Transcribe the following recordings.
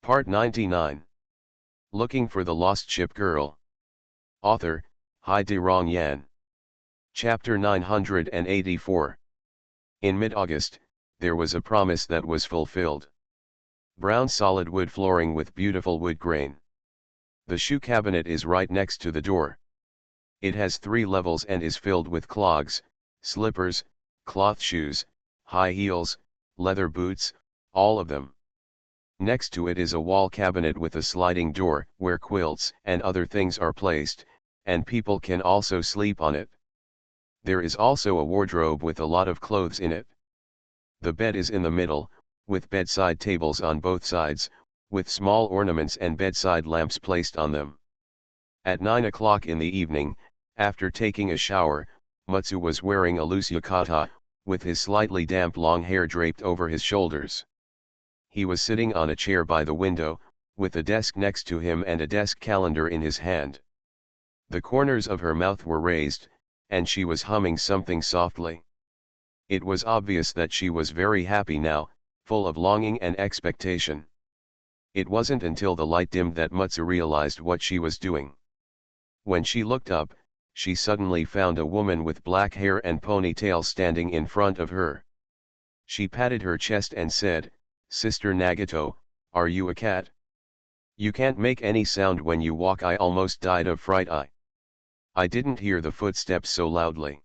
Part 99. Looking for the Lost Ship Girl. Author, Hai De Rong Yan. Chapter 984. In mid-August, there was a promise that was fulfilled. Brown solid wood flooring with beautiful wood grain. The shoe cabinet is right next to the door. It has 3 levels and is filled with clogs, slippers, cloth shoes, high heels, leather boots, all of them. Next to it is a wall cabinet with a sliding door where quilts and other things are placed, and people can also sleep on it. There is also a wardrobe with a lot of clothes in it. The bed is in the middle, with bedside tables on both sides, with small ornaments and bedside lamps placed on them. At 9 o'clock in the evening, after taking a shower, Mutsu was wearing a loose yukata, with his slightly damp long hair draped over his shoulders. He was sitting on a chair by the window, with a desk next to him and a desk calendar in his hand. The corners of her mouth were raised, and she was humming something softly. It was obvious that she was very happy now, full of longing and expectation. It wasn't until the light dimmed that Mutsu realized what she was doing. When she looked up, she suddenly found a woman with black hair and ponytail standing in front of her. She patted her chest and said, "Sister Nagato, are you a cat? You can't make any sound when you walk. I almost died of fright. I didn't hear the footsteps so loudly.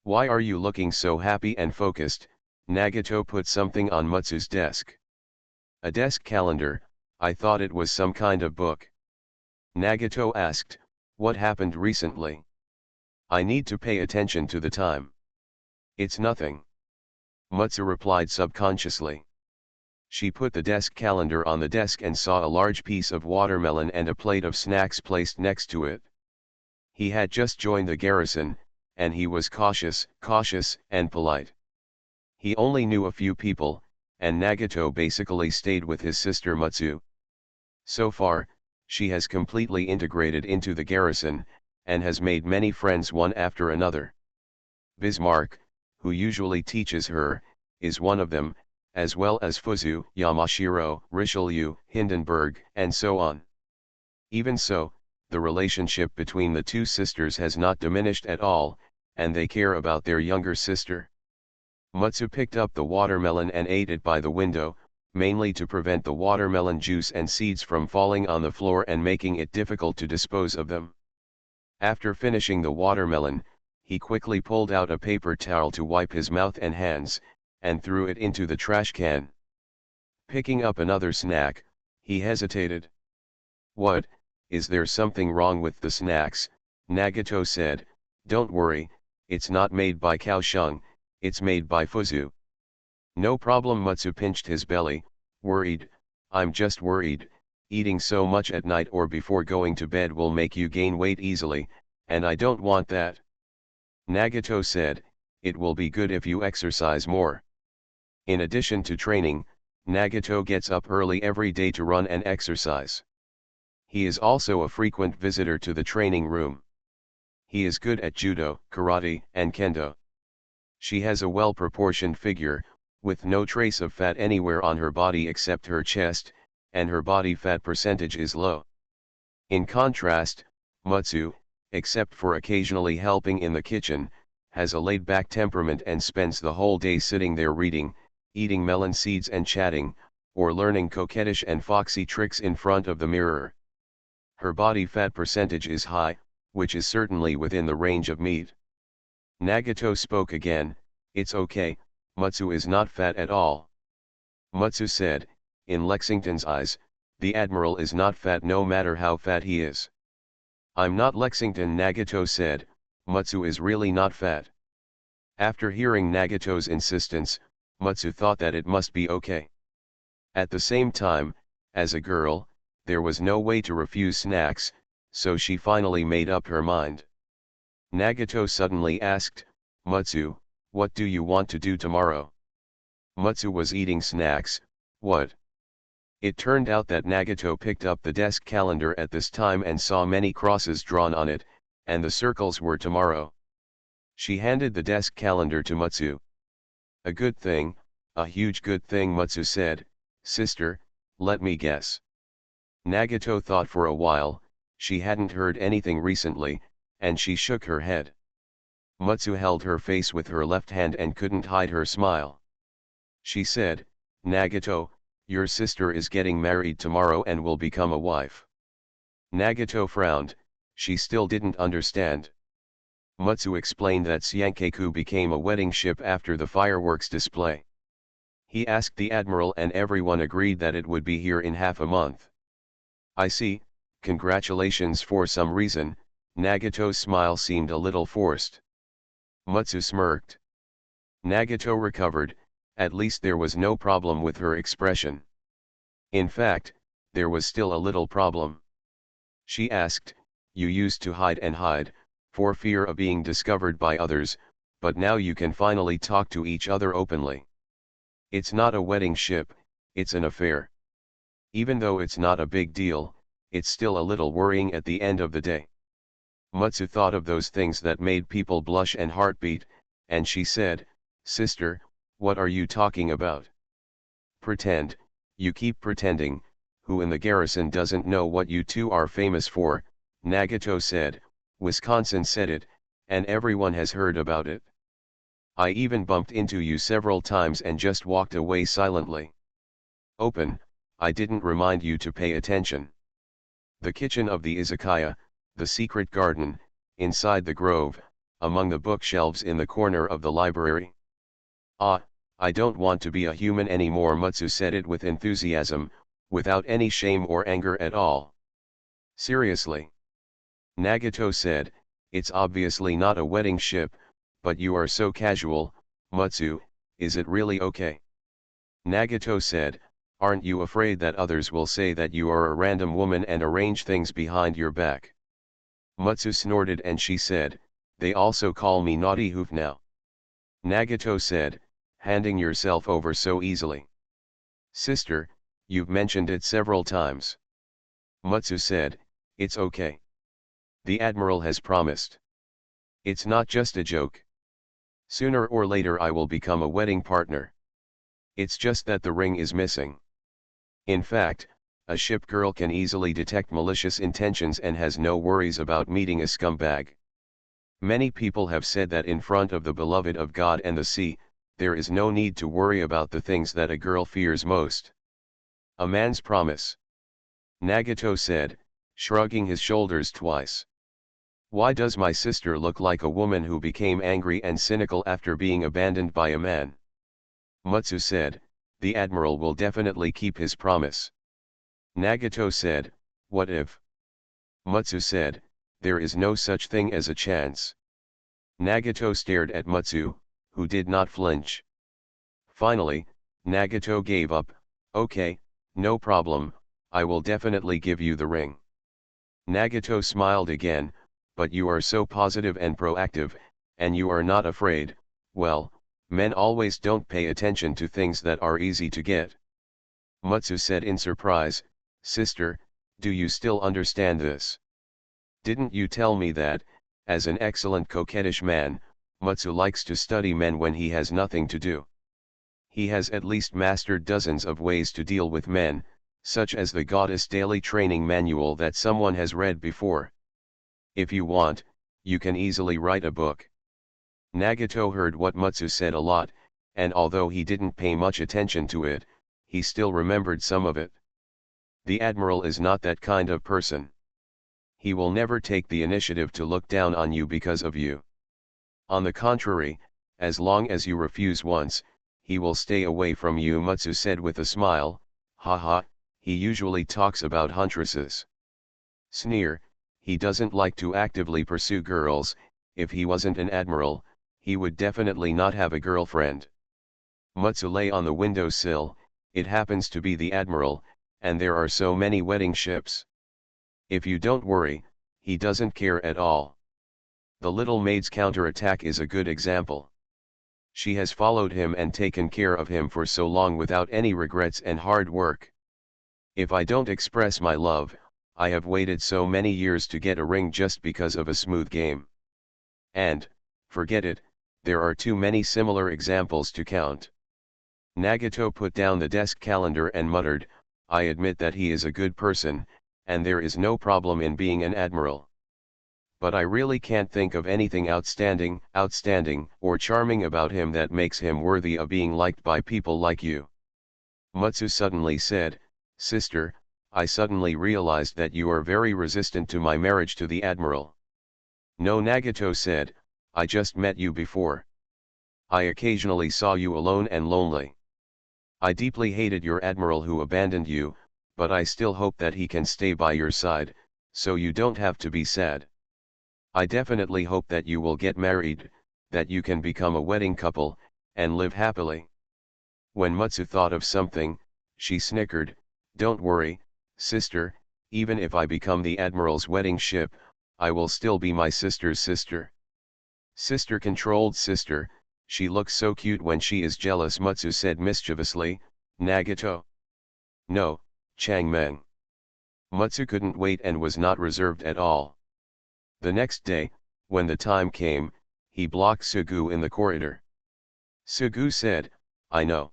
Why are you looking so happy and focused?" Nagato put something on Mutsu's desk. A desk calendar. I thought it was some kind of book. Nagato asked, "What happened recently? I need to pay attention to the time." "It's nothing," Mutsu replied subconsciously. She put the desk calendar on the desk and saw a large piece of watermelon and a plate of snacks placed next to it. He had just joined the garrison, and he was cautious and polite. He only knew a few people, and Nagato basically stayed with his sister Mutsu. So far, she has completely integrated into the garrison, and has made many friends one after another. Bismarck, who usually teaches her, is one of them, as well as Fuzu, Yamashiro, Richelieu, Hindenburg, and so on. Even so, the relationship between the two sisters has not diminished at all, and they care about their younger sister. Mutsu picked up the watermelon and ate it by the window, mainly to prevent the watermelon juice and seeds from falling on the floor and making it difficult to dispose of them. After finishing the watermelon, he quickly pulled out a paper towel to wipe his mouth and hands, and threw it into the trash can. Picking up another snack, he hesitated. "What, is there something wrong with the snacks?" Nagato said. "Don't worry, it's not made by Kaohsiung, it's made by Fuzu." "No problem." Mutsu pinched his belly, worried. "I'm just worried, eating so much at night or before going to bed will make you gain weight easily, and I don't want that." Nagato said, "It will be good if you exercise more." In addition to training, Nagato gets up early every day to run and exercise. He is also a frequent visitor to the training room. He is good at judo, karate, and kendo. She has a well-proportioned figure, with no trace of fat anywhere on her body except her chest, and her body fat percentage is low. In contrast, Mutsu, except for occasionally helping in the kitchen, has a laid-back temperament and spends the whole day sitting there reading, eating melon seeds and chatting, or learning coquettish and foxy tricks in front of the mirror. Her body fat percentage is high, which is certainly within the range of meat. Nagato spoke again. "It's okay, Mutsu is not fat at all." Mutsu said, "In Lexington's eyes, the Admiral is not fat no matter how fat he is." "I'm not Lexington," Nagato said. "Mutsu is really not fat." After hearing Nagato's insistence, Mutsu thought that it must be okay. At the same time, as a girl, there was no way to refuse snacks, so she finally made up her mind. Nagato suddenly asked, "Mutsu, what do you want to do tomorrow?" Mutsu was eating snacks. "What?" It turned out that Nagato picked up the desk calendar at this time and saw many crosses drawn on it, and the circles were tomorrow. She handed the desk calendar to Mutsu. "A good thing, a huge good thing," Mutsu said. "Sister, Let me guess. Nagato thought for a while. She hadn't heard anything recently, and she shook her head. Mutsu held her face with her left hand and couldn't hide her smile. She said, Nagato, your sister is getting married tomorrow and will become a wife. Nagato frowned. She still didn't understand. Mutsu explained that Syankeku became a wedding ship after the fireworks display. He asked the admiral and everyone agreed that it would be here in half a month. I see, congratulations. For some reason, Nagato's smile seemed a little forced. Mutsu smirked. Nagato recovered, at least there was no problem with her expression. In fact, there was still a little problem. She asked, you used to hide and hide, for fear of being discovered by others, but now you can finally talk to each other openly. It's not a wedding ship, it's an affair. Even though it's not a big deal, it's still a little worrying at the end of the day. Mutsu thought of those things that made people blush and heartbeat, and she said, Sister, what are you talking about? Pretend, you keep pretending. Who in the garrison doesn't know what you two are famous for? Nagato said. Wisconsin said it, and everyone has heard about it. I even bumped into you several times and just walked away silently. Open, I didn't remind you to pay attention. The kitchen of the izakaya, the secret garden, inside the grove, among the bookshelves in the corner of the library. Ah, I don't want to be a human anymore. Mutsu said it with enthusiasm, without any shame or anger at all. Seriously? Nagato said, it's obviously not a wedding ship, but you are so casual, Mutsu, is it really okay? Nagato said, aren't you afraid that others will say that you are a random woman and arrange things behind your back? Mutsu snorted and she said, they also call me Naughty Hoof now. Nagato said, handing yourself over so easily. Sister, you've mentioned it several times. Mutsu said, it's okay. The admiral has promised. It's not just a joke. Sooner or later I will become a wedding partner. It's just that the ring is missing. In fact, a ship girl can easily detect malicious intentions and has no worries about meeting a scumbag. Many people have said that in front of the beloved of God and the sea, there is no need to worry about the things that a girl fears most. A man's promise. Nagato said, shrugging his shoulders twice. Why does my sister look like a woman who became angry and cynical after being abandoned by a man? Mutsu said, the admiral will definitely keep his promise. Nagato said, what if? Mutsu said, there is no such thing as a chance. Nagato stared at Mutsu, who did not flinch. Finally, Nagato gave up, okay, no problem, I will definitely give you the ring. Nagato smiled again, but you are so positive and proactive, and you are not afraid. Well, men always don't pay attention to things that are easy to get. Mutsu said in surprise, Sister, do you still understand this? Didn't you tell me that, as an excellent coquettish man, Mutsu likes to study men when he has nothing to do? He has at least mastered dozens of ways to deal with men, such as the Goddess Daily Training Manual that someone has read before. If you want, you can easily write a book. Nagato heard what Mutsu said a lot, and although he didn't pay much attention to it, he still remembered some of it. The admiral is not that kind of person. He will never take the initiative to look down on you because of you. On the contrary, as long as you refuse once, he will stay away from you. Mutsu said with a smile, haha, he usually talks about huntresses. Sneer, he doesn't like to actively pursue girls. If he wasn't an admiral, he would definitely not have a girlfriend. Mutsu lay on the windowsill. It happens to be the admiral, and there are so many wedding ships. If you don't worry, he doesn't care at all. The little maid's counterattack is a good example. She has followed him and taken care of him for so long without any regrets and hard work. If I don't express my love, I have waited so many years to get a ring just because of a smooth game. And, forget it, there are too many similar examples to count. Nagato put down the desk calendar and muttered, I admit that he is a good person, and there is no problem in being an admiral. But I really can't think of anything outstanding, or charming about him that makes him worthy of being liked by people like you." Mutsu suddenly said, "Sister, I suddenly realized that you are very resistant to my marriage to the admiral." "No," Nagato said, "I just met you before. I occasionally saw you alone and lonely. I deeply hated your admiral who abandoned you, but I still hope that he can stay by your side, so you don't have to be sad. I definitely hope that you will get married, that you can become a wedding couple, and live happily." When Mutsu thought of something, she snickered, "Don't worry, sister, even if I become the admiral's wedding ship, I will still be my sister's sister." "Sister-controlled sister, she looks so cute when she is jealous," Mutsu said mischievously. "Nagato." "No, Changmeng." Mutsu couldn't wait and was not reserved at all. The next day, when the time came, he blocked Sugu in the corridor. Sugu said, "I know."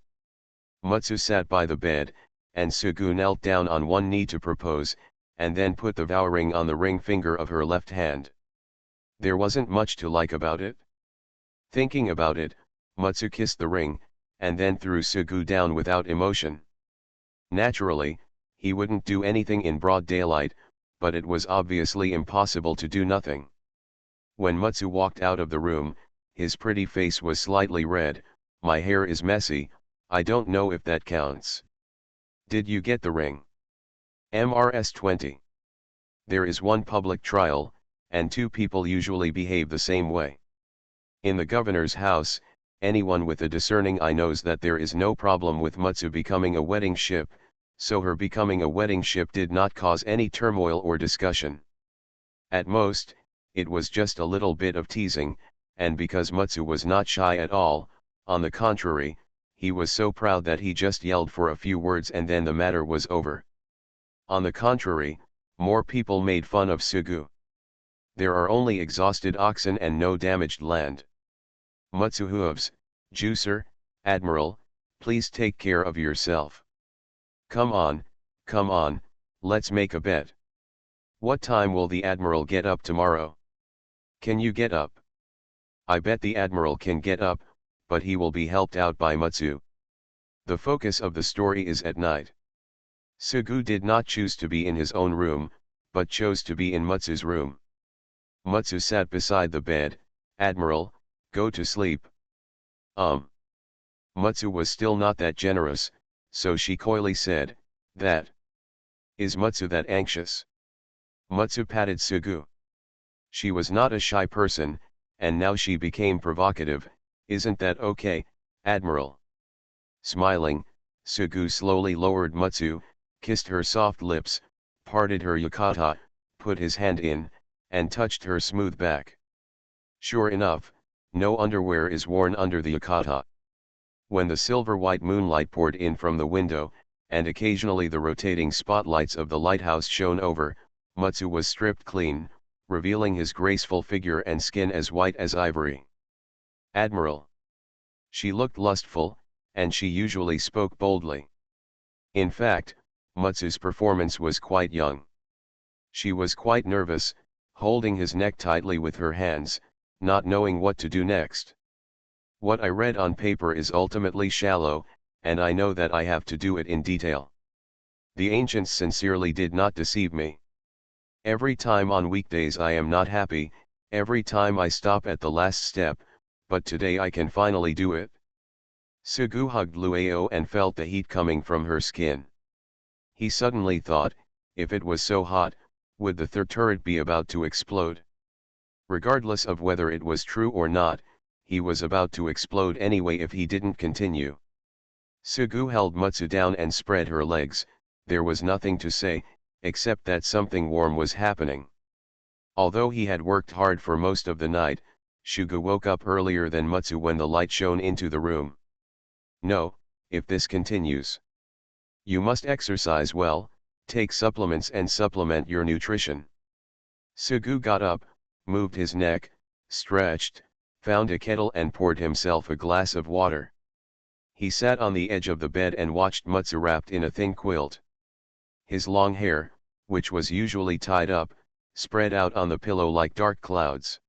Mutsu sat by the bed, and Sugu knelt down on one knee to propose, and then put the vow ring on the ring finger of her left hand. There wasn't much to like about it. Thinking about it, Mutsu kissed the ring, and then threw Sugu down without emotion. Naturally, he wouldn't do anything in broad daylight, but it was obviously impossible to do nothing. When Mutsu walked out of the room, his pretty face was slightly red. "My hair is messy, I don't know if that counts." "Did you get the ring?" MRS 20. There is one public trial, and two people usually behave the same way. In the governor's house, anyone with a discerning eye knows that there is no problem with Mutsu becoming a wedding ship, so her becoming a wedding ship did not cause any turmoil or discussion. At most, it was just a little bit of teasing, and because Mutsu was not shy at all, on the contrary, he was so proud that he just yelled for a few words and then the matter was over. On the contrary, more people made fun of Sugu. There are only exhausted oxen and no damaged land. Mutsu hooves, "Juicer, Admiral, please take care of yourself. Come on, let's make a bet. What time will the Admiral get up tomorrow? Can you get up?" "I bet the Admiral can get up, but he will be helped out by Mutsu." The focus of the story is at night. Sugu did not choose to be in his own room, but chose to be in Mutsu's room. Mutsu sat beside the bed. "Admiral, go to sleep." Mutsu was still not that generous, so she coyly said, "That. Is Mutsu that anxious?" Mutsu patted Sugu. She was not a shy person, and now she became provocative. "Isn't that okay, Admiral?" Smiling, Sugu slowly lowered Mutsu, kissed her soft lips, parted her yukata, put his hand in, and touched her smooth back. Sure enough, no underwear is worn under the yukata. When the silver-white moonlight poured in from the window, and occasionally the rotating spotlights of the lighthouse shone over, Mutsu was stripped clean, revealing his graceful figure and skin as white as ivory. "Admiral." She looked lustful, and she usually spoke boldly. In fact, Mutsu's performance was quite young. She was quite nervous, holding his neck tightly with her hands, not knowing what to do next. "What I read on paper is ultimately shallow, and I know that I have to do it in detail. The ancients sincerely did not deceive me. Every time on weekdays I am not happy, every time I stop at the last step, but today I can finally do it." Sugu hugged Luao and felt the heat coming from her skin. He suddenly thought, if it was so hot, would the third turret be about to explode? Regardless of whether it was true or not, he was about to explode anyway if he didn't continue. Sugu held Mutsu down and spread her legs. There was nothing to say, except that something warm was happening. Although he had worked hard for most of the night, Sugu woke up earlier than Mutsu when the light shone into the room. "No, if this continues. You must exercise well, take supplements and supplement your nutrition." Sugu got up, moved his neck, stretched, found a kettle and poured himself a glass of water. He sat on the edge of the bed and watched Mutsu wrapped in a thin quilt. His long hair, which was usually tied up, spread out on the pillow like dark clouds.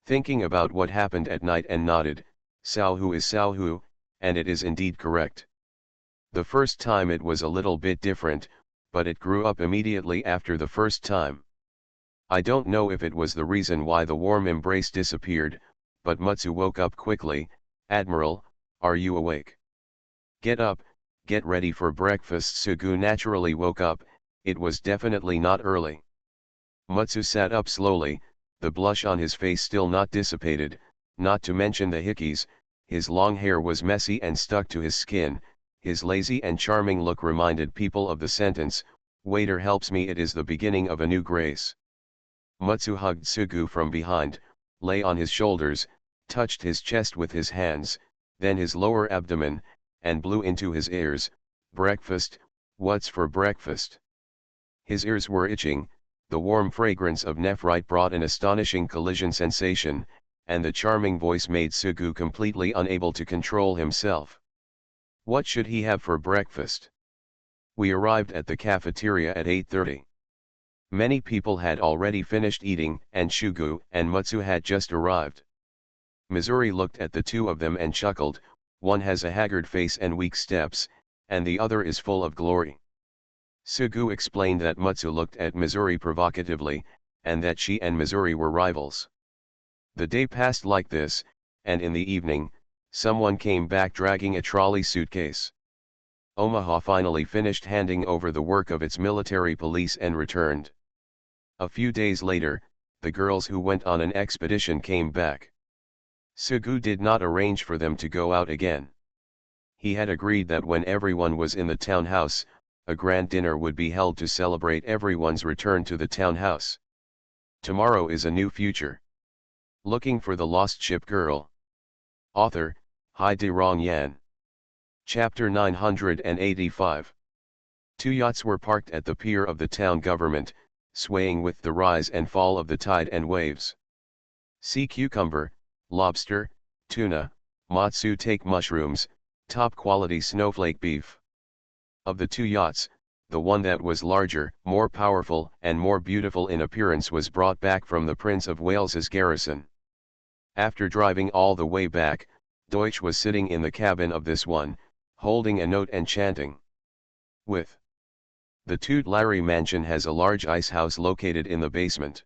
Thinking about what happened at night and nodded, Sauhu is Sauhu, and it is indeed correct. The first time it was a little bit different, but it grew up immediately after the first time. I don't know if it was the reason why the warm embrace disappeared, but Mutsu woke up quickly. "Admiral, are you awake? Get up, get ready for breakfast." Sugu naturally woke up. It was definitely not early. Mutsu sat up slowly, the blush on his face still not dissipated, not to mention the hickeys. His long hair was messy and stuck to his skin. His lazy and charming look reminded people of the sentence, "Waiter helps me." It is the beginning of a new grace. Mutsu hugged Sugu from behind, lay on his shoulders, touched his chest with his hands, then his lower abdomen, and blew into his ears. "Breakfast, what's for breakfast?" His ears were itching. The warm fragrance of nephrite brought an astonishing collision sensation, and the charming voice made Sugu completely unable to control himself. What should he have for breakfast? We arrived at the cafeteria at 8:30. Many people had already finished eating, and Shugu and Mutsu had just arrived. Missouri looked at the two of them and chuckled. One has a haggard face and weak steps, and the other is full of glory. Sugu explained that Mutsu looked at Missouri provocatively, and that she and Missouri were rivals. The day passed like this, and in the evening, someone came back dragging a trolley suitcase. Omaha finally finished handing over the work of its military police and returned. A few days later, the girls who went on an expedition came back. Sugu did not arrange for them to go out again. He had agreed that when everyone was in the townhouse, a grand dinner would be held to celebrate everyone's return to the townhouse. Tomorrow is a new future. Looking for the Lost Ship Girl. Author, Hai De Rong Yan. Chapter 985. Two yachts were parked at the pier of the town government, swaying with the rise and fall of the tide and waves. Sea cucumber, lobster, tuna, matsu take mushrooms, top quality snowflake beef. Of the two yachts, the one that was larger, more powerful, and more beautiful in appearance was brought back from the Prince of Wales's garrison. After driving all the way back, Deutsch was sitting in the cabin of this one, holding a note and chanting. With the Toot Larry mansion has a large ice house located in the basement.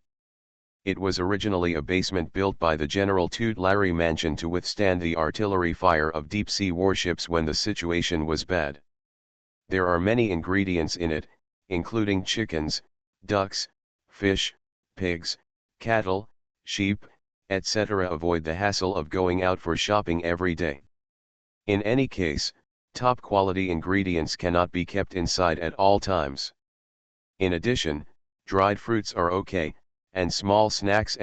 It was originally a basement built by the General Toot Larry mansion to withstand the artillery fire of deep-sea warships when the situation was bad. There are many ingredients in it, including chickens, ducks, fish, pigs, cattle, sheep, etc. Avoid the hassle of going out for shopping every day. In any case, top quality ingredients cannot be kept inside at all times. In addition, dried fruits are okay, and small snacks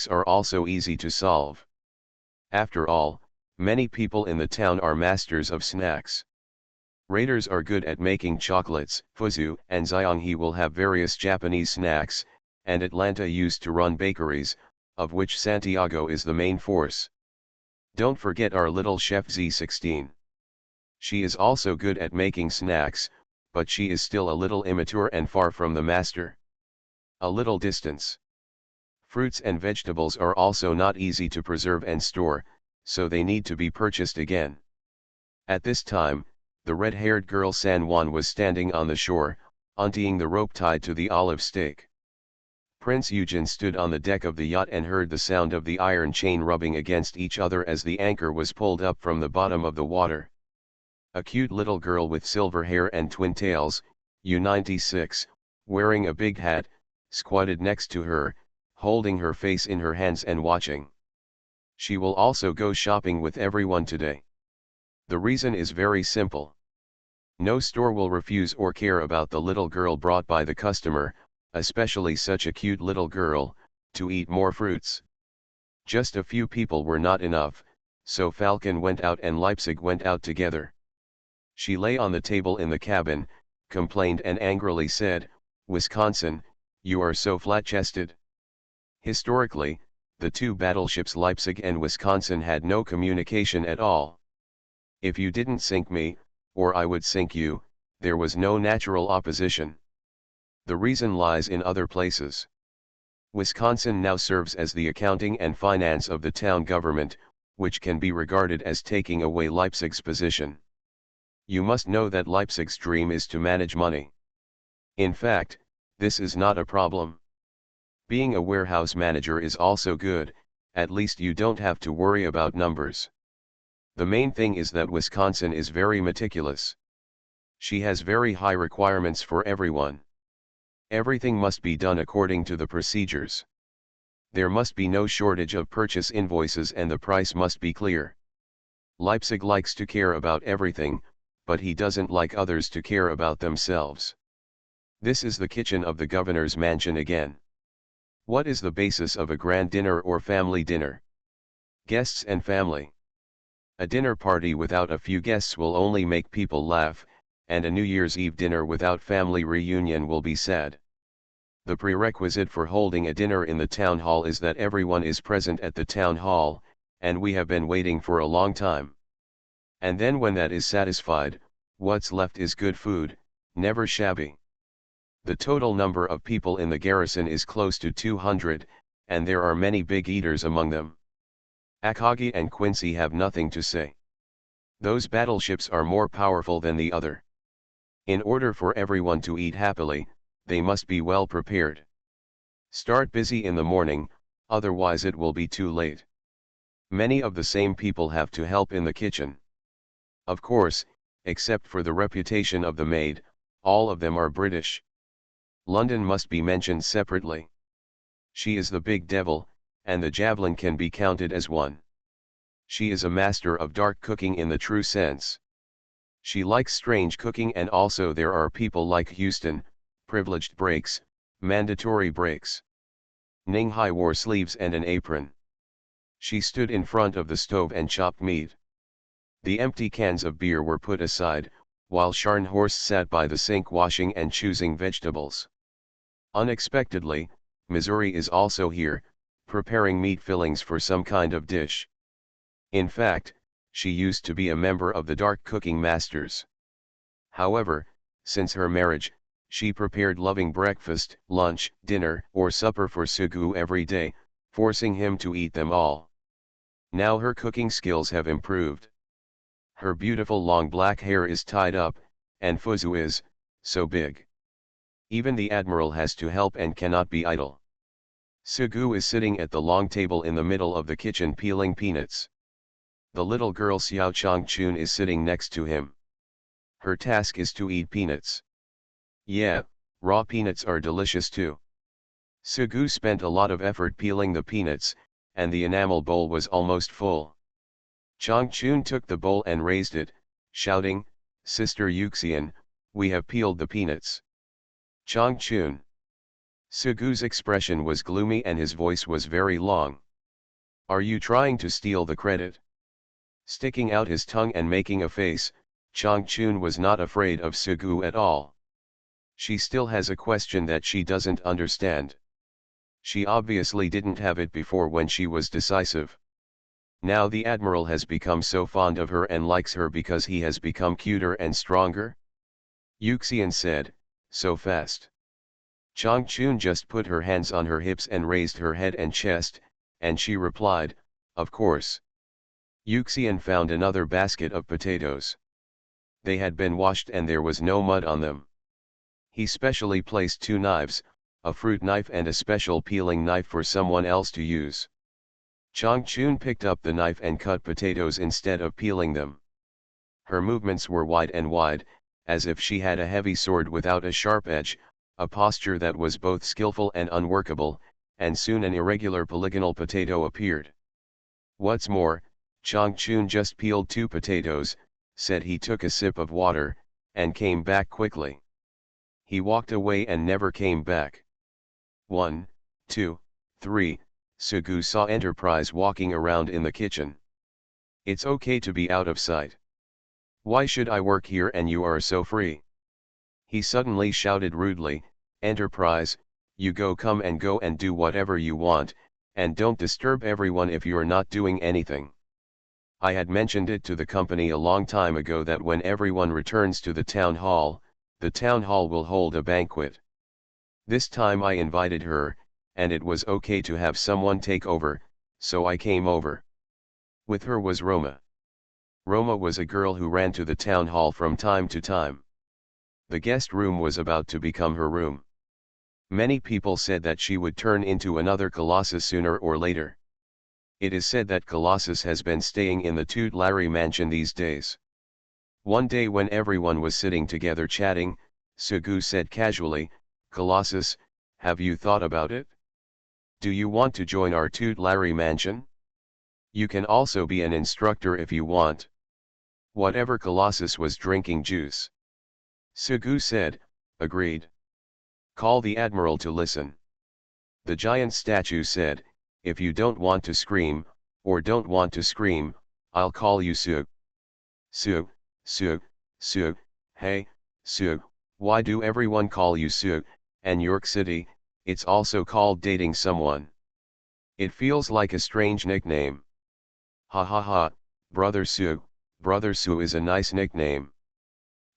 are also easy to solve. After all, many people in the town are masters of snacks. Raiders are good at making chocolates. Fuzu and Zhanghe will have various Japanese snacks, and Atlanta used to run bakeries, of which Santiago is the main force. Don't forget our little chef Z16. She is also good at making snacks, but she is still a little immature and far from the master. A little distance. Fruits and vegetables are also not easy to preserve and store, so they need to be purchased again. At this time, the red-haired girl San Juan was standing on the shore, untying the rope tied to the olive stake. Prince Eugen stood on the deck of the yacht and heard the sound of the iron chain rubbing against each other as the anchor was pulled up from the bottom of the water. A cute little girl with silver hair and twin tails, U96, wearing a big hat, squatted next to her, holding her face in her hands and watching. She will also go shopping with everyone today. The reason is very simple. No store will refuse or care about the little girl brought by the customer, especially such a cute little girl, to eat more fruits. Just a few people were not enough, so Falcon went out and Leipzig went out together. She lay on the table in the cabin, complained and angrily said, "Wisconsin, you are so flat-chested." Historically, the two battleships Leipzig and Wisconsin had no communication at all. If you didn't sink me, or I would sink you, there was no natural opposition. The reason lies in other places. Wisconsin now serves as the accounting and finance of the town government, which can be regarded as taking away Leipzig's position. You must know that Leipzig's dream is to manage money. In fact, this is not a problem. Being a warehouse manager is also good, at least you don't have to worry about numbers. The main thing is that Wisconsin is very meticulous. She has very high requirements for everyone. Everything must be done according to the procedures. There must be no shortage of purchase invoices and the price must be clear. Leipzig likes to care about everything, but he doesn't like others to care about themselves. This is the kitchen of the governor's mansion again. What is the basis of a grand dinner or family dinner? Guests and family. A dinner party without a few guests will only make people laugh, and a New Year's Eve dinner without family reunion will be sad. The prerequisite for holding a dinner in the town hall is that everyone is present at the town hall, and we have been waiting for a long time. And then when that is satisfied, what's left is good food, never shabby. The total number of people in the garrison is close to 200, and there are many big eaters among them. Akagi and Quincy have nothing to say. Those battleships are more powerful than the other. In order for everyone to eat happily, they must be well prepared. Start busy in the morning, otherwise it will be too late. Many of the same people have to help in the kitchen. Of course, except for the reputation of the maid, all of them are British. London must be mentioned separately. She is the big devil, and the javelin can be counted as one. She is a master of dark cooking in the true sense. She likes strange cooking, and also there are people like Houston, privileged breaks, mandatory breaks. Ninghai wore sleeves and an apron. She stood in front of the stove and chopped meat. The empty cans of beer were put aside, while Scharnhorst sat by the sink washing and choosing vegetables. Unexpectedly, Missouri is also here, preparing meat fillings for some kind of dish. In fact, she used to be a member of the dark cooking masters. However, since her marriage, she prepared loving breakfast, lunch, dinner, or supper for Sugu every day, forcing him to eat them all. Now her cooking skills have improved. Her beautiful long black hair is tied up, and Fuzu is so big. Even the admiral has to help and cannot be idle. Sugu is sitting at the long table in the middle of the kitchen peeling peanuts. The little girl Xiao Changchun is sitting next to him. Her task is to eat peanuts. Yeah, raw peanuts are delicious too. Sugu spent a lot of effort peeling the peanuts, and the enamel bowl was almost full. Changchun took the bowl and raised it, shouting, "Sister Yuxian, we have peeled the peanuts." Changchun. Sugu's expression was gloomy and his voice was very long. Are you trying to steal the credit? Sticking out his tongue and making a face, Changchun was not afraid of Sugu at all. She still has a question that she doesn't understand. She obviously didn't have it before when she was decisive. Now the admiral has become so fond of her and likes her because he has become cuter and stronger? Yuxian said, so fast. Changchun just put her hands on her hips and raised her head and chest, and she replied, of course. Yuxian found another basket of potatoes. They had been washed and there was no mud on them. He specially placed 2 knives, a fruit knife and a special peeling knife for someone else to use. Changchun picked up the knife and cut potatoes instead of peeling them. Her movements were wide and wide, as if she had a heavy sword without a sharp edge, a posture that was both skillful and unworkable, and soon an irregular polygonal potato appeared. What's more, Changchun just peeled 2 potatoes, said he took a sip of water, and came back quickly. He walked away and never came back. 1, 2, 3, Sugu saw Enterprise walking around in the kitchen. It's okay to be out of sight. Why should I work here and you are so free? He suddenly shouted rudely, Enterprise, you come and go and do whatever you want, and don't disturb everyone if you're not doing anything. I had mentioned it to the company a long time ago that when everyone returns to the town hall will hold a banquet. This time I invited her, and it was okay to have someone take over, so I came over. With her was Roma. Roma was a girl who ran to the town hall from time to time. The guest room was about to become her room. Many people said that she would turn into another Colossus sooner or later. It is said that Colossus has been staying in the Tutelary mansion these days. One day when everyone was sitting together chatting, Sugu said casually, "Colossus, have you thought about it? Do you want to join our Tutelary mansion? You can also be an instructor if you want." Whatever Colossus was drinking juice. Sugu said, "Agreed. Call the admiral to listen." The giant statue said, "If you don't want to scream, or don't want to scream, I'll call you Sug. Sug, Sug, Sug, hey, Sug, why do everyone call you Sug, and York City, it's also called dating someone. It feels like a strange nickname. Ha ha ha, Brother Sug is a nice nickname."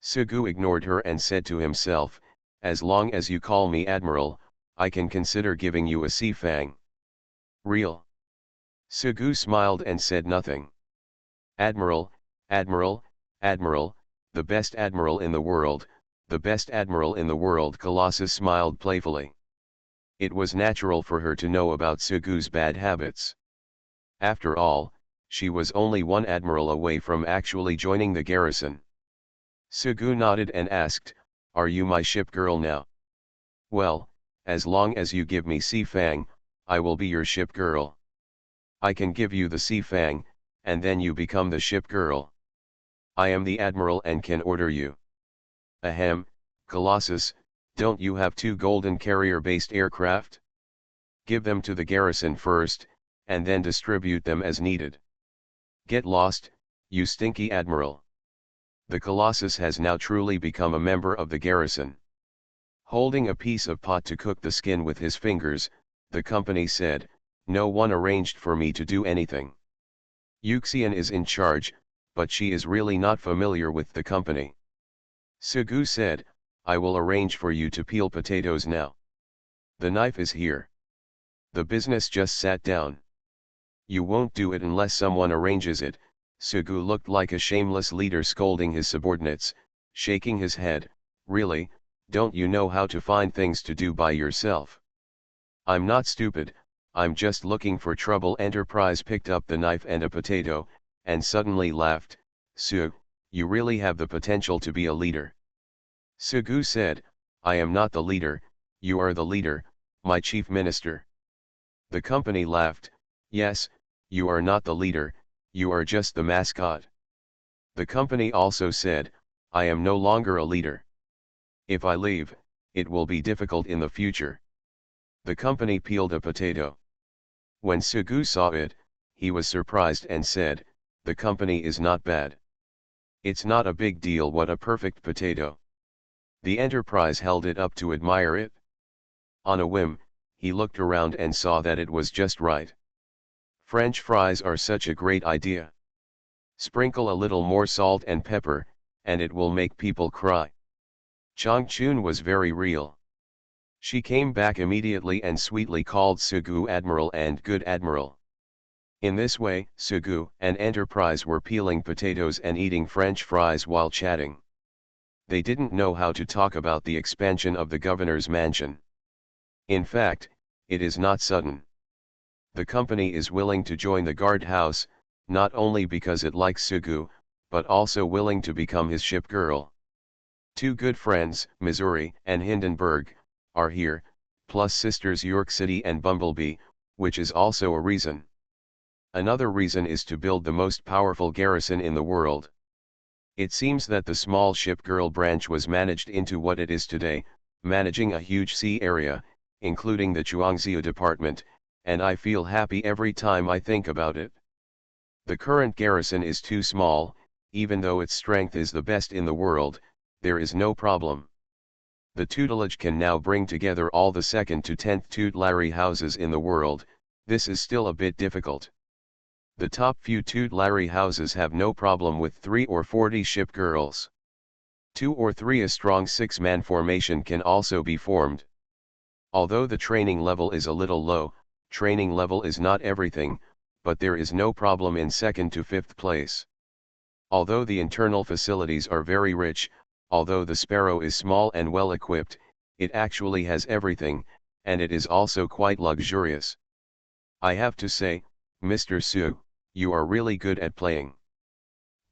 Sugu ignored her and said to himself, "As long as you call me Admiral, I can consider giving you a sea fang." Real. Sugu smiled and said nothing. "Admiral, Admiral, Admiral, the best admiral in the world, the best admiral in the world." Colossus smiled playfully. It was natural for her to know about Sugu's bad habits. After all, she was only one admiral away from actually joining the garrison. Sugu nodded and asked, "Are you my ship girl now?" "Well, as long as you give me Sea Fang, I will be your ship girl. I can give you the Sea Fang, and then you become the ship girl. I am the admiral and can order you." "Ahem, Colossus, don't you have 2 golden carrier-based aircraft? Give them to the garrison first, and then distribute them as needed. Get lost, you stinky admiral." The Colossus has now truly become a member of the garrison. Holding a piece of pot to cook the skin with his fingers, the company said, "No one arranged for me to do anything. Yuxian is in charge, but she is really not familiar with the company." Sugu said, "I will arrange for you to peel potatoes now. The knife is here." The business just sat down. "You won't do it unless someone arranges it." Sugu looked like a shameless leader scolding his subordinates, shaking his head. "Really, don't you know how to find things to do by yourself?" "I'm not stupid, I'm just looking for trouble." Enterprise picked up the knife and a potato, and suddenly laughed. "Sug, you really have the potential to be a leader." Sugu said, "I am not the leader, you are the leader, my chief minister." The company laughed. "Yes, you are not the leader, you are just the mascot." The company also said, "I am no longer a leader. If I leave, it will be difficult in the future." The company peeled a potato. When Sugu saw it, he was surprised and said, "The company is not bad. It's not a big deal. What a perfect potato." The Enterprise held it up to admire it. On a whim, he looked around and saw that it was just right. French fries are such a great idea. Sprinkle a little more salt and pepper, and it will make people cry. Changchun was very real. She came back immediately and sweetly called Sugu Admiral and Good Admiral. In this way, Sugu and Enterprise were peeling potatoes and eating French fries while chatting. They didn't know how to talk about the expansion of the governor's mansion. In fact, it is not sudden. The company is willing to join the guardhouse, not only because it likes Sugu, but also willing to become his ship girl. 2 good friends, Missouri and Hindenburg, are here, plus sisters York City and Bumblebee, which is also a reason. Another reason is to build the most powerful garrison in the world. It seems that the small ship girl branch was managed into what it is today, managing a huge sea area, including the Chuangziu department, and I feel happy every time I think about it. The current garrison is too small, even though its strength is the best in the world, there is no problem. The tutelage can now bring together all the 2nd to 10th tutelary houses in the world. This is still a bit difficult. The top few tutelary houses have no problem with 3 or 40 ship girls. 2 or 3 a strong 6-man formation can also be formed. Although the training level is a little low, training level is not everything, but there is no problem in second to fifth place. Although the internal facilities are very rich, although the Sparrow is small and well equipped, it actually has everything, and it is also quite luxurious. I have to say, Mr. Su, you are really good at playing.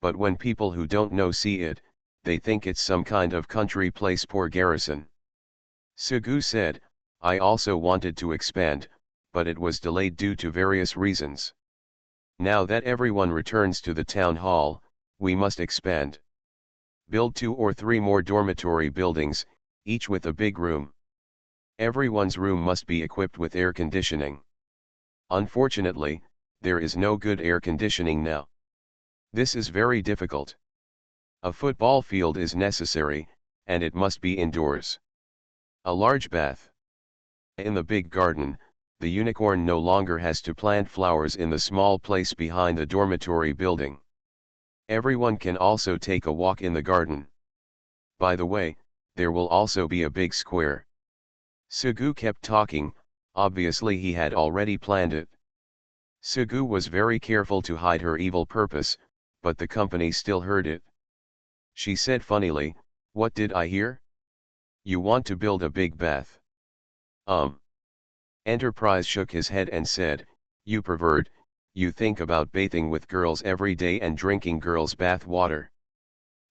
But when people who don't know see it, they think it's some kind of country place poor garrison. Sugu said, I also wanted to expand, but it was delayed due to various reasons. Now that everyone returns to the town hall, we must expand. Build 2 or 3 more dormitory buildings, each with a big room. Everyone's room must be equipped with air conditioning. Unfortunately, there is no good air conditioning now. This is very difficult. A football field is necessary, and it must be indoors. A large bath. In the big garden, the unicorn no longer has to plant flowers in the small place behind the dormitory building. Everyone can also take a walk in the garden. By the way, there will also be a big square. Sugu kept talking, obviously he had already planned it. Sugu was very careful to hide her evil purpose, but the company still heard it. She said funnily, what did I hear? You want to build a big bath? Enterprise shook his head and said, you pervert, you think about bathing with girls every day and drinking girls' bath water.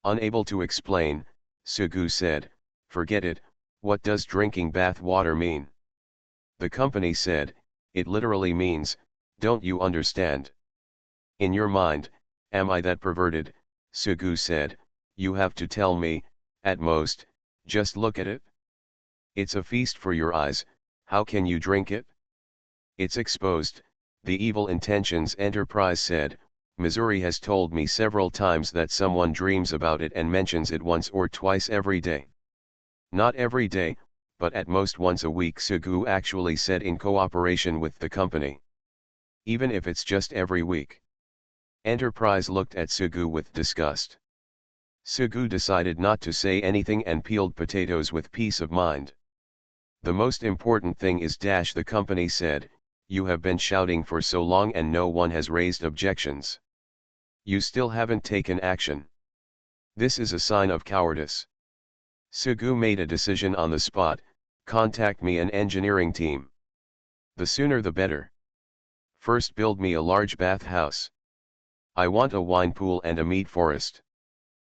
Unable to explain, Sugu said, forget it, what does drinking bath water mean? The company said, it literally means, don't you understand? In your mind, am I that perverted? Sugu said, you have to tell me, at most, just look at it. It's a feast for your eyes, how can you drink it? It's exposed, the evil intentions. Enterprise said, Missouri has told me several times that someone dreams about it and mentions it once or twice every day. Not every day, but at most once a week, Sugu actually said, in cooperation with the company. Even if it's just every week. Enterprise looked at Sugu with disgust. Sugu decided not to say anything and peeled potatoes with peace of mind. The most important thing is the company said, you have been shouting for so long and no one has raised objections. You still haven't taken action. This is a sign of cowardice. Sugu made a decision on the spot, contact me an engineering team. The sooner the better. First build me a large bath house. I want a wine pool and a meat forest.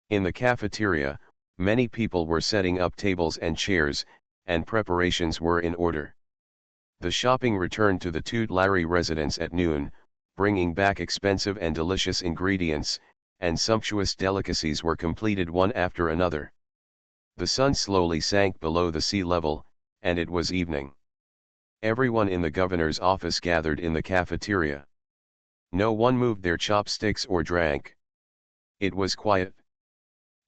In the cafeteria, many people were setting up tables and chairs, and preparations were in order. The shopping returned to the Tutlari residence at noon, bringing back expensive and delicious ingredients, and sumptuous delicacies were completed one after another. The sun slowly sank below the sea level, and it was evening. Everyone in the governor's office gathered in the cafeteria. No one moved their chopsticks or drank. It was quiet.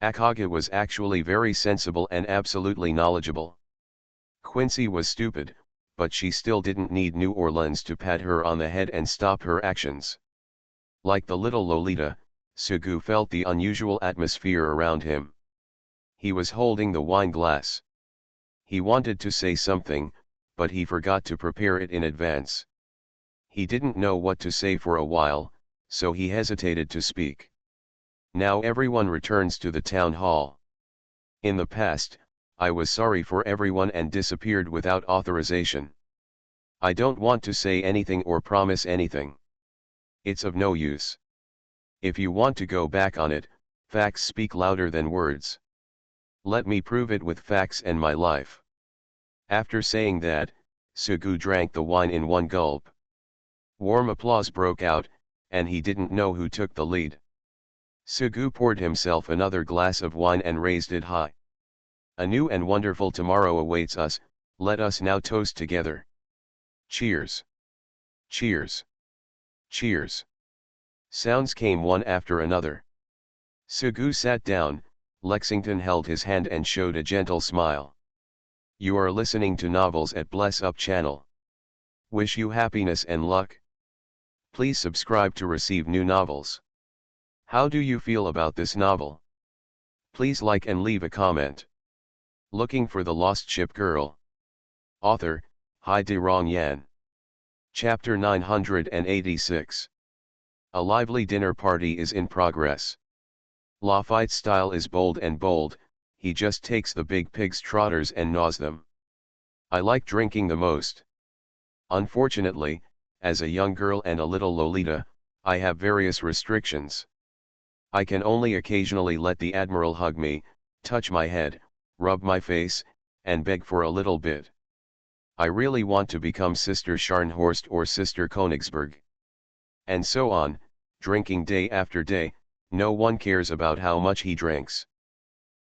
Akage was actually very sensible and absolutely knowledgeable. Quincy was stupid, but she still didn't need New Orleans to pat her on the head and stop her actions. Like the little Lolita, Sugu felt the unusual atmosphere around him. He was holding the wine glass. He wanted to say something, but he forgot to prepare it in advance. He didn't know what to say for a while, so he hesitated to speak. Now everyone returns to the town hall. In the past, I was sorry for everyone and disappeared without authorization. I don't want to say anything or promise anything. It's of no use. If you want to go back on it, facts speak louder than words. Let me prove it with facts and my life. After saying that, Sugu drank the wine in one gulp. Warm applause broke out, and he didn't know who took the lead. Sugu poured himself another glass of wine and raised it high. A new and wonderful tomorrow awaits us, let us now toast together. Cheers! Cheers! Cheers! Sounds came one after another. Sugu sat down, Lexington held his hand and showed a gentle smile. You are listening to Novels at Bless Up channel. Wish you happiness and luck. Please subscribe to receive new novels. How do you feel about this novel? Please like and leave a comment. Looking for the lost ship girl. Author, Hai De Rong Yan. Chapter 986. A lively dinner party is in progress. Lafayette's style is bold and bold, he just takes the big pig's trotters and gnaws them. I like drinking the most. Unfortunately, as a young girl and a little Lolita, I have various restrictions. I can only occasionally let the Admiral hug me, touch my head, rub my face, and beg for a little bit. I really want to become Sister Scharnhorst or Sister Königsberg. And so on, drinking day after day, no one cares about how much he drinks.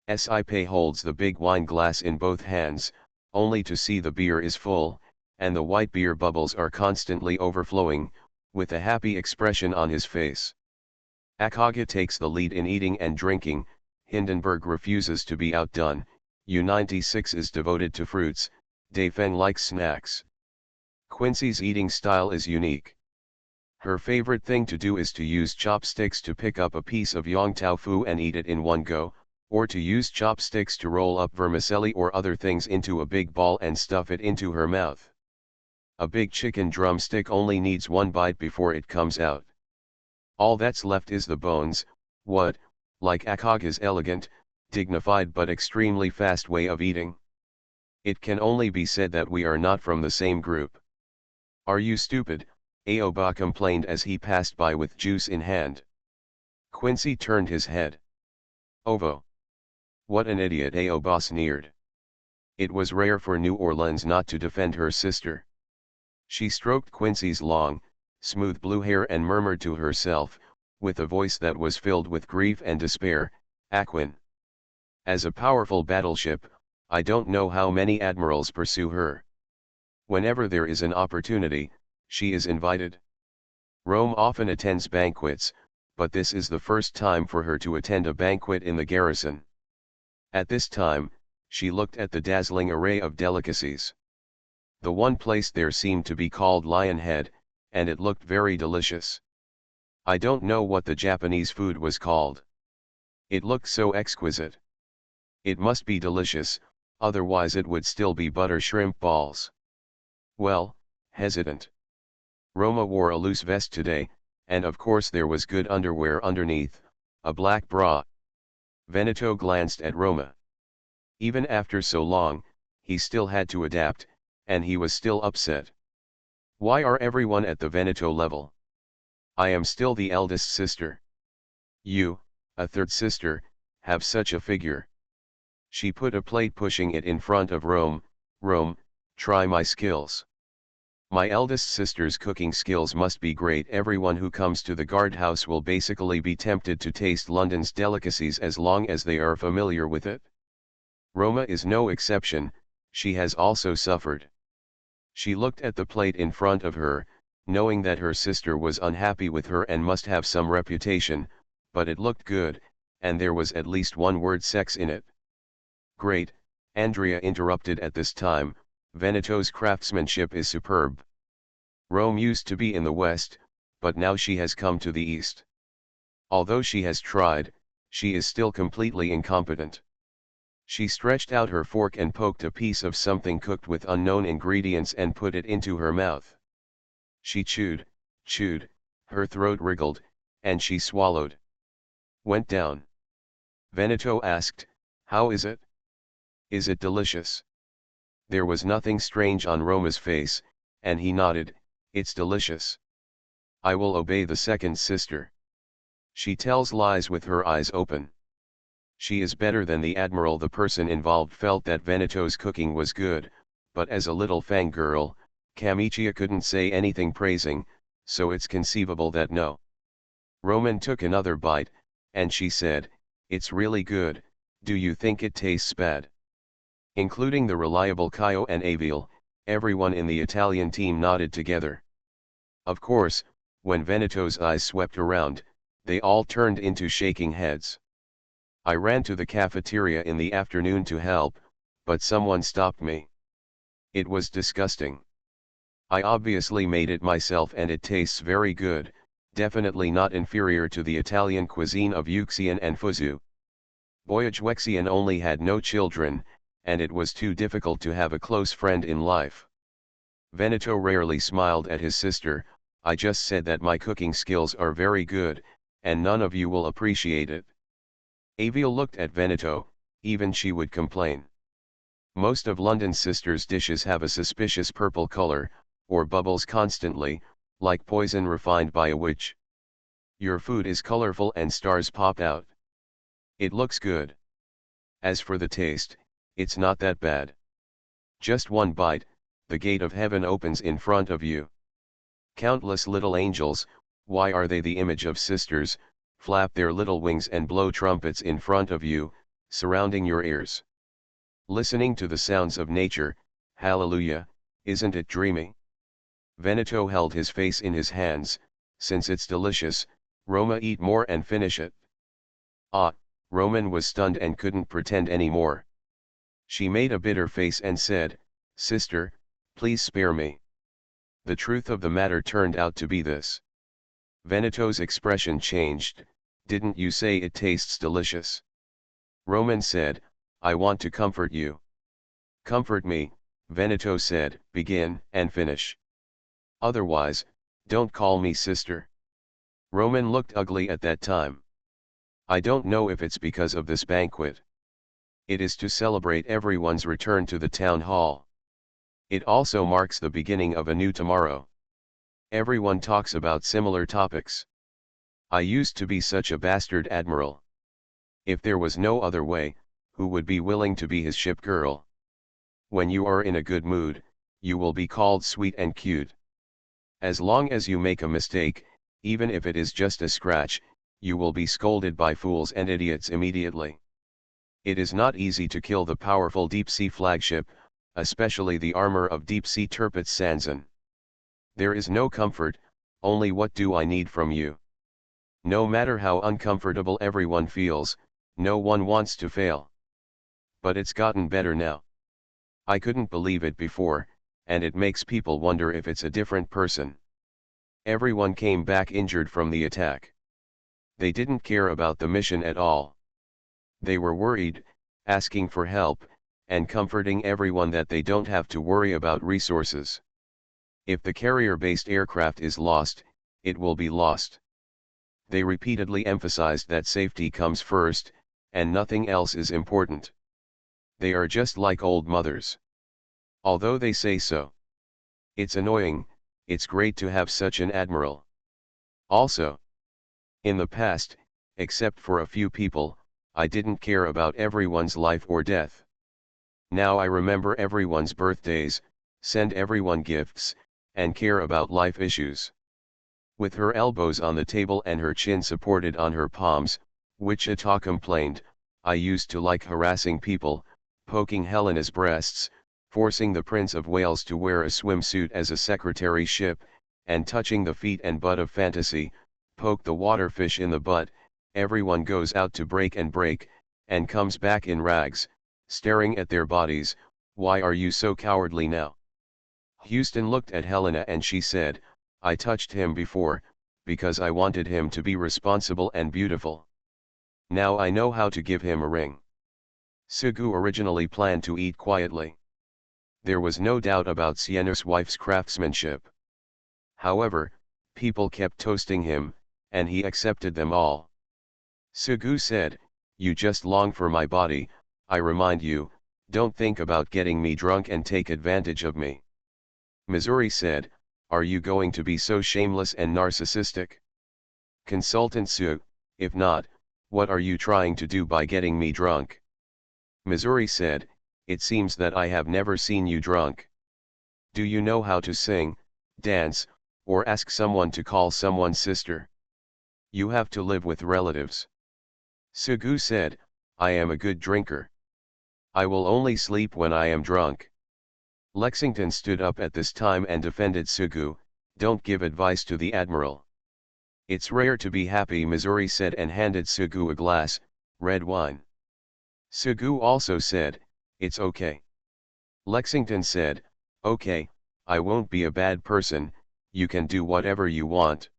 Sci-fi holds the big wine glass in both hands, only to see the beer is full, and the white beer bubbles are constantly overflowing, with a happy expression on his face. Akaga takes the lead in eating and drinking, Hindenburg refuses to be outdone, U-96 is devoted to fruits, Dafeng likes snacks. Quincy's eating style is unique. Her favorite thing to do is to use chopsticks to pick up a piece of yong tau fu and eat it in one go, or to use chopsticks to roll up vermicelli or other things into a big ball and stuff it into her mouth. A big chicken drumstick only needs one bite before it comes out. All that's left is the bones, what, like Akaga's elegant, dignified but extremely fast way of eating. It can only be said that we are not from the same group. Are you stupid? Aoba complained as he passed by with juice in hand. Quincy turned his head. Ovo. What an idiot, Aoba sneered. It was rare for New Orleans not to defend her sister. She stroked Quincy's long, smooth blue hair and murmured to herself, with a voice that was filled with grief and despair, Aquin. As a powerful battleship, I don't know how many admirals pursue her. Whenever there is an opportunity, she is invited. Rome often attends banquets, but this is the first time for her to attend a banquet in the garrison. At this time, she looked at the dazzling array of delicacies. The one place there seemed to be called Lion Head, and it looked very delicious. I don't know what the Japanese food was called. It looked so exquisite. It must be delicious, otherwise it would still be butter shrimp balls. Well, hesitant. Roma wore a loose vest today, and of course there was good underwear underneath, a black bra. Veneto glanced at Roma. Even after so long, he still had to adapt, and he was still upset. Why are everyone at the Veneto level? I am still the eldest sister. You, a third sister, have such a figure. She put a plate pushing it in front of Rome, try my skills. My eldest sister's cooking skills must be great. Everyone who comes to the guardhouse will basically be tempted to taste London's delicacies as long as they are familiar with it. Roma is no exception, she has also suffered. She looked at the plate in front of her, knowing that her sister was unhappy with her and must have some reputation, but it looked good, and there was at least one word sex in it. Great, Andrea interrupted at this time, Veneto's craftsmanship is superb. Rome used to be in the west, but now she has come to the east. Although she has tried, she is still completely incompetent. She stretched out her fork and poked a piece of something cooked with unknown ingredients and put it into her mouth. She chewed, her throat wriggled, and she swallowed. Went down. Veneto asked, "How is it? Is it delicious?" There was nothing strange on Roma's face, and he nodded, "It's delicious. I will obey the second sister. She tells lies with her eyes open. She is better than the admiral." The person involved felt that Veneto's cooking was good, but as a little fangirl, Camicia couldn't say anything praising, so it's conceivable that no. Roman took another bite, and she said, "It's really good, do you think it tastes bad?" Including the reliable Caio and Avil, everyone in the Italian team nodded together. Of course, when Veneto's eyes swept around, they all turned into shaking heads. I ran to the cafeteria in the afternoon to help, but someone stopped me. It was disgusting. I obviously made it myself and it tastes very good, definitely not inferior to the Italian cuisine of Uxian and Fuzhou. Boyajwexian only had no children, and it was too difficult to have a close friend in life. Veneto rarely smiled at his sister. I just said that my cooking skills are very good, and none of you will appreciate it. Aviel looked at Veneto, even she would complain. Most of London's sisters' dishes have a suspicious purple color, or bubbles constantly, like poison refined by a witch. Your food is colorful and stars pop out. It looks good. As for the taste, it's not that bad. Just one bite, the gate of heaven opens in front of you. Countless little angels, why are they the image of sisters, flap their little wings and blow trumpets in front of you, surrounding your ears. Listening to the sounds of nature, hallelujah, isn't it dreamy? Veneto held his face in his hands. Since it's delicious, Roma, eat more and finish it. Ah, Roman was stunned and couldn't pretend any more. She made a bitter face and said, "Sister, please spare me." The truth of the matter turned out to be this. Veneto's expression changed. "Didn't you say it tastes delicious?" Roman said, "I want to comfort you." "Comfort me," Veneto said, "begin and finish. Otherwise, don't call me sister." Roman looked ugly at that time. "I don't know if it's because of this banquet. It is to celebrate everyone's return to the town hall. It also marks the beginning of a new tomorrow. Everyone talks about similar topics. I used to be such a bastard admiral. If there was no other way, who would be willing to be his ship girl? When you are in a good mood, you will be called sweet and cute. As long as you make a mistake, even if it is just a scratch, you will be scolded by fools and idiots immediately. It is not easy to kill the powerful deep-sea flagship, especially the armor of deep-sea Tirpitz Sanson. There is no comfort, only what do I need from you? No matter how uncomfortable everyone feels, no one wants to fail. But it's gotten better now. I couldn't believe it before, and it makes people wonder if it's a different person. Everyone came back injured from the attack. They didn't care about the mission at all. They were worried, asking for help, and comforting everyone that they don't have to worry about resources. If the carrier-based aircraft is lost, it will be lost. They repeatedly emphasized that safety comes first, and nothing else is important. They are just like old mothers. Although they say so. It's annoying. It's great to have such an admiral. Also, in the past, except for a few people, I didn't care about everyone's life or death. Now I remember everyone's birthdays, send everyone gifts, and care about life issues. With her elbows on the table and her chin supported on her palms, Wichita complained, I used to like harassing people, poking Helena's breasts, forcing the Prince of Wales to wear a swimsuit as a secretary ship, and touching the feet and butt of fantasy, poke the waterfish in the butt. Everyone goes out to break, and comes back in rags, staring at their bodies. Why are you so cowardly now? Houston looked at Helena and she said, I touched him before, because I wanted him to be responsible and beautiful. Now I know how to give him a ring. Sugu originally planned to eat quietly. There was no doubt about Siena's wife's craftsmanship. However, people kept toasting him, and he accepted them all. Sugu said, you just long for my body, I remind you, don't think about getting me drunk and take advantage of me. Missouri said, are you going to be so shameless and narcissistic? Consultant Su, if not, what are you trying to do by getting me drunk? Missouri said, it seems that I have never seen you drunk. Do you know how to sing, dance, or ask someone to call someone sister? You have to live with relatives. Sugu said, I am a good drinker. I will only sleep when I am drunk. Lexington stood up at this time and defended Sugu, don't give advice to the admiral. It's rare to be happy, Missouri said and handed Sugu a glass, red wine. Sugu also said, it's okay. Lexington said, okay, I won't be a bad person, you can do whatever you want.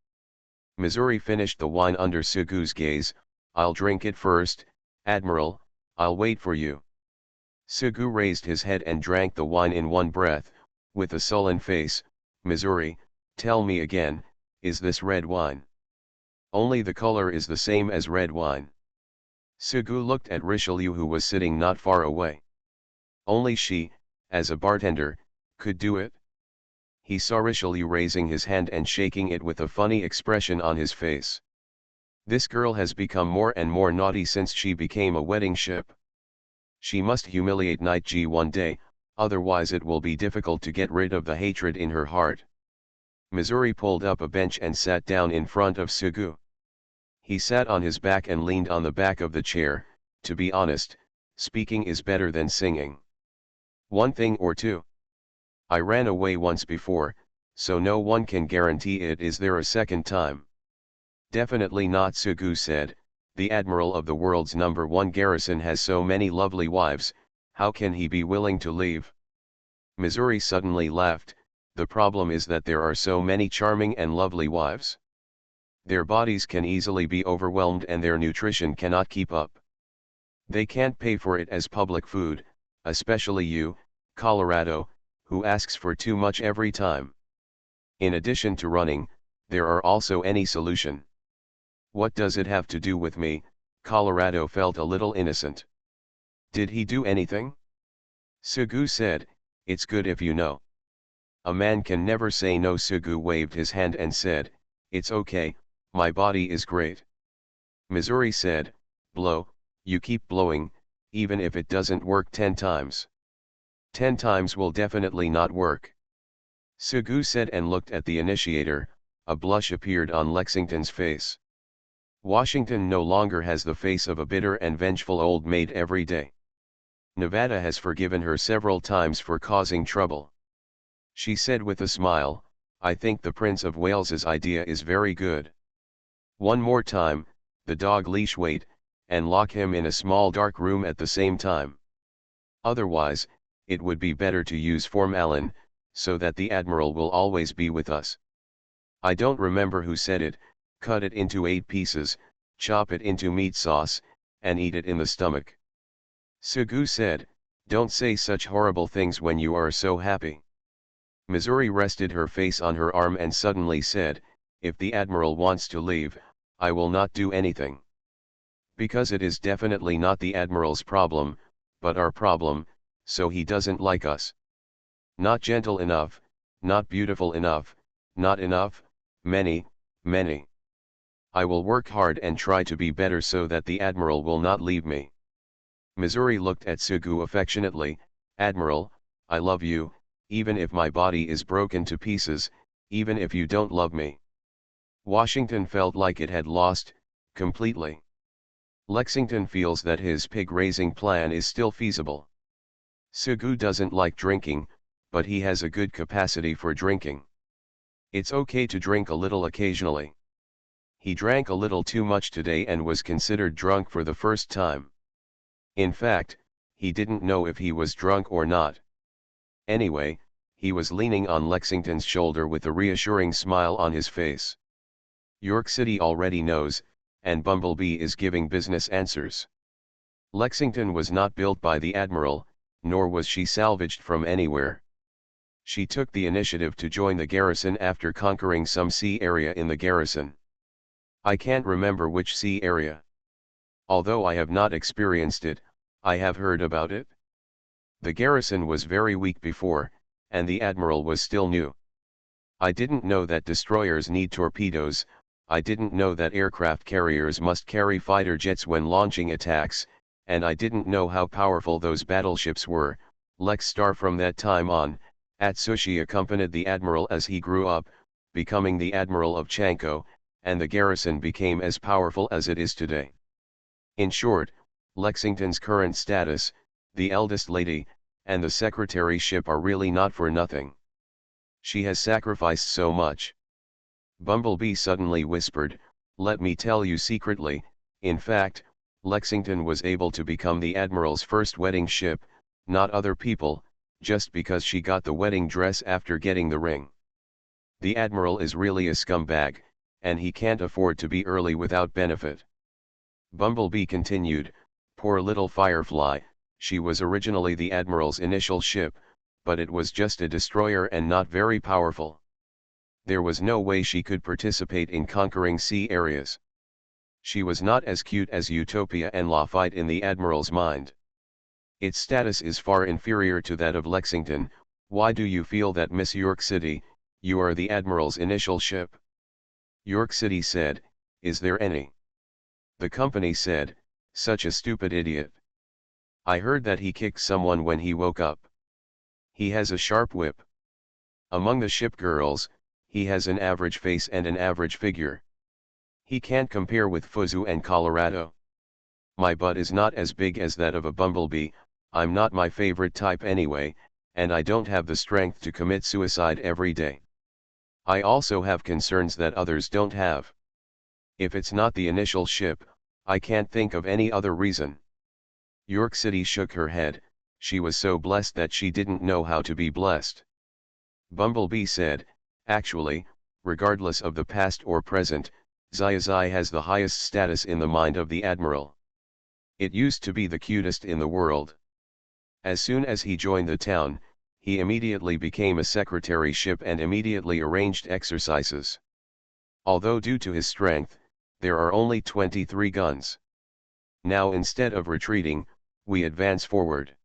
Missouri finished the wine under Sugu's gaze, I'll drink it first, Admiral, I'll wait for you. Sugu raised his head and drank the wine in one breath, with a sullen face. Missouri, tell me again, is this red wine? Only the color is the same as red wine. Sugu looked at Richelieu, who was sitting not far away. Only she, as a bartender, could do it. He saw Richelieu raising his hand and shaking it with a funny expression on his face. This girl has become more and more naughty since she became a wedding ship. She must humiliate Knight G one day, otherwise it will be difficult to get rid of the hatred in her heart. Missouri pulled up a bench and sat down in front of Sugu. He sat on his back and leaned on the back of the chair. To be honest, speaking is better than singing. One thing or two. I ran away once before, so no one can guarantee it is there a second time. Definitely not, Sugu said. The admiral of the world's #1 garrison has so many lovely wives, how can he be willing to leave? Missouri suddenly laughed. The problem is that there are so many charming and lovely wives. Their bodies can easily be overwhelmed and their nutrition cannot keep up. They can't pay for it as public food, especially you, Colorado, who asks for too much every time. In addition to running, there are also any solution. What does it have to do with me? Colorado felt a little innocent. Did he do anything? Sugu said, it's good if you know. A man can never say no. Sugu waved his hand and said, it's okay, my body is great. Missouri said, blow, you keep blowing, even if it doesn't work 10 times. 10 times will definitely not work. Sugu said and looked at the initiator. A blush appeared on Lexington's face. Washington no longer has the face of a bitter and vengeful old maid every day. Nevada has forgiven her several times for causing trouble. She said with a smile, I think the Prince of Wales's idea is very good. One more time, the dog leash wait, and lock him in a small dark room at the same time. Otherwise, it would be better to use formalin, so that the admiral will always be with us. I don't remember who said it. Cut it into 8 pieces, chop it into meat sauce, and eat it in the stomach. Sugu said, don't say such horrible things when you are so happy. Missouri rested her face on her arm and suddenly said, if the admiral wants to leave, I will not do anything. Because it is definitely not the admiral's problem, but our problem, so he doesn't like us. Not gentle enough, not beautiful enough, not enough, many. I will work hard and try to be better so that the admiral will not leave me. Missouri looked at Sugu affectionately. Admiral, I love you, even if my body is broken to pieces, even if you don't love me. Washington felt like it had lost, completely. Lexington feels that his pig-raising plan is still feasible. Sugu doesn't like drinking, but he has a good capacity for drinking. It's okay to drink a little occasionally. He drank a little too much today and was considered drunk for the first time. In fact, he didn't know if he was drunk or not. Anyway, he was leaning on Lexington's shoulder with a reassuring smile on his face. York City already knows, and Bumblebee is giving business answers. Lexington was not built by the admiral, nor was she salvaged from anywhere. She took the initiative to join the garrison after conquering some sea area in the garrison. I can't remember which sea area. Although I have not experienced it, I have heard about it. The garrison was very weak before, and the admiral was still new. I didn't know that destroyers need torpedoes, I didn't know that aircraft carriers must carry fighter jets when launching attacks, and I didn't know how powerful those battleships were. Lex Star. From that time on, Atsushi accompanied the admiral as he grew up, becoming the admiral of Chanko, and the garrison became as powerful as it is today. In short, Lexington's current status, the eldest lady, and the secretaryship are really not for nothing. She has sacrificed so much. Bumblebee suddenly whispered, let me tell you secretly, in fact, Lexington was able to become the admiral's first wedding ship, not other people, just because she got the wedding dress after getting the ring. The admiral is really a scumbag, and he can't afford to be early without benefit. Bumblebee continued, poor little Firefly, She was originally the Admiral's initial ship, but it was just a destroyer and not very powerful. There was no way she could participate in conquering sea areas. She was not as cute as Utopia and Lafayette in the Admiral's mind. Its status is far inferior to that of Lexington. Why do you feel that, Miss York City, you are the Admiral's initial ship? York City said, is there any? The company said, such a stupid idiot. I heard that he kicked someone when he woke up. He has a sharp whip. Among the ship girls, he has an average face and an average figure. He can't compare with Fuzu and Colorado. My butt is not as big as that of a bumblebee. I'm not my favorite type anyway, and I don't have the strength to commit suicide every day. I also have concerns that others don't have. If it's not the initial ship, I can't think of any other reason. York City shook her head. She was so blessed that she didn't know how to be blessed. Bumblebee said, actually, regardless of the past or present, Zai has the highest status in the mind of the Admiral. It used to be the cutest in the world. As soon as he joined the town, he immediately became a secretary ship and immediately arranged exercises. Although due to his strength, there are only 23 guns. Now instead of retreating, we advance forward.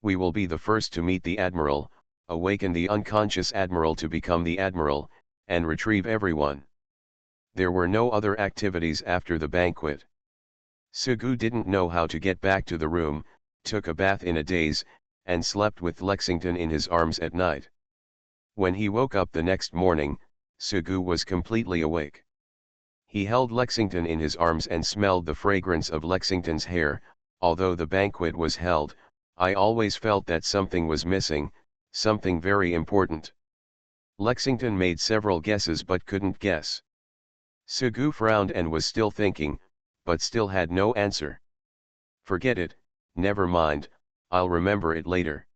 We will be the first to meet the Admiral, awaken the unconscious Admiral to become the Admiral, and retrieve everyone. There were no other activities after the banquet. Sugu didn't know how to get back to the room, took a bath in a daze, and slept with Lexington in his arms at night. When he woke up the next morning, Sugu was completely awake. He held Lexington in his arms and smelled the fragrance of Lexington's hair. Although the banquet was held, I always felt that something was missing, something very important. Lexington made several guesses but couldn't guess. Sugu frowned and was still thinking, but still had no answer. Forget it, never mind, I'll remember it later.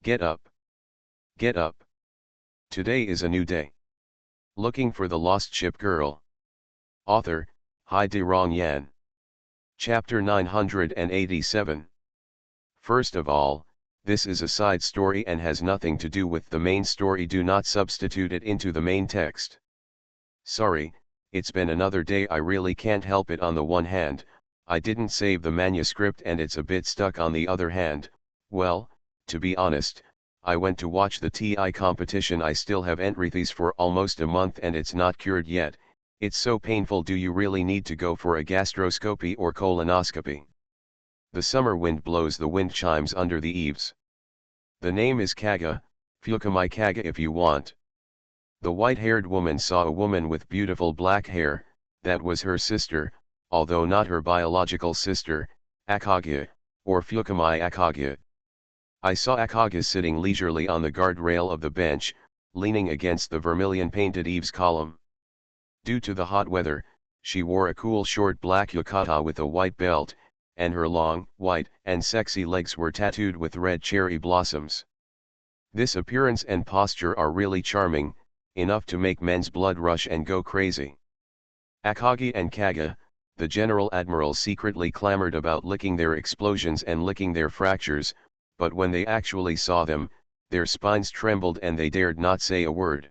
Get up. Get up. Today is a new day. Looking for the Lost Ship Girl. Author, Hai De Rong Yan. Chapter 987. First of all, this is a side story and has nothing to do with the main story. Do not substitute it into the main text. Sorry, it's been another day. I really can't help it. On the one hand, I didn't save the manuscript and it's a bit stuck. On the other hand, well, to be honest, I went to watch the TI competition. I still have entries for almost a month and it's not cured yet. It's so painful. Do you really need to go for a gastroscopy or colonoscopy? The summer wind blows the wind chimes under the eaves. The name is Kaga, Fukamai Kaga if you want. The white-haired woman saw a woman with beautiful black hair. That was her sister, although not her biological sister, Akage, or Fukamai Akage. I saw Akage sitting leisurely on the guardrail of the bench, leaning against the vermilion-painted eaves column. Due to the hot weather, she wore a cool short black yukata with a white belt, and her long, white, and sexy legs were tattooed with red cherry blossoms. This appearance and posture are really charming, enough to make men's blood rush and go crazy. Akagi and Kaga, the General Admiral, secretly clamored about licking their explosions and licking their fractures, but when they actually saw them, their spines trembled and they dared not say a word.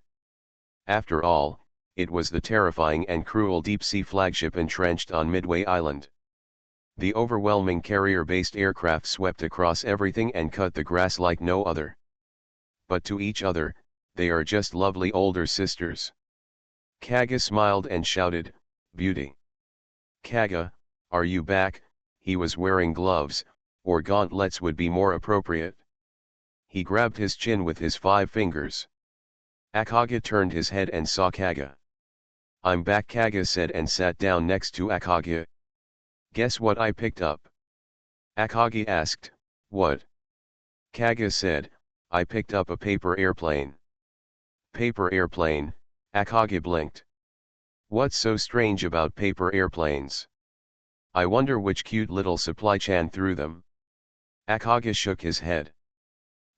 After all, it was the terrifying and cruel deep-sea flagship entrenched on Midway Island. The overwhelming carrier-based aircraft swept across everything and cut the grass like no other. But to each other, they are just lovely older sisters. Kaga smiled and shouted, "Beauty! Kaga, are you back?" He was wearing gloves, or gauntlets would be more appropriate. He grabbed his chin with his 5 fingers. Akage turned his head and saw Kaga. "I'm back," Kaga said and sat down next to Akage. "Guess what I picked up?" Akage asked. "What?" Kaga said, "I picked up a paper airplane." "Paper airplane?" Akage blinked. "What's so strange about paper airplanes? I wonder which cute little supply-chan threw them." Akage shook his head.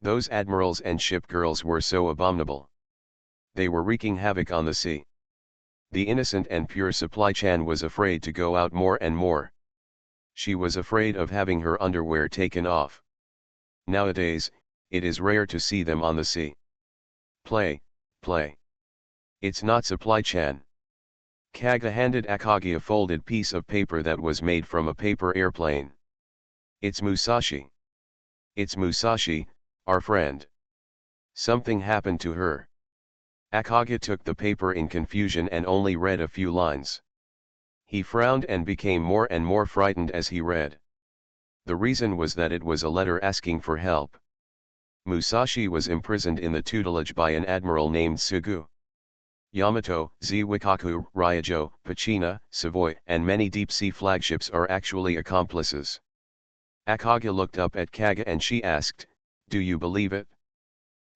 Those admirals and ship girls were so abominable. They were wreaking havoc on the sea. The innocent and pure supply-chan was afraid to go out more and more. She was afraid of having her underwear taken off. Nowadays, it is rare to see them on the sea. Play, play. It's not Supply-chan. Kaga handed Akagi a folded piece of paper that was made from a paper airplane. It's Musashi. It's Musashi, our friend. Something happened to her. Akagi took the paper in confusion and only read a few lines. He frowned and became more and more frightened as he read. The reason was that it was a letter asking for help. Musashi was imprisoned in the tutelage by an admiral named Sugu. Yamato, Wikaku, Ryojo, Pachina, Savoy, and many deep-sea flagships are actually accomplices. Akagi looked up at Kaga and she asked, "Do you believe it?"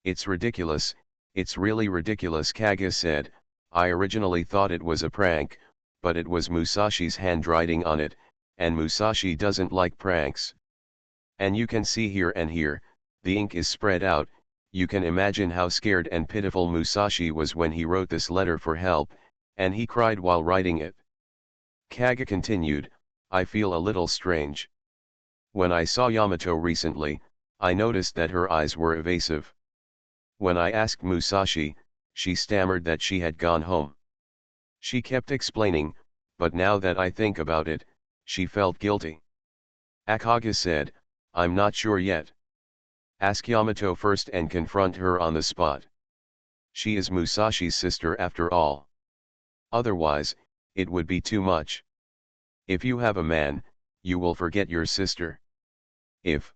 "It's ridiculous, it's really ridiculous," Kaga said. "I originally thought it was a prank, but it was Musashi's handwriting on it, and Musashi doesn't like pranks. And you can see here and here, the ink is spread out. You can imagine how scared and pitiful Musashi was when he wrote this letter for help, and he cried while writing it." Kaga continued, "I feel a little strange. When I saw Yamato recently, I noticed that her eyes were evasive. When I asked Musashi, she stammered that she had gone home. She kept explaining, but now that I think about it, she felt guilty." Akagi said, "I'm not sure yet. Ask Yamato first and confront her on the spot. She is Musashi's sister after all. Otherwise, it would be too much. If you have a man, you will forget your sister." "If,"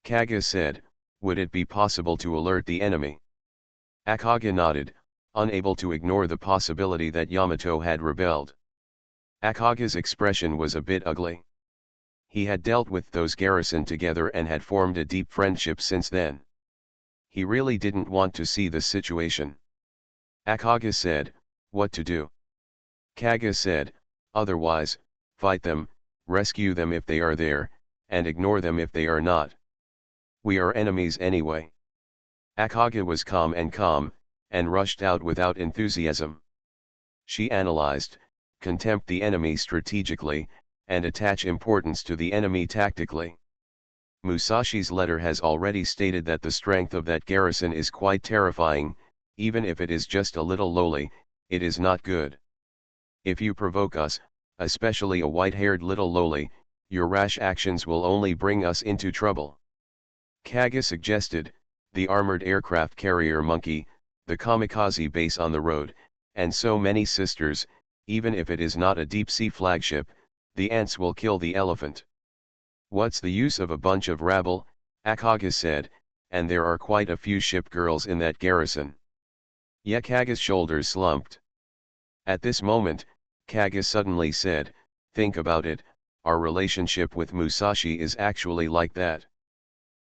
Kaga said, "would it be possible to alert the enemy?" Akagi nodded, unable to ignore the possibility that Yamato had rebelled. Akagi's expression was a bit ugly. He had dealt with those garrison together and had formed a deep friendship since then. He really didn't want to see the situation. Akagi said, "What to do?" Kaga said, "Otherwise, fight them, rescue them if they are there, and ignore them if they are not. We are enemies anyway." Akagi was calm, and rushed out without enthusiasm. She analyzed, contempt the enemy strategically, and attach importance to the enemy tactically. Musashi's letter has already stated that the strength of that garrison is quite terrifying. Even if it is just a little lowly, it is not good. If you provoke us, especially a white-haired little lowly, your rash actions will only bring us into trouble." Kaga suggested, "The armored aircraft carrier monkey, the kamikaze base on the road, and so many sisters. Even if it is not a deep-sea flagship, the ants will kill the elephant." "What's the use of a bunch of rabble?" Akagi said, "and there are quite a few ship girls in that garrison." Kaga's shoulders slumped. At this moment, Kaga suddenly said, "Think about it, our relationship with Musashi is actually like that.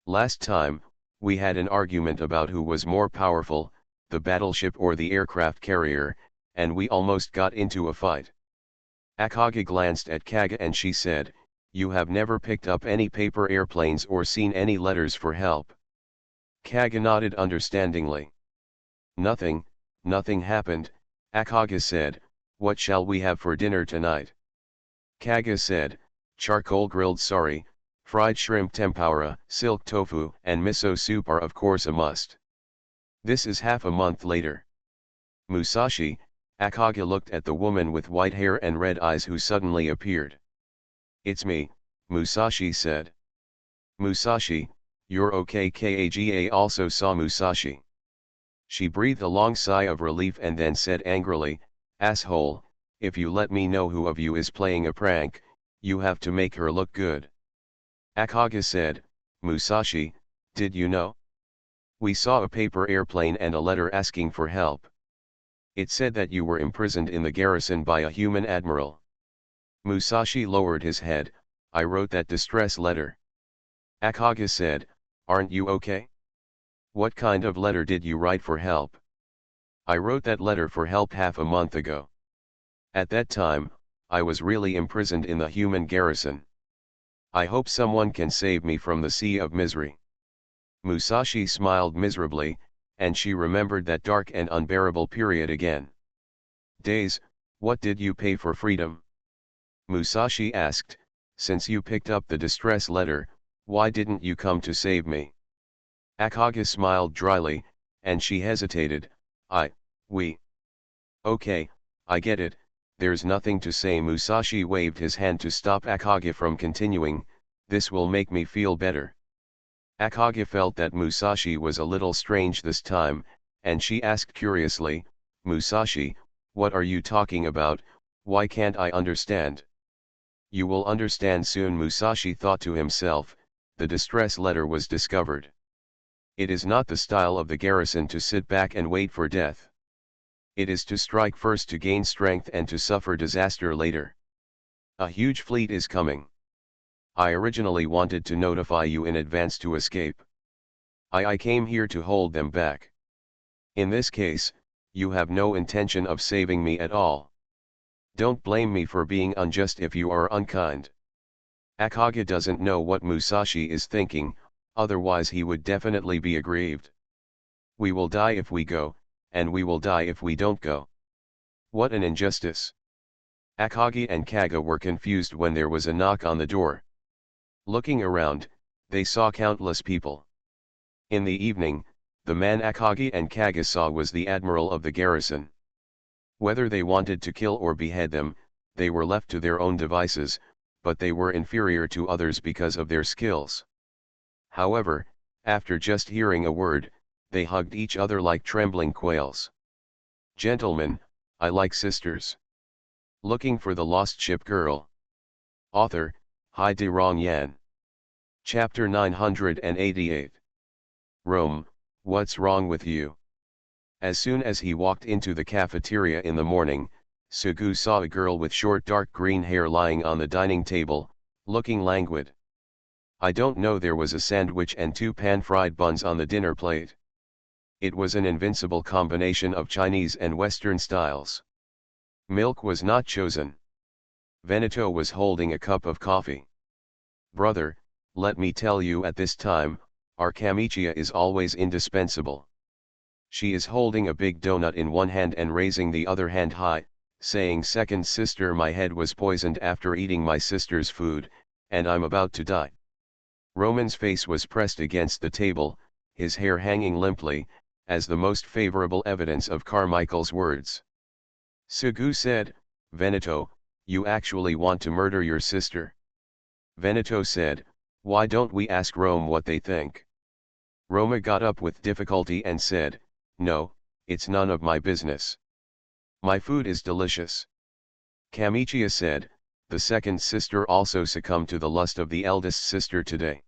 Last time, we had an argument about who was more powerful, the battleship or the aircraft carrier, and we almost got into a fight." Akagi glanced at Kaga and she said, "You have never picked up any paper airplanes or seen any letters for help?" Kaga nodded understandingly. Nothing happened," Akagi said. "What shall we have for dinner tonight?" Kaga said, "Charcoal grilled sari, fried shrimp tempura, silk tofu, and miso soup are of course a must." This is half a month later. "Musashi," Akagi looked at the woman with white hair and red eyes who suddenly appeared. "It's me," Musashi said. "Musashi, you're okay." Kaga also saw Musashi. She breathed a long sigh of relief and then said angrily, "Asshole, if you let me know who of you is playing a prank, you have to make her look good." Akagi said, "Musashi, did you know? We saw a paper airplane and a letter asking for help. It said that you were imprisoned in the garrison by a human admiral." Musashi lowered his head. "I wrote that distress letter." Akagi said, "Aren't you okay? What kind of letter did you write for help?" "I wrote that letter for help half a month ago. At that time, I was really imprisoned in the human garrison. I hope someone can save me from the sea of misery." Musashi smiled miserably, and she remembered that dark and unbearable period again. "Days, what did you pay for freedom?" Musashi asked, Since you picked up the distress letter, why didn't you come to save me? Akagi smiled dryly, and she hesitated. We. Okay, I get it, there's nothing to say. Musashi waved his hand to stop Akagi from continuing. This will make me feel better. Akagi felt that Musashi was a little strange this time, and she asked curiously, Musashi, what are you talking about? Why can't I understand? You will understand soon. Musashi thought to himself. The distress letter was discovered. It is not the style of the garrison to sit back and wait for death. It is to strike first to gain strength and to suffer disaster later. A huge fleet is coming. I originally wanted to notify you in advance to escape. I came here to hold them back. In this case, you have no intention of saving me at all. Don't blame me for being unjust if you are unkind. Akagi doesn't know what Musashi is thinking, otherwise he would definitely be aggrieved. We will die if we go, and we will die if we don't go. What an injustice. Akagi and Kaga were confused when there was a knock on the door. Looking around, they saw countless people. In the evening, the man Akagi and Kaga saw was the admiral of the garrison. Whether they wanted to kill or behead them, they were left to their own devices, but they were inferior to others because of their skills. However, after just hearing a word, they hugged each other like trembling quails. Gentlemen, I like sisters. Looking for the Lost Ship Girl. Author, Hai De Rong Yan. Chapter 988. Rome, what's wrong with you? As soon as he walked into the cafeteria in the morning, Sugu saw a girl with short dark green hair lying on the dining table, looking languid. I don't know. There was a sandwich and 2 pan-fried buns on the dinner plate. It was an invincible combination of Chinese and Western styles. Milk was not chosen. Veneto was holding a cup of coffee. Brother, let me tell you at this time, our Kamichia is always indispensable. She is holding a big donut in one hand and raising the other hand high, saying, second sister, my head was poisoned after eating my sister's food, and I'm about to die. Roman's face was pressed against the table, his hair hanging limply, as the most favorable evidence of Carmichael's words. Sugu said, Veneto, you actually want to murder your sister? Veneto said, why don't we ask Rome what they think? Roma got up with difficulty and said, no, it's none of my business. My food is delicious. Kamichia said, the second sister also succumbed to the lust of the eldest sister today.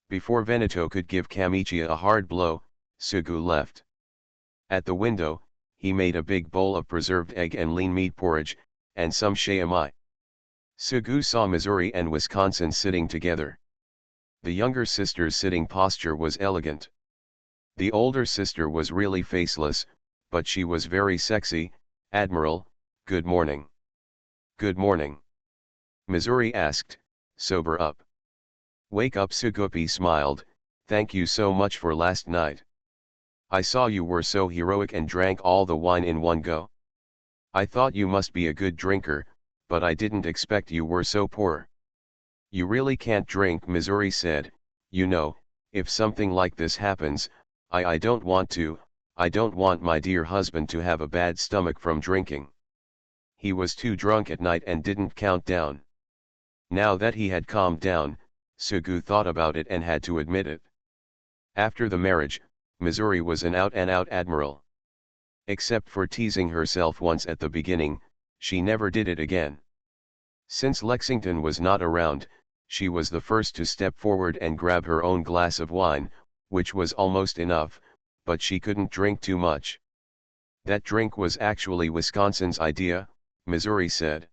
Before Veneto could give Kamichia a hard blow, Sugu left. At the window, he made a big bowl of preserved egg and lean meat porridge, and some shayamai. Sugu saw Missouri and Wisconsin sitting together. The younger sister's sitting posture was elegant. The older sister was really faceless, but she was very sexy. Admiral, good morning. Good morning. Missouri asked, sober up. Wake up. Sugupi smiled, thank you so much for last night. I saw you were so heroic and drank all the wine in one go. I thought you must be a good drinker, but I didn't expect you were so poor. You really can't drink, Missouri said. You know, if something like this happens, I don't want my dear husband to have a bad stomach from drinking. He was too drunk at night and didn't count down. Now that he had calmed down, Sugu thought about it and had to admit it. After the marriage, Missouri was an out-and-out admiral. Except for teasing herself once at the beginning, she never did it again. Since Lexington was not around, she was the first to step forward and grab her own glass of wine, which was almost enough, but she couldn't drink too much. That drink was actually Wisconsin's idea, Missouri said.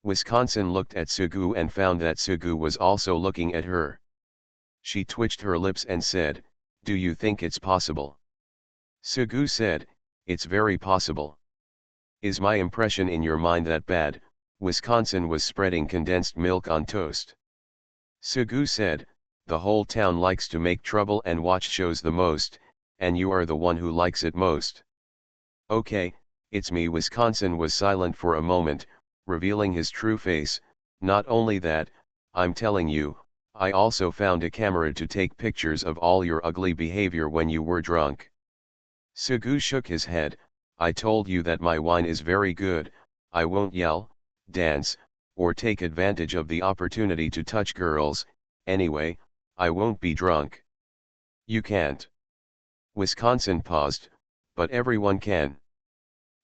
Wisconsin looked at Sugu and found that Sugu was also looking at her. She twitched her lips and said, do you think it's possible? Sugu said, it's very possible. Is my impression in your mind that bad? Wisconsin was spreading condensed milk on toast. Sugu said, the whole town likes to make trouble and watch shows the most, and you are the one who likes it most. Okay, it's me. Wisconsin was silent for a moment, revealing his true face. Not only that, I'm telling you, I also found a camera to take pictures of all your ugly behavior when you were drunk. Sugu shook his head. I told you that my wine is very good, I won't yell, dance, or take advantage of the opportunity to touch girls, anyway, I won't be drunk. You can't. Wisconsin paused, but everyone can.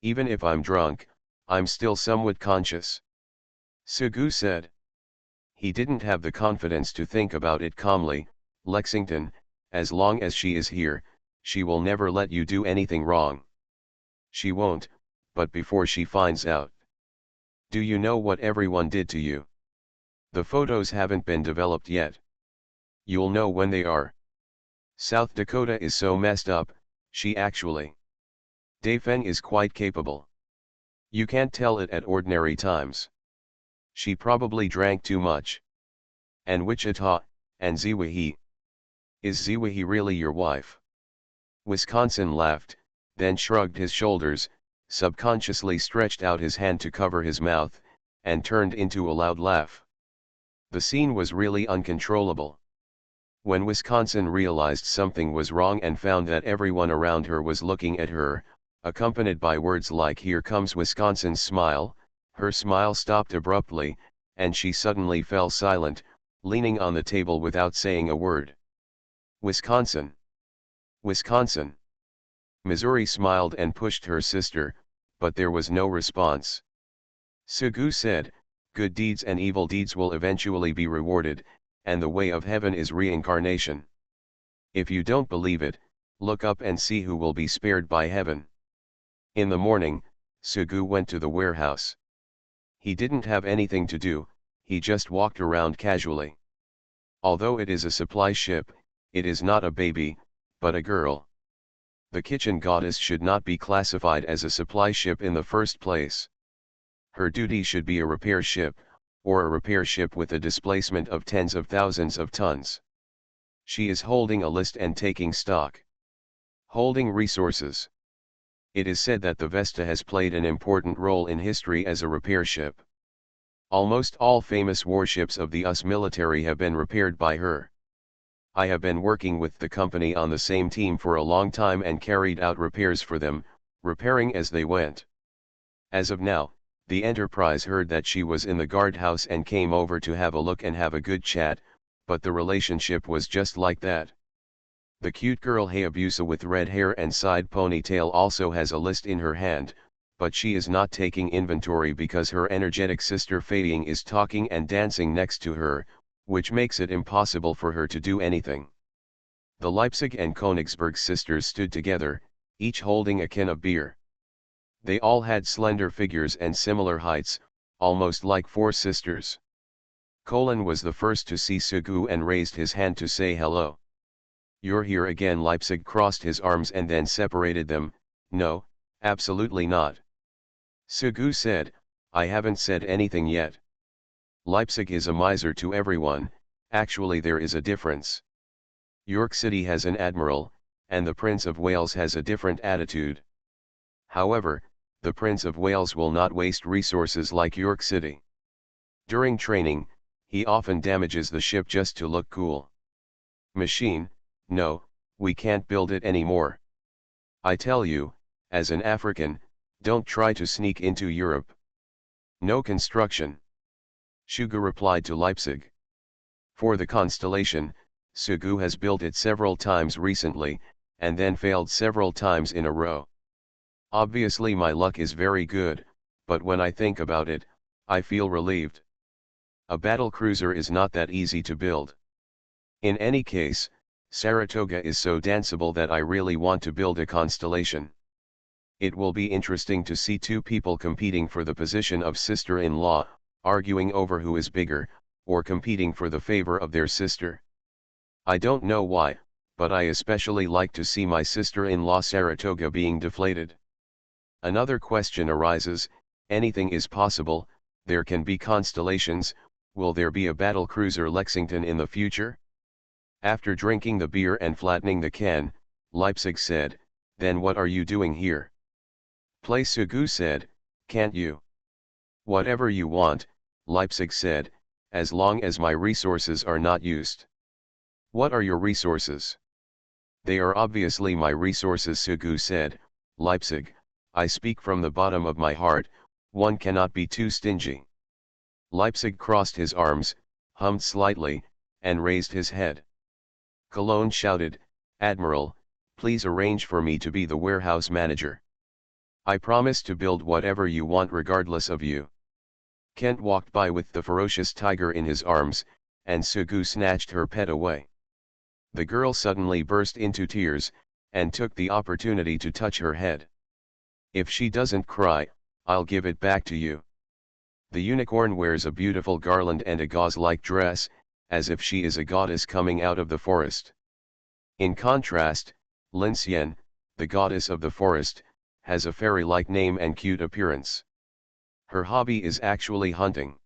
Even if I'm drunk, I'm still somewhat conscious. Sugu said. He didn't have the confidence to think about it calmly. Lexington, as long as she is here, she will never let you do anything wrong. She won't, but before she finds out. Do you know what everyone did to you? The photos haven't been developed yet. You'll know when they are. South Dakota is so messed up, she actually. Dafeng is quite capable. You can't tell it at ordinary times. She probably drank too much. And Wichita, and Ziwihi. Is Ziwihi really your wife? Wisconsin laughed, then shrugged his shoulders, subconsciously stretched out his hand to cover his mouth, and turned into a loud laugh. The scene was really uncontrollable. When Wisconsin realized something was wrong and found that everyone around her was looking at her, accompanied by words like "Here comes Wisconsin's smile," her smile stopped abruptly, and she suddenly fell silent, leaning on the table without saying a word. Wisconsin! Wisconsin! Missouri smiled and pushed her sister, but there was no response. Sugu said, "Good deeds and evil deeds will eventually be rewarded, and the way of heaven is reincarnation. If you don't believe it, look up and see who will be spared by heaven." In the morning, Sugu went to the warehouse. He didn't have anything to do, he just walked around casually. Although it is a supply ship, it is not a baby, but a girl. The kitchen goddess should not be classified as a supply ship in the first place. Her duty should be a repair ship, or a repair ship with a displacement of tens of thousands of tons. She is holding a list and taking stock. Holding resources. It is said that the Vesta has played an important role in history as a repair ship. Almost all famous warships of the US military have been repaired by her. I have been working with the company on the same team for a long time and carried out repairs for them, repairing as they went. As of now, the Enterprise heard that she was in the guardhouse and came over to have a look and have a good chat, but the relationship was just like that. The cute girl Hayabusa with red hair and side ponytail also has a list in her hand, but she is not taking inventory because her energetic sister Fei is talking and dancing next to her, which makes it impossible for her to do anything. The Leipzig and Königsberg sisters stood together, each holding a can of beer. They all had slender figures and similar heights, almost like four sisters. Colin was the first to see Sugu and raised his hand to say hello. "You're here again." Leipzig crossed his arms and then separated them. "No, absolutely not." Sugu said, "I haven't said anything yet." Leipzig is a miser to everyone. Actually there is a difference. York City has an admiral, and the Prince of Wales has a different attitude. However, the Prince of Wales will not waste resources like York City. During training, he often damages the ship just to look cool. Machine, no, we can't build it anymore. I tell you, as an African, don't try to sneak into Europe. No construction. Sugu replied to Leipzig. For the Constellation, Sugu has built it several times recently, and then failed several times in a row. Obviously my luck is very good, but when I think about it, I feel relieved. A battle cruiser is not that easy to build. In any case, Saratoga is so danceable that I really want to build a Constellation. It will be interesting to see two people competing for the position of sister-in-law, arguing over who is bigger, or competing for the favor of their sister. I don't know why, but I especially like to see my sister-in-law Saratoga being deflated. Another question arises, anything is possible, there can be constellations, will there be a battle cruiser Lexington in the future? After drinking the beer and flattening the can, Leipzig said, "Then what are you doing here?" "Play." Sugu said, "Can't you?" "Whatever you want," Leipzig said, as long as my resources are not used. What are your resources? They are obviously my resources, Sugu said. Leipzig, I speak from the bottom of my heart, one cannot be too stingy. Leipzig crossed his arms, hummed slightly, and raised his head. Cologne shouted, Admiral, please arrange for me to be the warehouse manager. I promise to build whatever you want regardless of you. Kent walked by with the ferocious tiger in his arms, and Sugu snatched her pet away. The girl suddenly burst into tears, and took the opportunity to touch her head. If she doesn't cry, I'll give it back to you. The unicorn wears a beautiful garland and a gauze-like dress, as if she is a goddess coming out of the forest. In contrast, Linsien, the goddess of the forest, has a fairy-like name and cute appearance. Her hobby is actually hunting.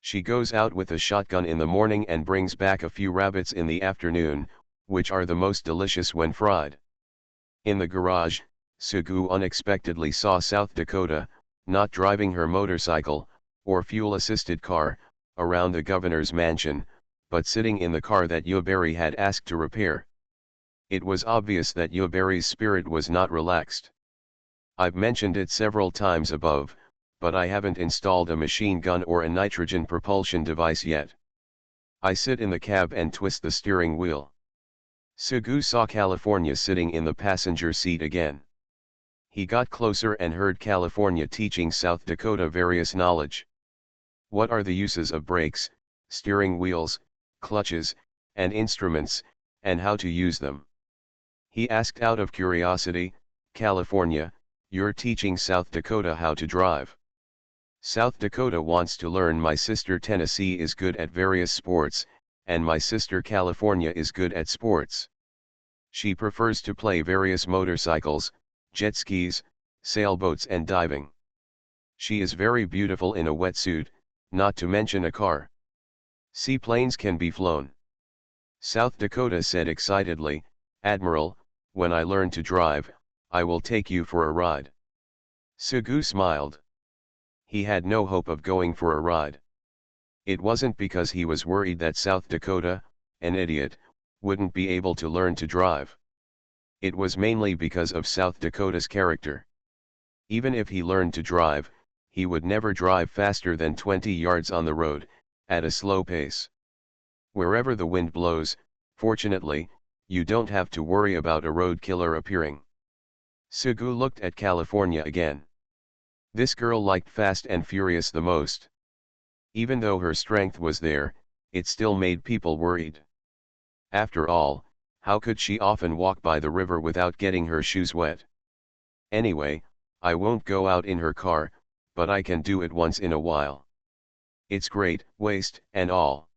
She goes out with a shotgun in the morning and brings back a few rabbits in the afternoon, which are the most delicious when fried. In the garage, Sugu unexpectedly saw South Dakota, not driving her motorcycle, or fuel-assisted car, around the governor's mansion, but sitting in the car that Yuberry had asked to repair. It was obvious that Yuberry's spirit was not relaxed. I've mentioned it several times above, but I haven't installed a machine gun or a nitrogen propulsion device yet. I sit in the cab and twist the steering wheel. Sugu saw California sitting in the passenger seat again. He got closer and heard California teaching South Dakota various knowledge. What are the uses of brakes, steering wheels, clutches, and instruments, and how to use them? He asked out of curiosity, California, you're teaching South Dakota how to drive. South Dakota wants to learn. My sister Tennessee is good at various sports, and my sister California is good at sports. She prefers to play various motorcycles, jet skis, sailboats and diving. She is very beautiful in a wetsuit, not to mention a car. Seaplanes can be flown. South Dakota said excitedly, Admiral, when I learn to drive, I will take you for a ride. Sugu smiled. He had no hope of going for a ride. It wasn't because he was worried that South Dakota, an idiot, wouldn't be able to learn to drive. It was mainly because of South Dakota's character. Even if he learned to drive, he would never drive faster than 20 yards on the road, at a slow pace. Wherever the wind blows, fortunately, you don't have to worry about a road killer appearing. Sugu looked at California again. This girl liked Fast and Furious the most. Even though her strength was there, it still made people worried. After all, how could she often walk by the river without getting her shoes wet? Anyway, I won't go out in her car, but I can do it once in a while. It's great, waste and all.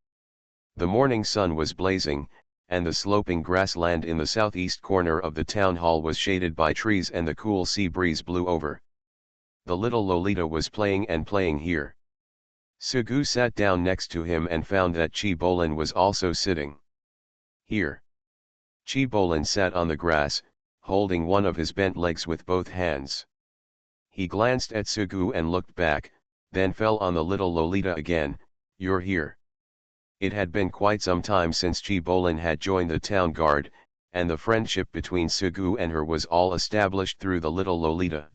The morning sun was blazing, and the sloping grassland in the southeast corner of the town hall was shaded by trees and the cool sea breeze blew over. The little Lolita was playing and playing here. Sugu sat down next to him and found that Chibolin was also sitting here. Chibolin sat on the grass, holding one of his bent legs with both hands. He glanced at Sugu and looked back, then fell on the little Lolita again. You're here. It had been quite some time since Chibolin had joined the town guard, and the friendship between Sugu and her was all established through the little Lolita.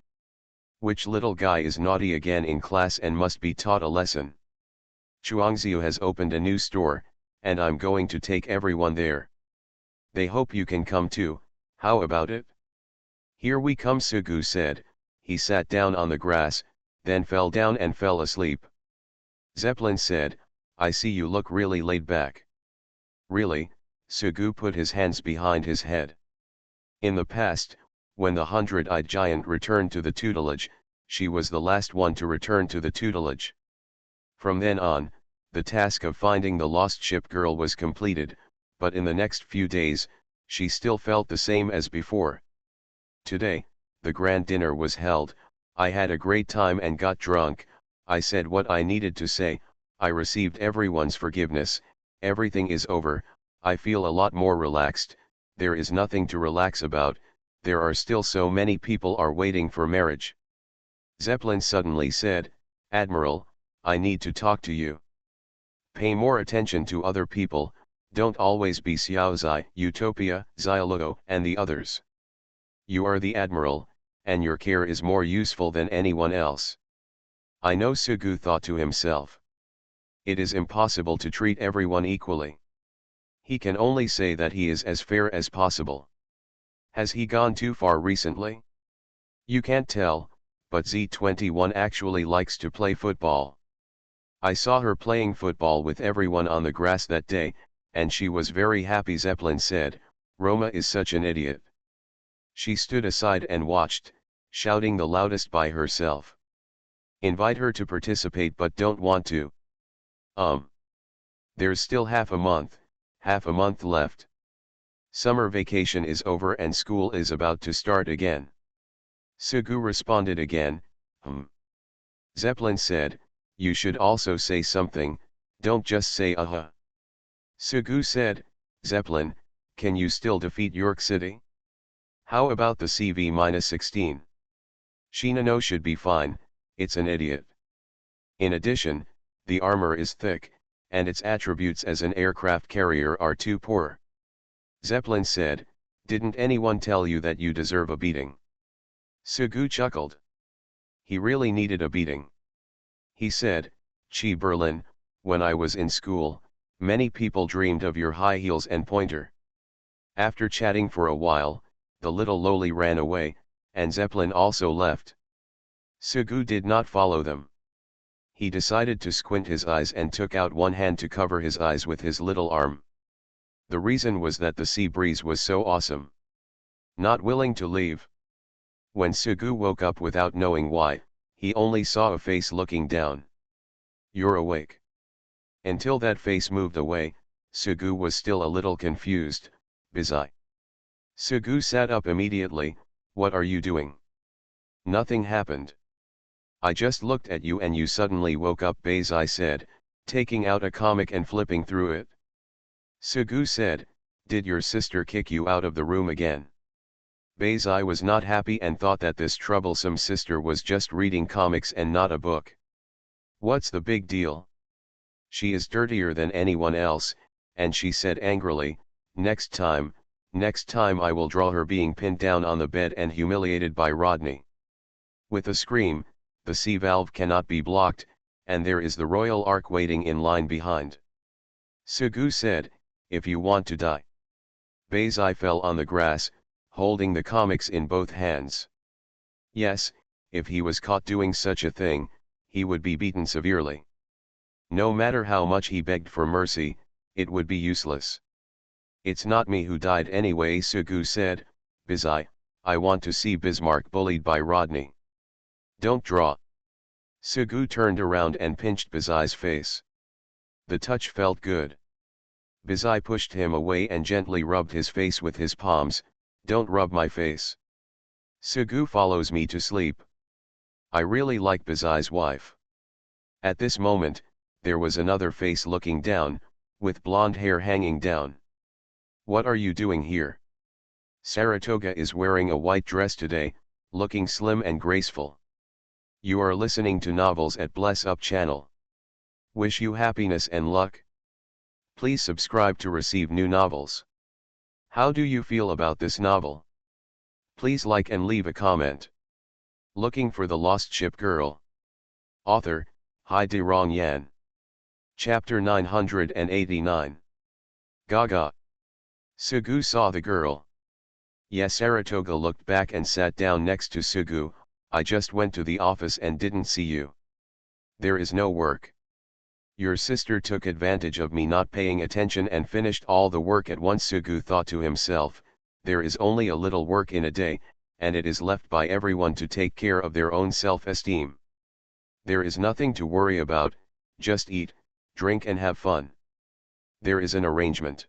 Which little guy is naughty again in class and must be taught a lesson? Chuangziu has opened a new store, and I'm going to take everyone there. They hope you can come too, how about it? Here we come, Sugu said. He sat down on the grass, then fell down and fell asleep. Zeppelin said, I see you look really laid back. Really? Sugu put his hands behind his head. In the past, when the 100-eyed giant returned to the tutelage, she was the last one to return to the tutelage. From then on, the task of finding the lost ship girl was completed, but in the next few days, she still felt the same as before. Today, the grand dinner was held. I had a great time and got drunk. I said what I needed to say. I received everyone's forgiveness. Everything is over. I feel a lot more relaxed. There is nothing to relax about. There are still so many people are waiting for marriage. Zeppelin suddenly said, Admiral, I need to talk to you. Pay more attention to other people, don't always be Xiaozai, Utopia, Xiaoluo, and the others. You are the admiral, and your care is more useful than anyone else. I know, Sugu thought to himself. It is impossible to treat everyone equally. He can only say that he is as fair as possible. Has he gone too far recently? You can't tell, but Z21 actually likes to play football. I saw her playing football with everyone on the grass that day, and she was very happy. Zeppelin said, Roma is such an idiot. She stood aside and watched, shouting the loudest by herself. Invite her to participate but don't want to. There's still half a month left. Summer vacation is over and school is about to start again. Sugu responded again, Zeppelin said, you should also say something, don't just say Sugu said, Zeppelin, can you still defeat York City? How about the CV-16? Shinano should be fine, it's an idiot. In addition, the armor is thick, and its attributes as an aircraft carrier are too poor. Zeppelin said, didn't anyone tell you that you deserve a beating? Sugu chuckled. He really needed a beating. He said, Chi Berlin, when I was in school, many people dreamed of your high heels and pointer. After chatting for a while, the little loli ran away, and Zeppelin also left. Sugu did not follow them. He decided to squint his eyes and took out one hand to cover his eyes with his little arm. The reason was that the sea breeze was so awesome. Not willing to leave. When Sugu woke up without knowing why, he only saw a face looking down. You're awake. Until that face moved away, Sugu was still a little confused. Bizai. Sugu sat up immediately. What are you doing? Nothing happened. I just looked at you and you suddenly woke up, Bizai said, taking out a comic and flipping through it. Sugu said, did your sister kick you out of the room again? Bizai was not happy and thought that this troublesome sister was just reading comics and not a book. What's the big deal? She is dirtier than anyone else, and she said angrily, next time I will draw her being pinned down on the bed and humiliated by Rodney. With a scream, the C valve cannot be blocked, and there is the Royal Ark waiting in line behind. Sugu said, if you want to die. Bizai fell on the grass, holding the comics in both hands. Yes, if he was caught doing such a thing, he would be beaten severely. No matter how much he begged for mercy, it would be useless. It's not me who died anyway, Sugu said, Bizai, I want to see Bismarck bullied by Rodney. Don't draw. Sugu turned around and pinched Bizai's face. The touch felt good. Bizai pushed him away and gently rubbed his face with his palms. Don't rub my face. Sugu follows me to sleep. I really like Bizai's wife. At this moment, there was another face looking down, with blonde hair hanging down. What are you doing here? Saratoga is wearing a white dress today, looking slim and graceful. You are listening to novels at Bless Up channel. Wish you happiness and luck. Please subscribe to receive new novels. How do you feel about this novel? Please like and leave a comment. Looking for the Lost Ship Girl. Author, Hai De Rong Yan. Chapter 989. Gaga. Sugu saw the girl. Yes, Saratoga looked back and sat down next to Sugu. I just went to the office and didn't see you. There is no work. Your sister took advantage of me not paying attention and finished all the work at once. Sugu thought to himself, there is only a little work in a day, and it is left by everyone to take care of their own self-esteem. There is nothing to worry about, just eat, drink and have fun. There is an arrangement.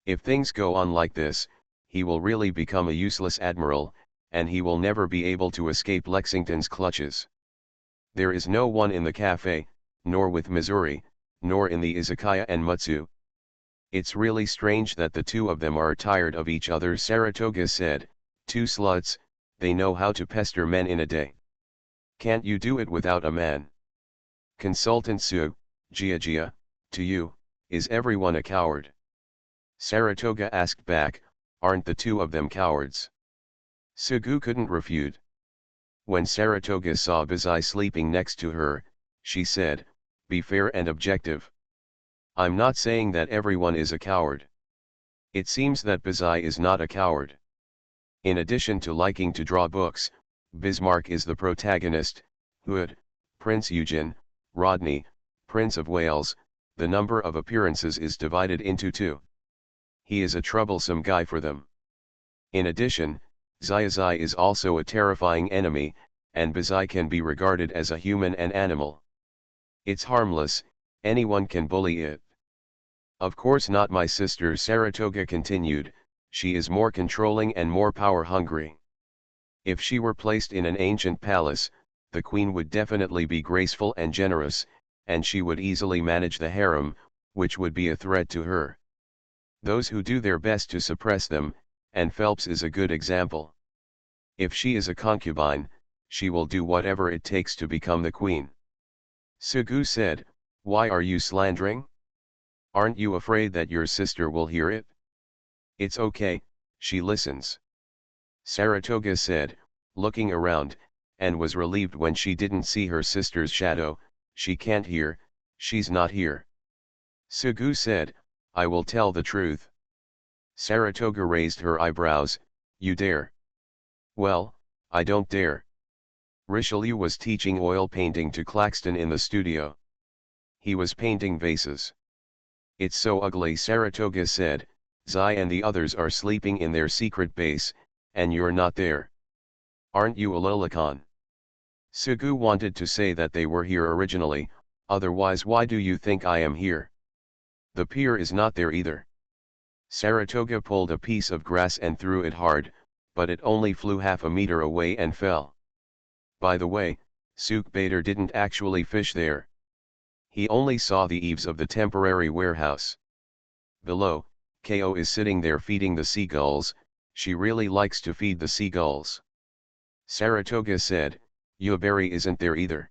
If things go on like this, he will really become a useless admiral, and he will never be able to escape Lexington's clutches. There is no one in the cafe, nor with Missouri, nor in the izakaya and Mutsu. It's really strange that the two of them are tired of each other, Saratoga said, two sluts, they know how to pester men in a day. Can't you do it without a man? Consultant Su, Gia, To you, is everyone a coward? Saratoga asked back, aren't the two of them cowards? Sugu couldn't refute. When Saratoga saw Bizai sleeping next to her, she said, be fair and objective. I'm not saying that everyone is a coward. It seems that Bizai is not a coward. In addition to liking to draw books, Bismarck is the protagonist, Hood, Prince Eugen, Rodney, Prince of Wales. The number of appearances is divided into two. He is a troublesome guy for them. In addition, Xiazai is also a terrifying enemy, and Bizai can be regarded as a human and animal. It's harmless, anyone can bully it. Of course not my sister, Saratoga continued, she is more controlling and more power-hungry. If she were placed in an ancient palace, the queen would definitely be graceful and generous, and she would easily manage the harem, which would be a threat to her. Those who do their best to suppress them, and Phelps is a good example. If she is a concubine, she will do whatever it takes to become the queen. Sugu said, why are you slandering? Aren't you afraid that your sister will hear it? It's okay, she listens. Saratoga said, looking around, and was relieved when she didn't see her sister's shadow. She can't hear, she's not here. Sugu said, I will tell the truth. Saratoga raised her eyebrows, you dare? Well, I don't dare. Richelieu was teaching oil painting to Claxton in the studio. He was painting vases. It's so ugly, Saratoga said, Zai and the others are sleeping in their secret base, and you're not there. Aren't you a lolicon? Sugu wanted to say that they were here originally, otherwise why do you think I am here? The pier is not there either. Saratoga pulled a piece of grass and threw it hard, but it only flew half a meter away and fell. By the way, Suk Bader didn't actually fish there. He only saw the eaves of the temporary warehouse. Below, Ko is sitting there feeding the seagulls. She really likes to feed the seagulls. Saratoga said, Yuberry isn't there either.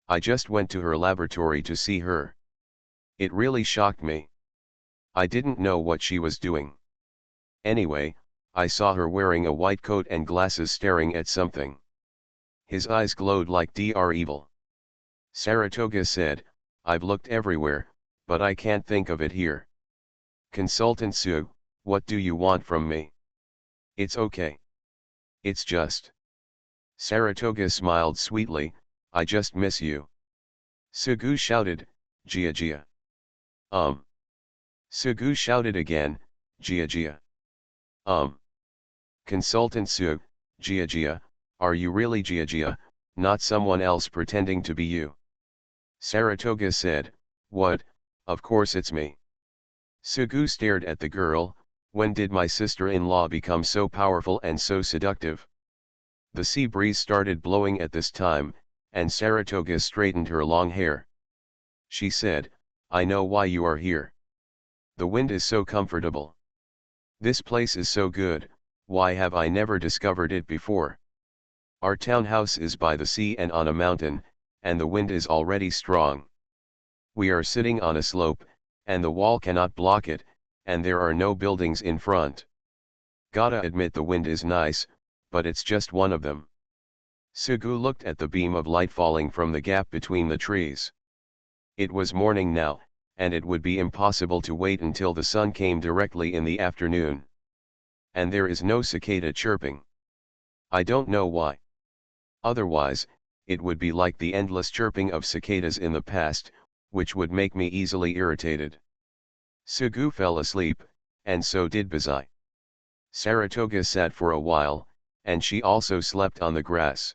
I just went to her laboratory to see her. It really shocked me. I didn't know what she was doing. Anyway, I saw her wearing a white coat and glasses staring at something. His eyes glowed like Dr. Evil. Saratoga said, I've looked everywhere, but I can't think of it here. Consultant Su, what do you want from me? It's okay. It's just. Saratoga smiled sweetly, I just miss you. Sugu shouted, Gia Gia. Sugu shouted again, Gia Gia. Consultant Su, Gia Gia, are you really Gia Gia, not someone else pretending to be you? Saratoga said, what, of course it's me. Sugu stared at the girl, when did my sister-in-law become so powerful and so seductive? The sea breeze started blowing at this time, and Saratoga straightened her long hair. She said, I know why you are here. The wind is so comfortable. This place is so good, why have I never discovered it before? Our townhouse is by the sea and on a mountain, and the wind is already strong. We are sitting on a slope, and the wall cannot block it, and there are no buildings in front. Gotta admit the wind is nice, but it's just one of them. Sugu looked at the beam of light falling from the gap between the trees. It was morning now, and it would be impossible to wait until the sun came directly in the afternoon. And there is no cicada chirping. I don't know why. Otherwise, it would be like the endless chirping of cicadas in the past, which would make me easily irritated. Sugu fell asleep, and so did Bizai. Saratoga sat for a while, and she also slept on the grass.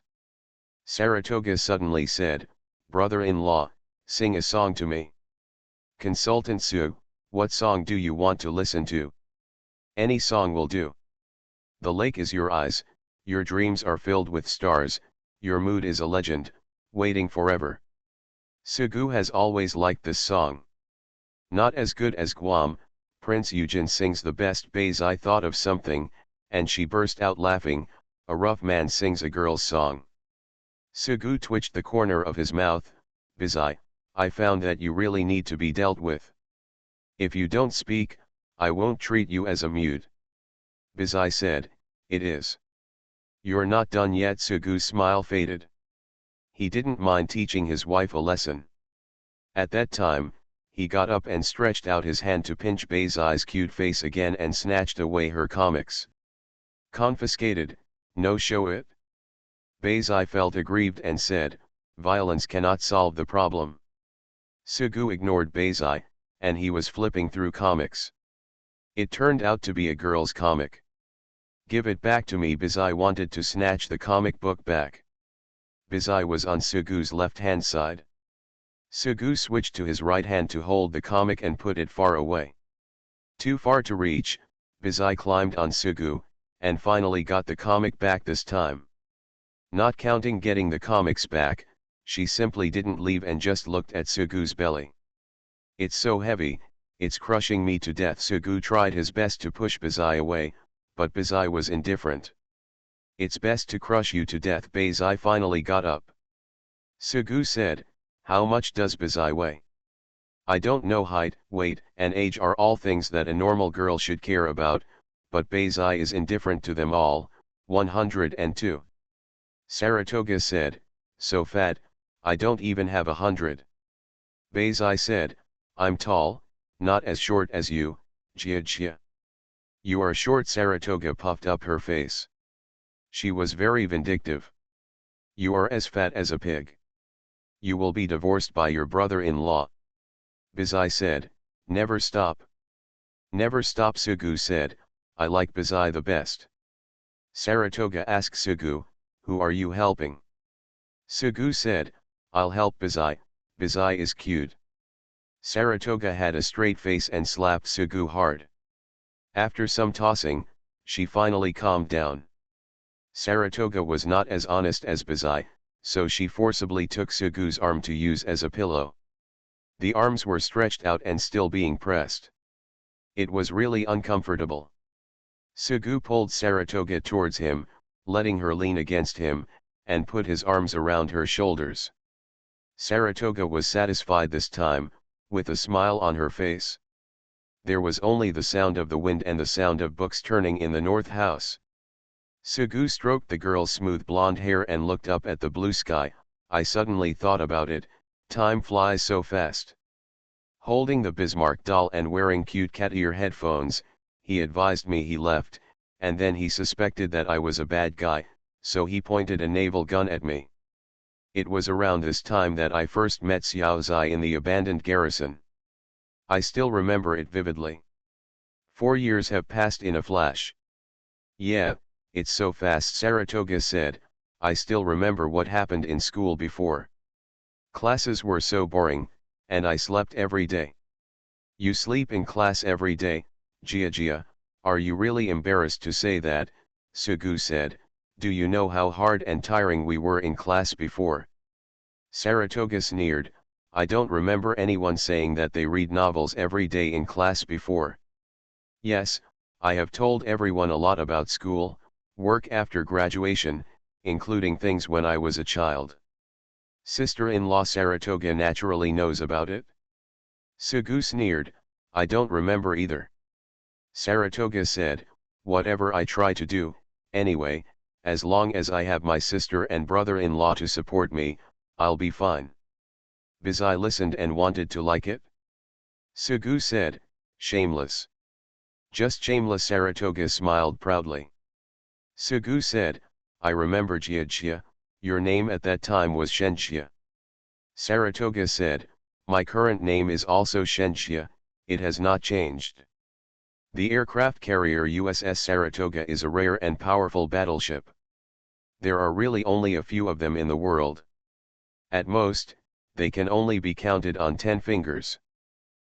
Saratoga suddenly said, brother-in-law, sing a song to me. Consultant Su, what song do you want to listen to? Any song will do. The lake is your eyes, your dreams are filled with stars, your mood is a legend, waiting forever. Sugu has always liked this song. Not as good as Guam, Prince Eugen sings the best bass. I thought of something, and she burst out laughing, a rough man sings a girl's song. Sugu twitched the corner of his mouth, Bizai, I found that you really need to be dealt with. If you don't speak, I won't treat you as a mute. Bizai said, it is. You're not done yet. Sugu's smile faded. He didn't mind teaching his wife a lesson. At that time, he got up and stretched out his hand to pinch Bizai's cute face again and snatched away her comics. Confiscated, no show it. Bizai felt aggrieved and said, violence cannot solve the problem. Sugu ignored Bizai, and he was flipping through comics. It turned out to be a girl's comic. Give it back to me. Bizai wanted to snatch the comic book back. Bizai was on Sugu's left-hand side. Sugu switched to his right hand to hold the comic and put it far away. Too far to reach, Bizai climbed on Sugu, and finally got the comic back this time. Not counting getting the comics back, she simply didn't leave and just looked at Sugu's belly. It's so heavy, it's crushing me to death. Sugu tried his best to push Bizai away, but Bizai was indifferent. It's best to crush you to death. Bizai finally got up. Sugu said, how much does Bizai weigh? I don't know. Height, weight, and age are all things that a normal girl should care about, but Bizai is indifferent to them all. 102. Saratoga said, so fat, I don't even have 100. Bizai said, I'm tall, not as short as you, Jia. You are short. Saratoga puffed up her face. She was very vindictive. You are as fat as a pig. You will be divorced by your brother-in-law. Bizai said, never stop. Never stop. Sugu said, I like Bizai the best. Saratoga asked Sugu, who are you helping? Sugu said, I'll help Bizai, Bizai is cute. Saratoga had a straight face and slapped Sugu hard. After some tossing, she finally calmed down. Saratoga was not as honest as Bizai, so she forcibly took Sugu's arm to use as a pillow. The arms were stretched out and still being pressed. It was really uncomfortable. Sugu pulled Saratoga towards him, letting her lean against him, and put his arms around her shoulders. Saratoga was satisfied this time, with a smile on her face. There was only the sound of the wind and the sound of books turning in the north house. Sugu stroked the girl's smooth blonde hair and looked up at the blue sky. I suddenly thought about it, time flies so fast. Holding the Bismarck doll and wearing cute cat ear headphones, he advised me he left, and then he suspected that I was a bad guy, so he pointed a naval gun at me. It was around this time that I first met Xiao Zai in the abandoned garrison. I still remember it vividly. 4 years have passed in a flash. Yeah, it's so fast. Saratoga said, I still remember what happened in school before. Classes were so boring, and I slept every day. You sleep in class every day, Jia, are you really embarrassed to say that? Sugu said, do you know how hard and tiring we were in class before? Saratoga sneered, I don't remember anyone saying that they read novels every day in class before. Yes, I have told everyone a lot about school, work after graduation, including things when I was a child. Sister-in-law Saratoga naturally knows about it. Sugu sneered, I don't remember either. Saratoga said, whatever I try to do, anyway, as long as I have my sister and brother-in-law to support me, I'll be fine. Bizai listened and wanted to like it. Sugu said, shameless. Just shameless. Saratoga smiled proudly. Sugu said, I remember Jia, your name at that time was Shenxia. Saratoga said, my current name is also Shenxia, it has not changed. The aircraft carrier USS Saratoga is a rare and powerful battleship. There are really only a few of them in the world. At most, they can only be counted on 10 fingers.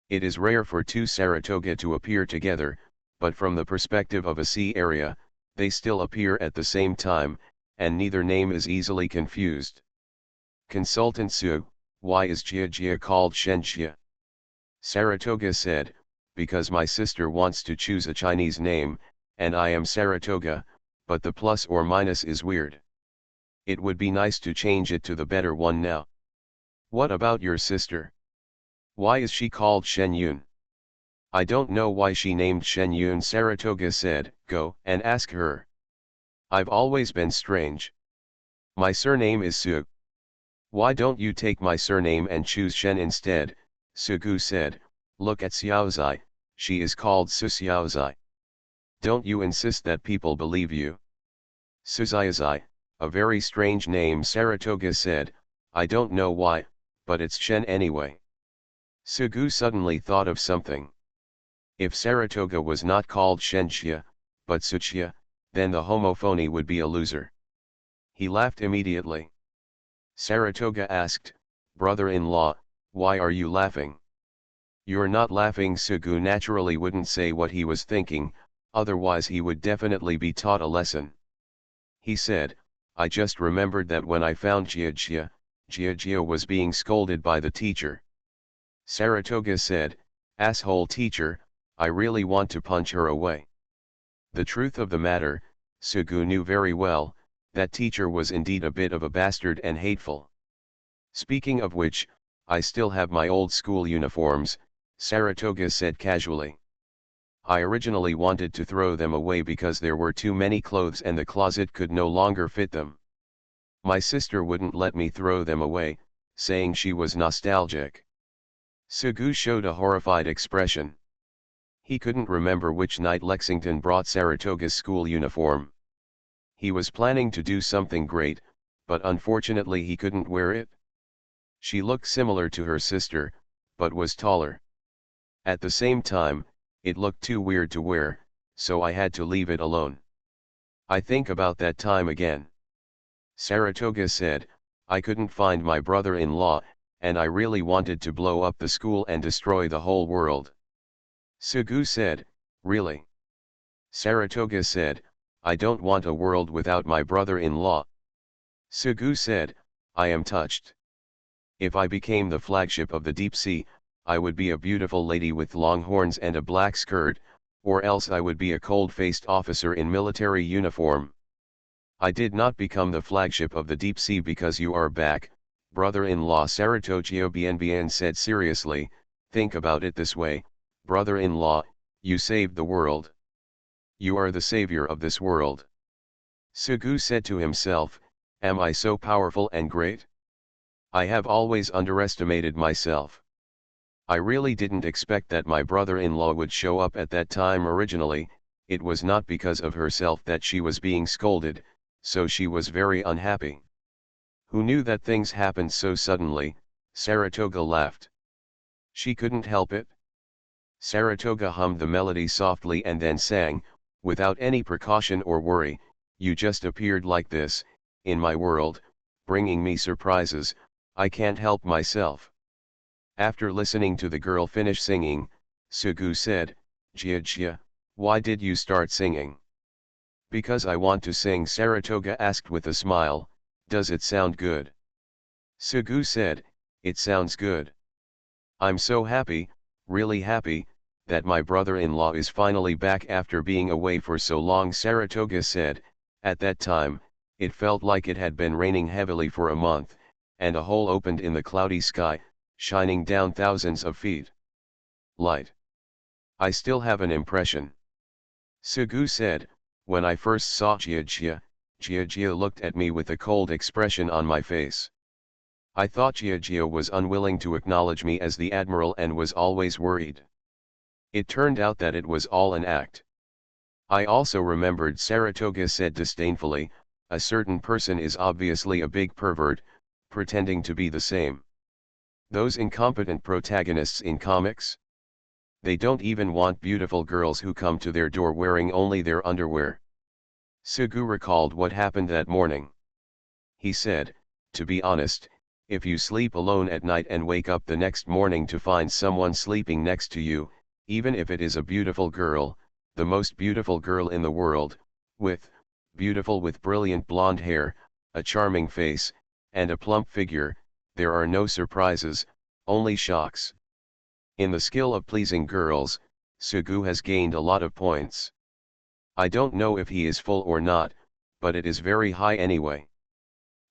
It is rare for two Saratoga to appear together, but from the perspective of a sea area, they still appear at the same time, and neither name is easily confused. Consultant Su, why is Jia called Shenxia? Saratoga said, because my sister wants to choose a Chinese name, and I am Saratoga, but the plus or minus is weird. It would be nice to change it to the better one now. What about your sister? Why is she called Shen Yun? I don't know why she named Shen Yun. Saratoga said, go and ask her. I've always been strange. My surname is Su. Why don't you take my surname and choose Shen instead? Sugu said, look at Xiaozai, she is called Su Xiaozai. Don't you insist that people believe you? Suxiazai, a very strange name. Saratoga said, I don't know why, but it's Shen anyway. Sugu suddenly thought of something. If Saratoga was not called Shenxia, but Suchia, then the homophony would be a loser. He laughed immediately. Saratoga asked, brother-in-law, why are you laughing? You're not laughing. Sugu naturally wouldn't say what he was thinking, otherwise he would definitely be taught a lesson. He said, I just remembered that when I found Jia was being scolded by the teacher. Saratoga said, asshole teacher, I really want to punch her away. The truth of the matter, Sugu knew very well, that teacher was indeed a bit of a bastard and hateful. Speaking of which, I still have my old school uniforms, Saratoga said casually. I originally wanted to throw them away because there were too many clothes and the closet could no longer fit them. My sister wouldn't let me throw them away, saying she was nostalgic. Sugu showed a horrified expression. He couldn't remember which night Lexington brought Saratoga's school uniform. He was planning to do something great, but unfortunately he couldn't wear it. She looked similar to her sister, but was taller. At the same time, it looked too weird to wear, so I had to leave it alone. I think about that time again. Saratoga said, I couldn't find my brother-in-law, and I really wanted to blow up the school and destroy the whole world. Sugu said, really? Saratoga said, I don't want a world without my brother-in-law. Sugu said, I am touched. If I became the flagship of the deep sea, I would be a beautiful lady with long horns and a black skirt, or else I would be a cold-faced officer in military uniform. I did not become the flagship of the deep sea because you are back, brother-in-law. Saratoga Bien said seriously, think about it this way, brother-in-law, you saved the world. You are the savior of this world. Sugu said to himself, am I so powerful and great? I have always underestimated myself. I really didn't expect that my brother-in-law would show up at that time. Originally, it was not because of herself that she was being scolded, so she was very unhappy. Who knew that things happened so suddenly? Saratoga laughed. She couldn't help it. Saratoga hummed the melody softly and then sang, without any precaution or worry, you just appeared like this, in my world, bringing me surprises, I can't help myself. After listening to the girl finish singing, Sugu said, Jia, why did you start singing? Because I want to sing. Saratoga asked with a smile, does it sound good? Sugu said, it sounds good. I'm so happy, really happy, that my brother-in-law is finally back after being away for so long. Saratoga said, at that time, it felt like it had been raining heavily for a month, and a hole opened in the cloudy sky, shining down thousands of feet. Light. I still have an impression. Sugu said, when I first saw Jia looked at me with a cold expression on my face. I thought Jia was unwilling to acknowledge me as the admiral and was always worried. It turned out that it was all an act. I also remembered, Saratoga said disdainfully, a certain person is obviously a big pervert, pretending to be the same. Those incompetent protagonists in comics? They don't even want beautiful girls who come to their door wearing only their underwear. Sugu recalled what happened that morning. He said, to be honest, if you sleep alone at night and wake up the next morning to find someone sleeping next to you, even if it is a beautiful girl, the most beautiful girl in the world, beautiful with brilliant blonde hair, a charming face, and a plump figure, there are no surprises, only shocks. In the skill of pleasing girls, Sugu has gained a lot of points. I don't know if he is full or not, but it is very high anyway.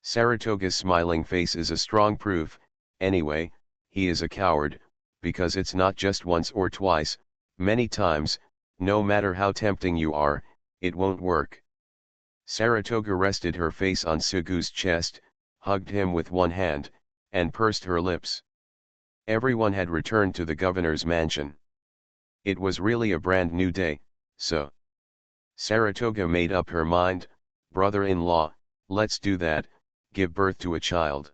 Saratoga's smiling face is a strong proof, Anyway, he is a coward, because it's not just once or twice, many times, no matter how tempting you are, it won't work. Saratoga rested her face on Sugu's chest, hugged him with one hand, and pursed her lips. Everyone had returned to the governor's mansion. It was really a brand new day, so Saratoga made up her mind, brother-in-law, let's do that, give birth to a child.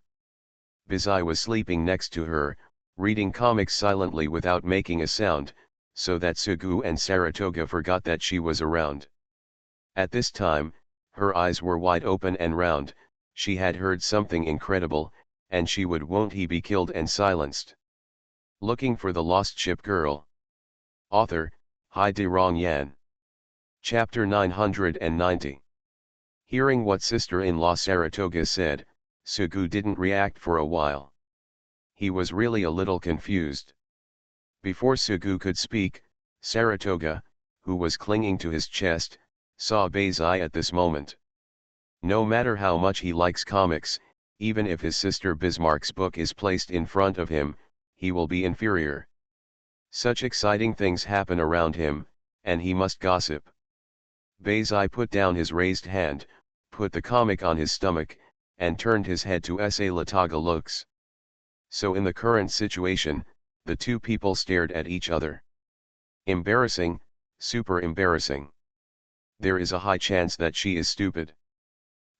Bizai was sleeping next to her, reading comics silently without making a sound, so that Sugu and Saratoga forgot that she was around. At this time, her eyes were wide open and round, she had heard something incredible, and she won't he be killed and silenced. Looking for the Lost Ship Girl. Author, Hai De Rong Yan. Chapter 990. Hearing what sister-in-law Saratoga said, Sugu didn't react for a while. He was really a little confused. Before Sugu could speak, Saratoga, who was clinging to his chest, saw Bazai at this moment. No matter how much he likes comics, even if his sister Bismarck's book is placed in front of him, he will be inferior. Such exciting things happen around him, and he must gossip. Bazai put down his raised hand, put the comic on his stomach, and turned his head to Sa Lataga looks. So in the current situation, the two people stared at each other. Embarrassing, super embarrassing. There is a high chance that she is stupid.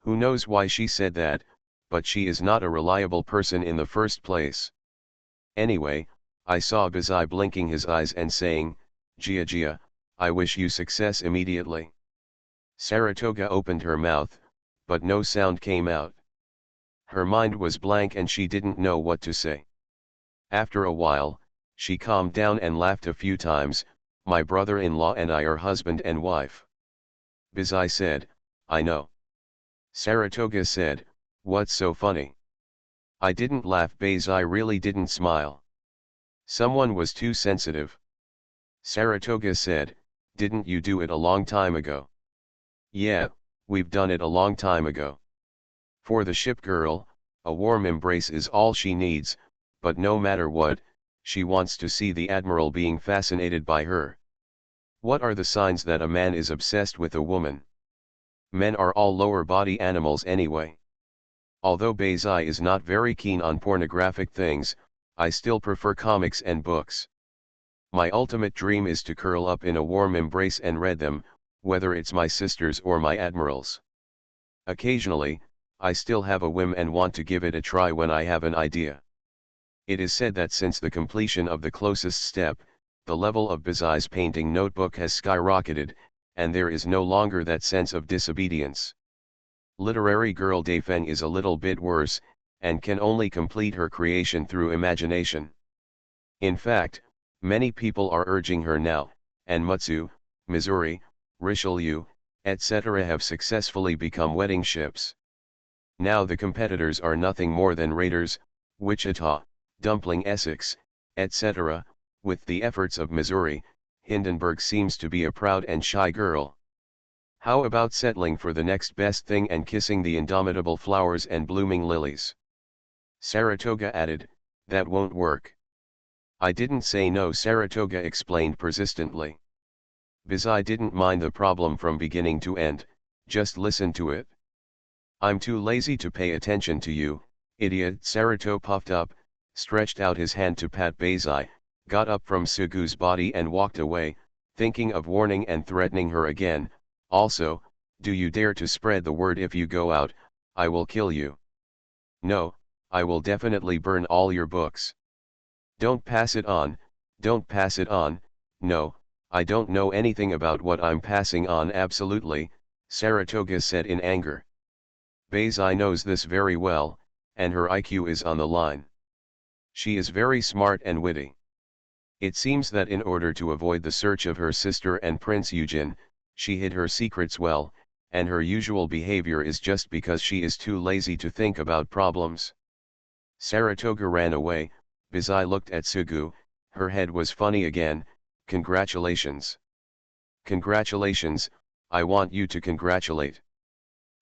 Who knows why she said that, but she is not a reliable person in the first place. Anyway, I saw Bazai blinking his eyes and saying, Gia Gia, I wish you success immediately. Saratoga opened her mouth, but no sound came out. Her mind was blank and she didn't know what to say. After a while, she calmed down and laughed a few times. My brother-in-law and I are husband and wife. Bazai said, I know. Saratoga said, what's so funny? I didn't laugh. Bazai really didn't smile. Someone was too sensitive. Saratoga said, didn't you do it a long time ago? Yeah, we've done it a long time ago. For the ship girl, a warm embrace is all she needs, but no matter what, she wants to see the admiral being fascinated by her. What are the signs that a man is obsessed with a woman? Men are all lower body animals anyway. Although Bazai is not very keen on pornographic things, I still prefer comics and books. My ultimate dream is to curl up in a warm embrace and read them, whether it's my sister's or my admiral's. Occasionally, I still have a whim and want to give it a try when I have an idea. It is said that since the completion of the closest step, the level of Bazai's painting notebook has skyrocketed, and there is no longer that sense of disobedience. Literary girl Dafeng is a little bit worse, and can only complete her creation through imagination. In fact, many people are urging her now, and Mutsu, Missouri, Richelieu, etc. have successfully become wedding ships. Now the competitors are nothing more than Raiders, Wichita, Dumpling Essex, etc. With the efforts of Missouri, Hindenburg seems to be a proud and shy girl. How about settling for the next best thing and kissing the indomitable flowers and blooming lilies? Saratoga added, that won't work. I didn't say no, Saratoga explained persistently. Bazai didn't mind the problem from beginning to end, just listen to it. I'm too lazy to pay attention to you, idiot. Saratoga puffed up, stretched out his hand to pat Bazai, got up from Sugu's body and walked away, thinking of warning and threatening her again. Also, do you dare to spread the word? If you go out, I will kill you. No, I will definitely burn all your books. Don't pass it on, don't pass it on. No, I don't know anything about what I'm passing on. Absolutely, Saratoga said in anger. Bazai knows this very well, and her IQ is on the line. She is very smart and witty. It seems that in order to avoid the search of her sister and Prince Eugen, she hid her secrets well, and her usual behavior is just because she is too lazy to think about problems. Saratoga ran away. Bazai looked at Sugu, her head was funny again. Congratulations. Congratulations, I want you to congratulate.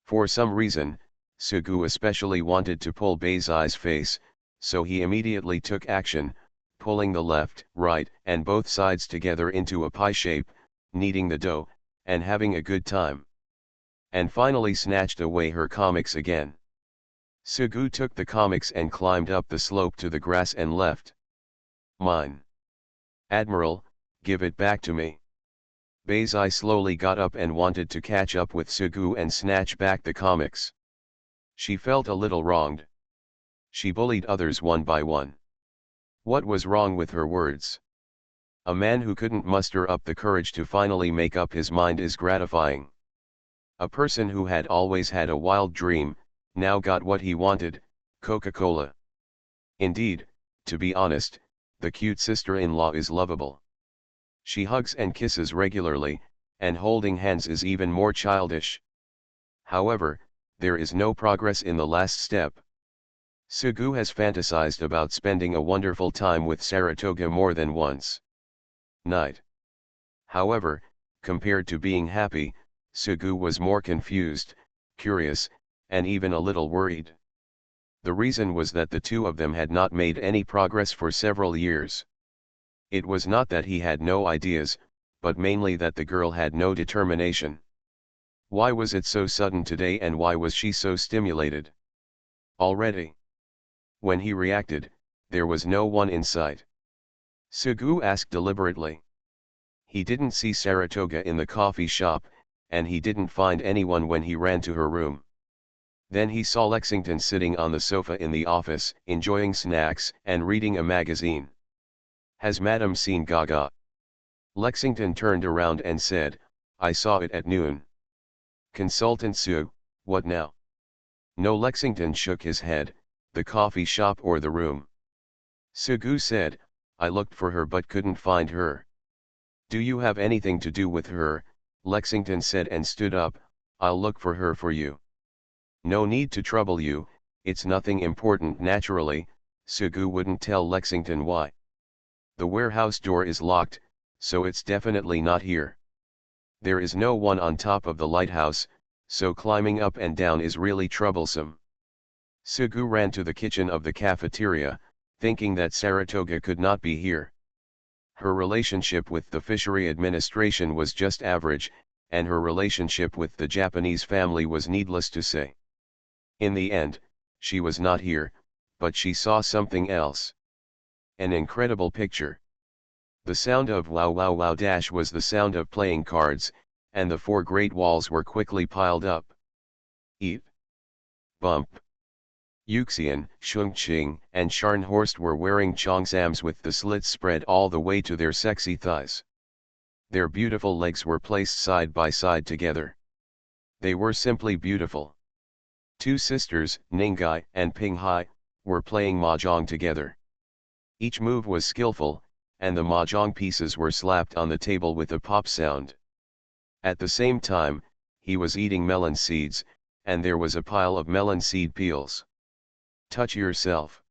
For some reason, Sugu especially wanted to pull Bazai's face, so he immediately took action, pulling the left, right, and both sides together into a pie shape, kneading the dough, and having a good time. And finally snatched away her comics again. Sugu took the comics and climbed up the slope to the grass and left. Mine. Admiral, give it back to me. Baizai slowly got up and wanted to catch up with Sugu and snatch back the comics. She felt a little wronged. She bullied others one by one. What was wrong with her words? A man who couldn't muster up the courage to finally make up his mind is gratifying. A person who had always had a wild dream, now got what he wanted, Coca-Cola. Indeed, to be honest, the cute sister-in-law is lovable. She hugs and kisses regularly, and holding hands is even more childish. However, there is no progress in the last step. Sugu has fantasized about spending a wonderful time with Saratoga more than once. Night. However, compared to being happy, Sugu was more confused, curious, and even a little worried. The reason was that the two of them had not made any progress for several years. It was not that he had no ideas, but mainly that the girl had no determination. Why was it so sudden today, and why was she so stimulated? Already. When he reacted, there was no one in sight. Sugu asked deliberately. He didn't see Saratoga in the coffee shop, and he didn't find anyone when he ran to her room. Then he saw Lexington sitting on the sofa in the office, enjoying snacks and reading a magazine. Has Madam seen Gaga? Lexington turned around and said, I saw it at noon. Consultant Sue, what now? No, Lexington shook his head, the coffee shop or the room. Sugu said, I looked for her but couldn't find her. Do you have anything to do with her? Lexington said and stood up, I'll look for her for you. No need to trouble you, it's nothing important. Naturally, Sugu wouldn't tell Lexington why. The warehouse door is locked, so it's definitely not here. There is no one on top of the lighthouse, so climbing up and down is really troublesome. Sugu ran to the kitchen of the cafeteria, thinking that Saratoga could not be here. Her relationship with the fishery administration was just average, and her relationship with the Japanese family was needless to say. In the end, she was not here, but she saw something else. An incredible picture. The sound of wow wow wow dash was the sound of playing cards, and the four great walls were quickly piled up. Eep. Bump. Yuxian, Shungqing, and Scharnhorst were wearing cheongsams with the slits spread all the way to their sexy thighs. Their beautiful legs were placed side by side together. They were simply beautiful. Two sisters, Ningai and Pinghai, were playing mahjong together. Each move was skillful, and the mahjong pieces were slapped on the table with a pop sound. At the same time, he was eating melon seeds, and there was a pile of melon seed peels. Touch yourself.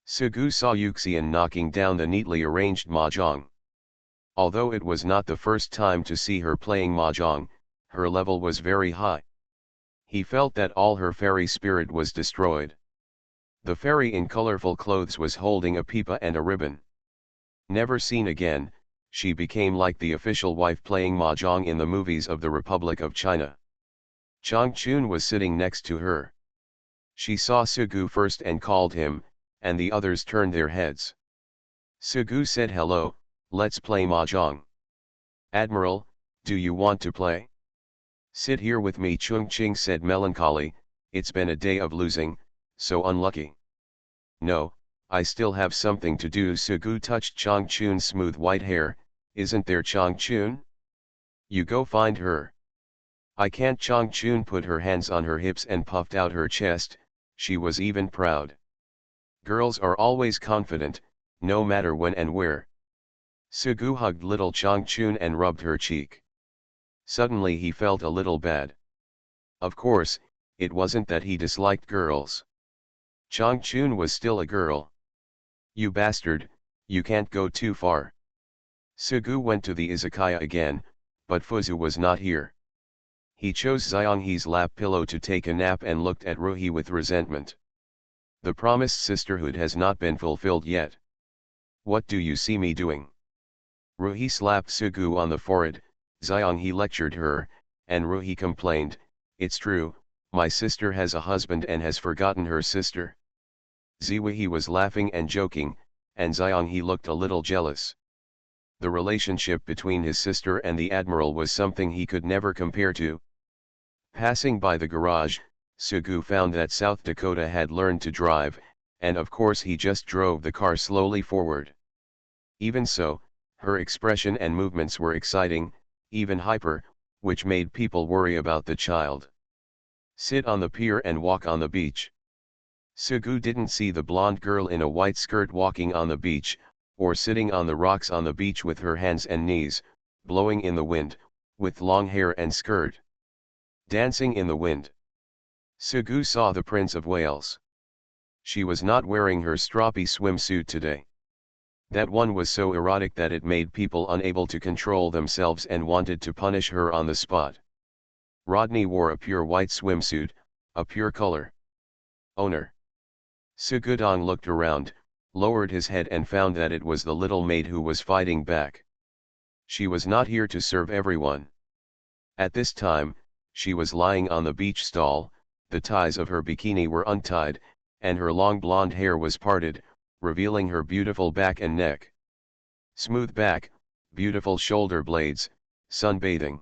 Sugu saw Yuxian knocking down the neatly arranged mahjong. Although it was not the first time to see her playing mahjong, her level was very high. He felt that all her fairy spirit was destroyed. The fairy in colorful clothes was holding a pipa and a ribbon. Never seen again, she became like the official wife playing mahjong in the movies of the Republic of China. Chang Chun was sitting next to her. She saw Sugu first and called him, and the others turned their heads. Sugu said, hello, let's play mahjong. Admiral, do you want to play? Sit here with me, Chungqing said melancholy, it's been a day of losing, so unlucky. No, I still have something to do. Sugu touched Chang Chun's smooth white hair, isn't there Chang Chun? You go find her. I can't. Chang Chun put her hands on her hips and puffed out her chest, she was even proud. Girls are always confident, no matter when and where. Sugu hugged little Chang Chun and rubbed her cheek. Suddenly he felt a little bad. Of course, it wasn't that he disliked girls. Chang Chun was still a girl. You bastard, you can't go too far. Sugu went to the izakaya again, but Fuzu was not here. He chose Xianghe's lap pillow to take a nap and looked at Ruhi with resentment. The promised sisterhood has not been fulfilled yet. What do you see me doing? Ruhi slapped Sugu on the forehead. Xianghe lectured her, and Ruhi complained, it's true, my sister has a husband and has forgotten her sister. Ziwihi was laughing and joking, and Xianghe looked a little jealous. The relationship between his sister and the admiral was something he could never compare to. Passing by the garage, Sugu found that South Dakota had learned to drive, and of course he just drove the car slowly forward. Even so, her expression and movements were exciting, even hyper, which made people worry about the child. Sit on the pier and walk on the beach. Sugu didn't see the blonde girl in a white skirt walking on the beach, or sitting on the rocks on the beach with her hands and knees, blowing in the wind, with long hair and skirt. Dancing in the wind. Sugu saw the Prince of Wales. She was not wearing her stroppy swimsuit today. That one was so erotic that it made people unable to control themselves and wanted to punish her on the spot. Rodney wore a pure white swimsuit, a pure color. Owner. Sugudong looked around, lowered his head and found that it was the little maid who was fighting back. She was not here to serve everyone. At this time, she was lying on the beach stall, the ties of her bikini were untied, and her long blonde hair was parted, revealing her beautiful back and neck. Smooth back, beautiful shoulder blades, sunbathing.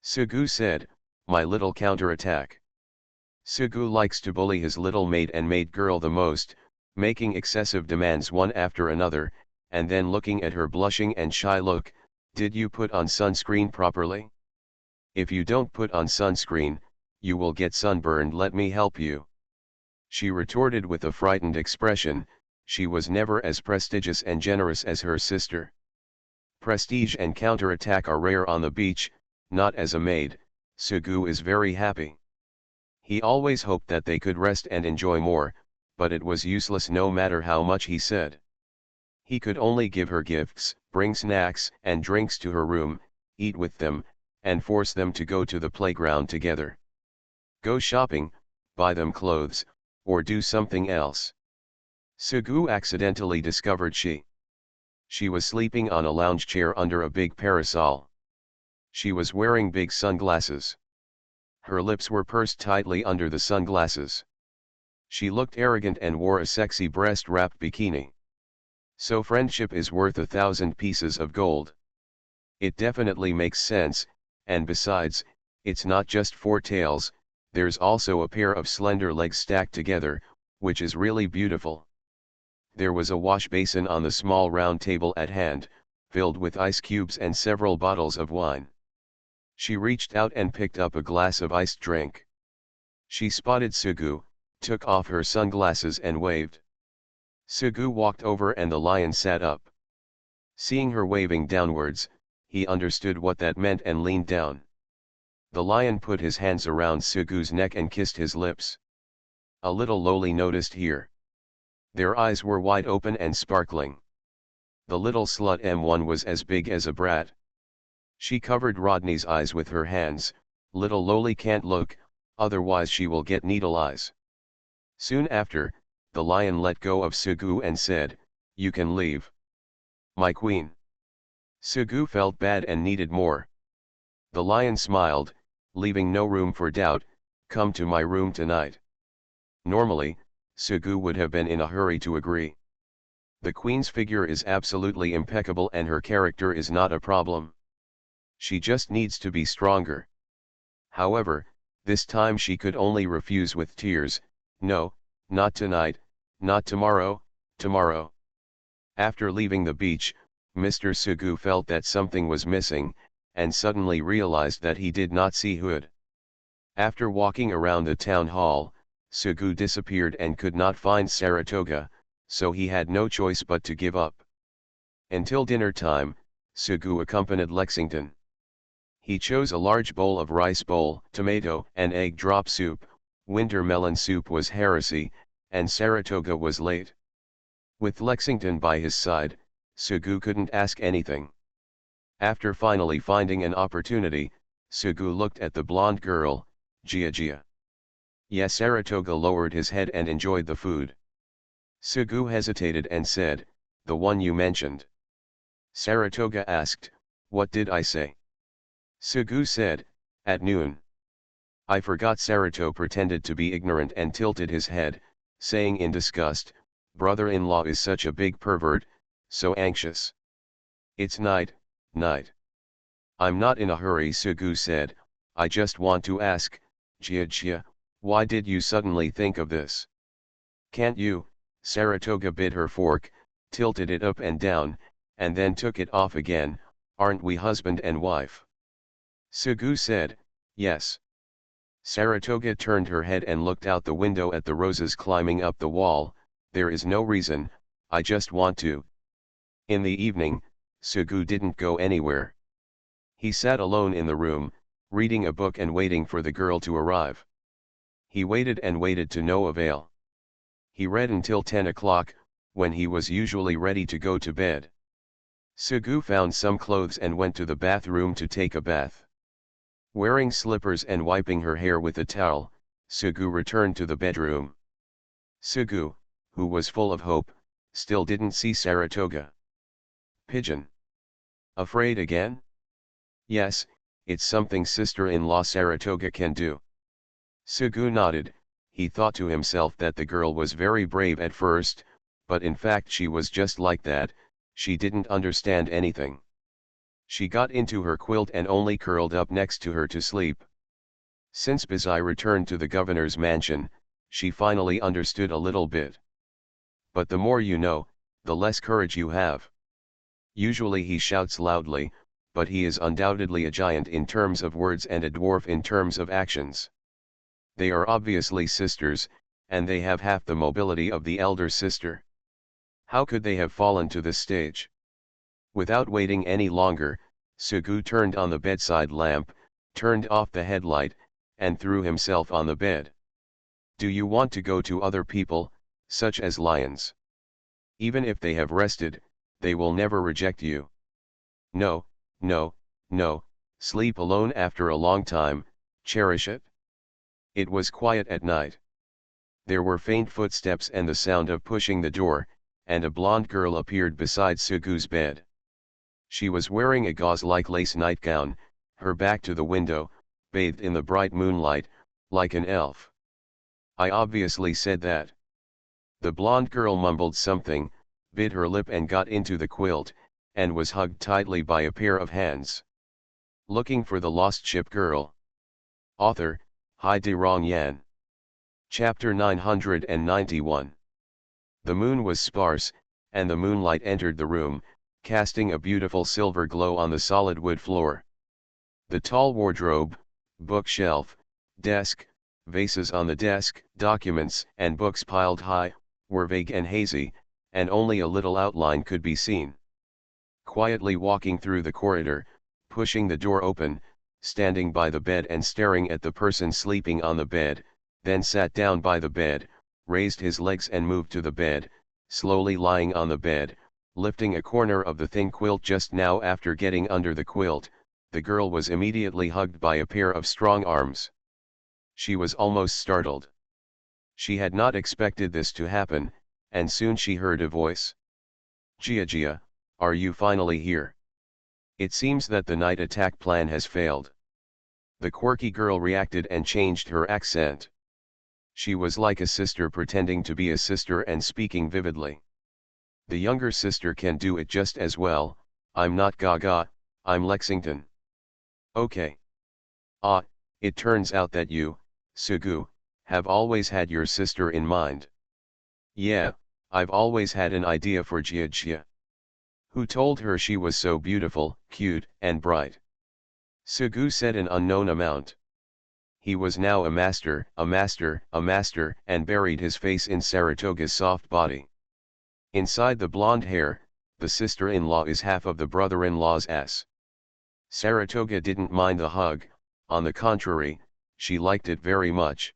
Sugu said, my little counterattack. Sugu likes to bully his little maid and maid girl the most, making excessive demands one after another, and then looking at her blushing and shy look, did you put on sunscreen properly? If you don't put on sunscreen, you will get sunburned, let me help you. She retorted with a frightened expression, she was never as prestigious and generous as her sister. Prestige and counterattack are rare on the beach, not as a maid. Sugu is very happy. He always hoped that they could rest and enjoy more, but it was useless no matter how much he said. He could only give her gifts, bring snacks and drinks to her room, eat with them, and force them to go to the playground together. Go shopping, buy them clothes, or do something else. Sugu accidentally discovered she was sleeping on a lounge chair under a big parasol. She was wearing big sunglasses. Her lips were pursed tightly under the sunglasses. She looked arrogant and wore a sexy breast-wrapped bikini. So friendship is worth 1,000 pieces of gold. It definitely makes sense, and besides, it's not just 4 tails, there's also a pair of slender legs stacked together, which is really beautiful. There was a wash basin on the small round table at hand, filled with ice cubes and several bottles of wine. She reached out and picked up a glass of iced drink. She spotted Sugu, took off her sunglasses and waved. Sugu walked over and the lion sat up. Seeing her waving downwards, he understood what that meant and leaned down. The lion put his hands around Sugu's neck and kissed his lips. A little lowly noticed here. Their eyes were wide open and sparkling. The little slut M1 was as big as a brat. She covered Rodney's eyes with her hands, little lowly can't look, otherwise she will get needle eyes. Soon after, the lion let go of Sugu and said, you can leave. My queen. Sugu felt bad and needed more. The lion smiled, leaving no room for doubt, come to my room tonight. Normally, Sugu would have been in a hurry to agree. The queen's figure is absolutely impeccable and her character is not a problem. She just needs to be stronger. However, this time she could only refuse with tears, no, not tonight, not tomorrow, tomorrow. After leaving the beach, Mr. Sugu felt that something was missing, and suddenly realized that he did not see Hood. After walking around the town hall, Sugu disappeared and could not find Saratoga, so he had no choice but to give up. Until dinner time, Sugu accompanied Lexington. He chose a large bowl of rice bowl, tomato and egg drop soup, winter melon soup was heresy, and Saratoga was late. With Lexington by his side, Sugu couldn't ask anything. After finally finding an opportunity, Sugu looked at the blonde girl, Gia. Yes, Saratoga lowered his head and enjoyed the food. Sugu hesitated and said, the one you mentioned. Saratoga asked, what did I say? Sugu said, at noon. I forgot. Saratoga pretended to be ignorant and tilted his head, saying in disgust, brother-in-law is such a big pervert, so anxious. It's night, night. I'm not in a hurry, Sugu said, I just want to ask, Jia, why did you suddenly think of this? Can't you? Saratoga bit her fork, tilted it up and down, and then took it off again. Aren't we husband and wife? Sugu said, yes. Saratoga turned her head and looked out the window at the roses climbing up the wall. There is no reason, I just want to. In the evening, Sugu didn't go anywhere. He sat alone in the room, reading a book and waiting for the girl to arrive. He waited and waited to no avail. He read until 10 o'clock, when he was usually ready to go to bed. Sugu found some clothes and went to the bathroom to take a bath. Wearing slippers and wiping her hair with a towel, Sugu returned to the bedroom. Sugu, who was full of hope, still didn't see Saratoga. Pigeon. Afraid again? Yes, it's something sister-in-law Saratoga can do. Sugu nodded. He thought to himself that the girl was very brave at first, but in fact she was just like that, she didn't understand anything. She got into her quilt and only curled up next to her to sleep. Since Bazai returned to the governor's mansion, she finally understood a little bit. But the more you know, the less courage you have. Usually he shouts loudly, but he is undoubtedly a giant in terms of words and a dwarf in terms of actions. They are obviously sisters, and they have half the mobility of the elder sister. How could they have fallen to this stage? Without waiting any longer, Sugu turned on the bedside lamp, turned off the headlight, and threw himself on the bed. Do you want to go to other people, such as lions? Even if they have rested, they will never reject you. No, no, no, sleep alone after a long time, cherish it. It was quiet at night. There were faint footsteps and the sound of pushing the door, and a blonde girl appeared beside Sugu's bed. She was wearing a gauze-like lace nightgown, her back to the window, bathed in the bright moonlight, like an elf. I obviously said that. The blonde girl mumbled something, bit her lip and got into the quilt, and was hugged tightly by a pair of hands. Looking for the Lost Ship Girl. Author, Hai De Rong Yan. Chapter 991. The moon was sparse, and the moonlight entered the room, casting a beautiful silver glow on the solid wood floor. The tall wardrobe, bookshelf, desk, vases on the desk, documents and books piled high, were vague and hazy, and only a little outline could be seen. Quietly walking through the corridor, pushing the door open, standing by the bed and staring at the person sleeping on the bed, then sat down by the bed, raised his legs and moved to the bed, slowly lying on the bed, lifting a corner of the thin quilt. Just now, after getting under the quilt, the girl was immediately hugged by a pair of strong arms. She was almost startled. She had not expected this to happen, and soon she heard a voice. Jia, are you finally here? It seems that the night attack plan has failed. The quirky girl reacted and changed her accent. She was like a sister pretending to be a sister and speaking vividly. The younger sister can do it just as well. I'm not Gaga, I'm Lexington. Okay. Ah, it turns out that you, Sugu, have always had your sister in mind. Yeah, I've always had an idea for Jia. Who told her she was so beautiful, cute, and bright? Sugu said an unknown amount. He was now a master, and buried his face in Saratoga's soft body. Inside the blonde hair, the sister-in-law is half of the brother-in-law's ass. Saratoga didn't mind the hug, on the contrary, she liked it very much.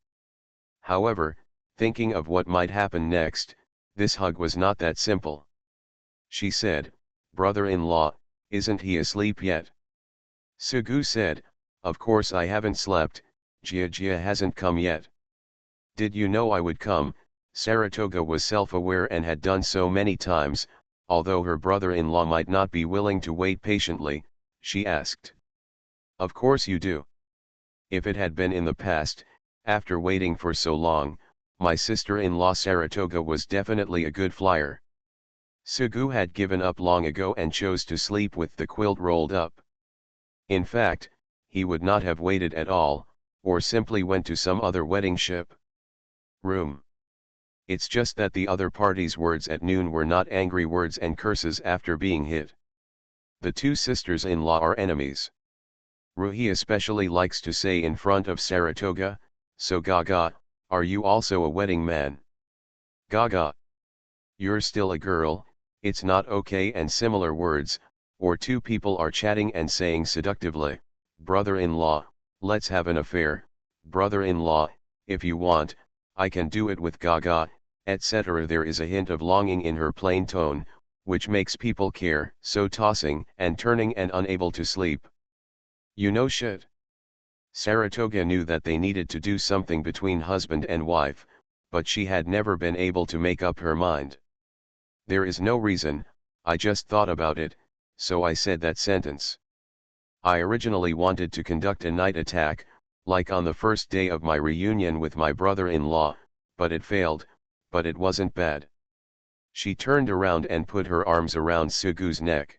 However, thinking of what might happen next, this hug was not that simple. She said, brother-in-law, isn't he asleep yet? Sugu said, of course I haven't slept, Jia hasn't come yet. Did you know I would come? Saratoga was self-aware and had done so many times, although her brother-in-law might not be willing to wait patiently, she asked. Of course you do. If it had been in the past, after waiting for so long, my sister-in-law Saratoga was definitely a good flyer. Sugu had given up long ago and chose to sleep with the quilt rolled up. In fact, he would not have waited at all, or simply went to some other wedding ship room. It's just that the other party's words at noon were not angry words and curses after being hit. The two sisters-in-law are enemies. Ruhi especially likes to say in front of Saratoga, "So Gaga, are you also a wedding man?" Gaga. You're still a girl, it's not okay, and similar words, or two people are chatting and saying seductively, "Brother-in-law, let's have an affair, brother-in-law, if you want, I can do it with Gaga," etc. There is a hint of longing in her plain tone, which makes people care, so tossing and turning and unable to sleep. You know shit. Saratoga knew that they needed to do something between husband and wife, but she had never been able to make up her mind. There is no reason, I just thought about it, so I said that sentence. I originally wanted to conduct a night attack, like on the first day of my reunion with my brother-in-law, but it failed, but it wasn't bad. She turned around and put her arms around Sugu's neck.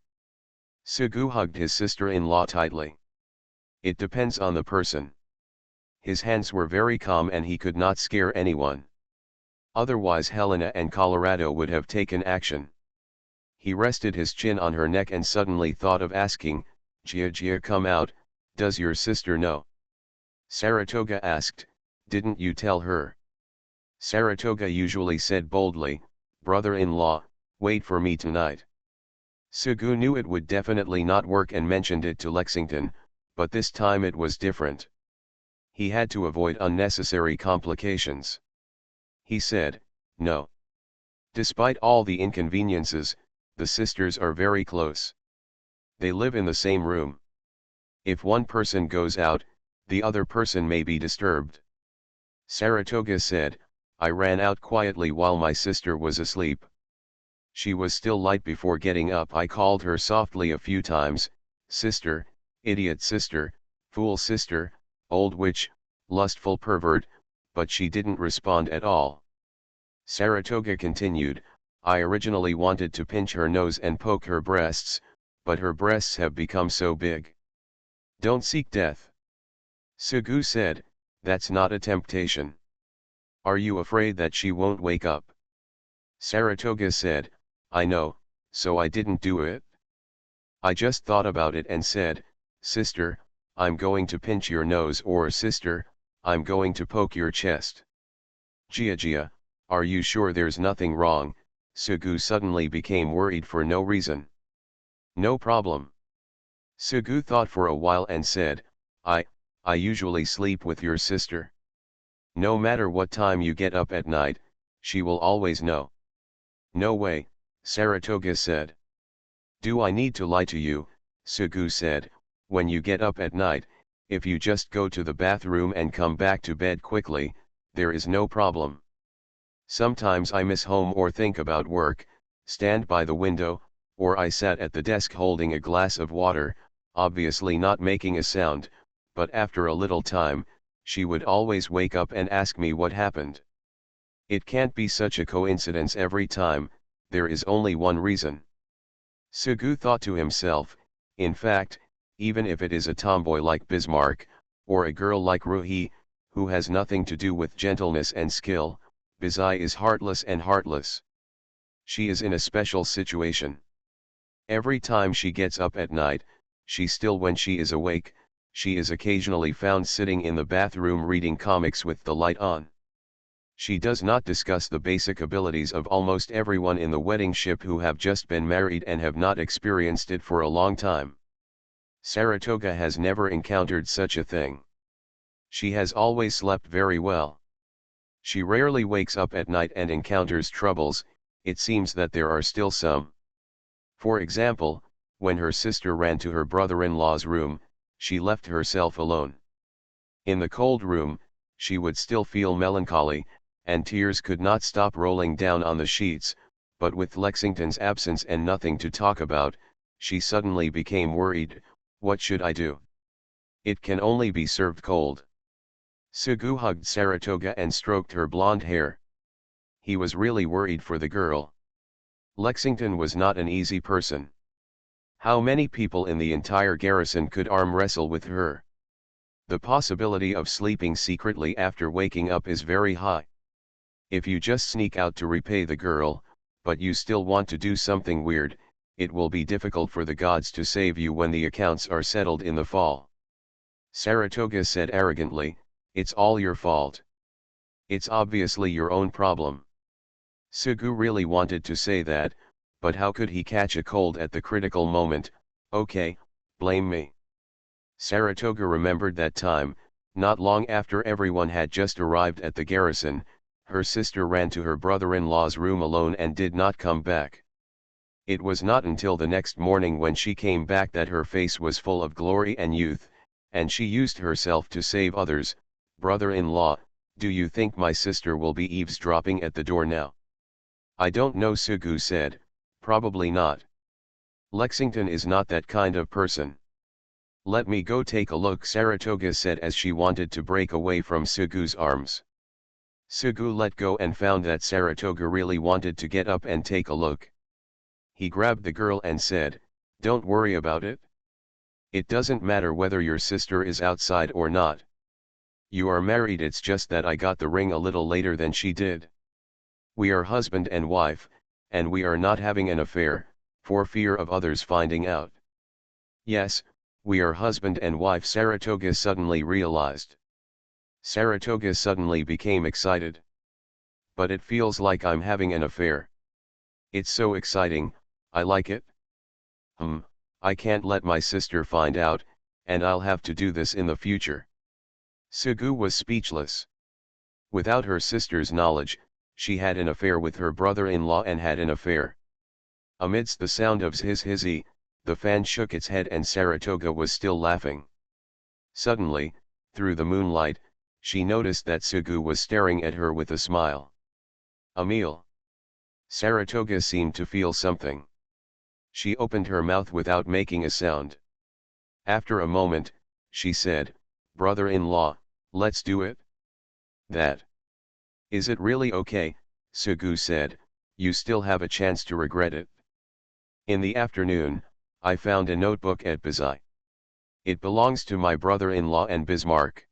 Sugu hugged his sister-in-law tightly. It depends on the person. His hands were very calm and he could not scare anyone. Otherwise Helena and Colorado would have taken action. He rested his chin on her neck and suddenly thought of asking, "Gia Gia, come out, does your sister know?" Saratoga asked, "Didn't you tell her?" Saratoga usually said boldly, "Brother-in-law, wait for me tonight." Sugu knew it would definitely not work and mentioned it to Lexington, but this time it was different. He had to avoid unnecessary complications. He said, "No." Despite all the inconveniences, the sisters are very close. They live in the same room. If one person goes out, the other person may be disturbed. Saratoga said, "I ran out quietly while my sister was asleep. She was still light before getting up. I called her softly a few times, 'Sister, idiot sister, fool sister, old witch, lustful pervert,' but she didn't respond at all." Saratoga continued, "I originally wanted to pinch her nose and poke her breasts, but her breasts have become so big. Don't seek death." Sugu said, "That's not a temptation. Are you afraid that she won't wake up?" Saratoga said, "I know, so I didn't do it. I just thought about it and said, 'Sister, I'm going to pinch your nose,' or 'Sister, I'm going to poke your chest.'" "Gia Gia, are you sure there's nothing wrong?" Sugu suddenly became worried for no reason. "No problem." Sugu thought for a while and said, I usually sleep with your sister. No matter what time you get up at night, she will always know." "No way," Saratoga said. "Do I need to lie to you?" Sugu said, "When you get up at night, if you just go to the bathroom and come back to bed quickly, there is no problem. Sometimes I miss home or think about work, stand by the window, or I sat at the desk holding a glass of water, obviously not making a sound, but after a little time, she would always wake up and ask me what happened. It can't be such a coincidence every time, there is only one reason." Sugu thought to himself, in fact, even if it is a tomboy like Bismarck, or a girl like Ruhi, who has nothing to do with gentleness and skill, Bizai is heartless and heartless. She is in a special situation. Every time she gets up at night, when she is awake, she is occasionally found sitting in the bathroom reading comics with the light on. She does not discuss the basic abilities of almost everyone in the wedding ship who have just been married and have not experienced it for a long time. Saratoga has never encountered such a thing. She has always slept very well. She rarely wakes up at night and encounters troubles. It seems that there are still some. For example, when her sister ran to her brother-in-law's room, she left herself alone. In the cold room, she would still feel melancholy, and tears could not stop rolling down on the sheets, but with Lexington's absence and nothing to talk about, she suddenly became worried. What should I do? It can only be served cold. Sugu hugged Saratoga and stroked her blonde hair. He was really worried for the girl. Lexington was not an easy person. How many people in the entire garrison could arm wrestle with her? The possibility of sleeping secretly after waking up is very high. If you just sneak out to repay the girl, but you still want to do something weird, it will be difficult for the gods to save you when the accounts are settled in the fall. Saratoga said arrogantly, "It's all your fault. It's obviously your own problem." Sugu really wanted to say that, but how could he catch a cold at the critical moment? Okay, blame me. Saratoga remembered that time, not long after everyone had just arrived at the garrison, her sister ran to her brother-in-law's room alone and did not come back. It was not until the next morning when she came back that her face was full of glory and youth, and she used herself to save others. "Brother-in-law, do you think my sister will be eavesdropping at the door now?" "I don't know," Sugu said, "probably not. Lexington is not that kind of person." "Let me go take a look," Saratoga said as she wanted to break away from Sugu's arms. Sugu let go and found that Saratoga really wanted to get up and take a look. He grabbed the girl and said, "Don't worry about it. It doesn't matter whether your sister is outside or not. You are married, it's just that I got the ring a little later than she did. We are husband and wife, and we are not having an affair, for fear of others finding out." "Yes, we are husband and wife," Saratoga suddenly realized. Saratoga suddenly became excited. "But it feels like I'm having an affair. It's so exciting, I like it. I can't let my sister find out, and I'll have to do this in the future." Sugu was speechless. Without her sister's knowledge, she had an affair with her brother-in-law and had an affair. Amidst the sound of his, the fan shook its head and Saratoga was still laughing. Suddenly, through the moonlight, she noticed that Sugu was staring at her with a smile. "Emil." Saratoga seemed to feel something. She opened her mouth without making a sound. After a moment, she said, "Brother-in-law, let's do it." "That. Is it really okay?" Sugu said, "you still have a chance to regret it." "In the afternoon, I found a notebook at Bazai. It belongs to my brother-in-law and Bismarck.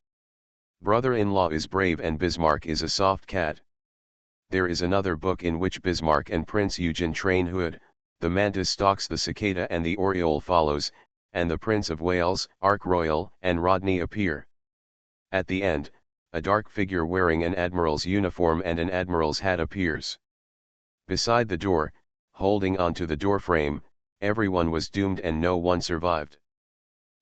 Brother-in-law is brave and Bismarck is a soft cat. There is another book in which Bismarck and Prince Eugen train Hood, the mantis stalks the cicada and the oriole follows, and the Prince of Wales, Ark Royal and Rodney appear. At the end, a dark figure wearing an admiral's uniform and an admiral's hat appears. Beside the door, holding onto the doorframe, everyone was doomed and no one survived.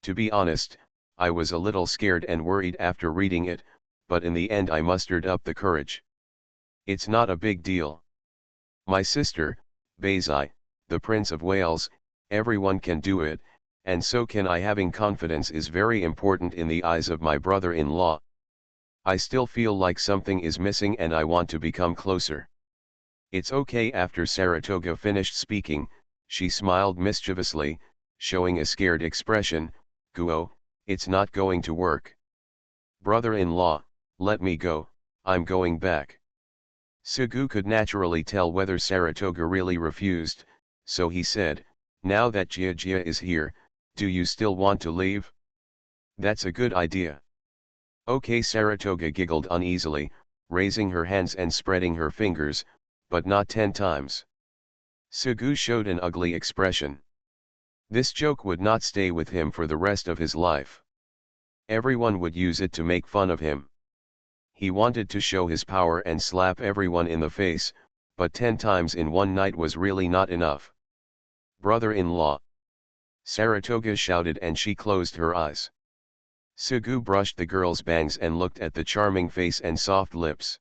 To be honest, I was a little scared and worried after reading it, but in the end I mustered up the courage. It's not a big deal. My sister, Bazai, the Prince of Wales, everyone can do it, and so can I. Having confidence is very important in the eyes of my brother-in-law. I still feel like something is missing and I want to become closer." "It's okay." After Saratoga finished speaking, she smiled mischievously, showing a scared expression. "Guo, it's not going to work." "Brother-in-law, let me go, I'm going back." Sugu could naturally tell whether Saratoga really refused, so he said, "Now that Gia is here, do you still want to leave?" "That's a good idea." "Okay." Saratoga giggled uneasily, raising her hands and spreading her fingers, "but not 10 times. Sugu showed an ugly expression. This joke would not stay with him for the rest of his life. Everyone would use it to make fun of him. He wanted to show his power and slap everyone in the face, but 10 times in one night was really not enough. "Brother-in-law!" Saratoga shouted and she closed her eyes. Sugu brushed the girl's bangs and looked at the charming face and soft lips.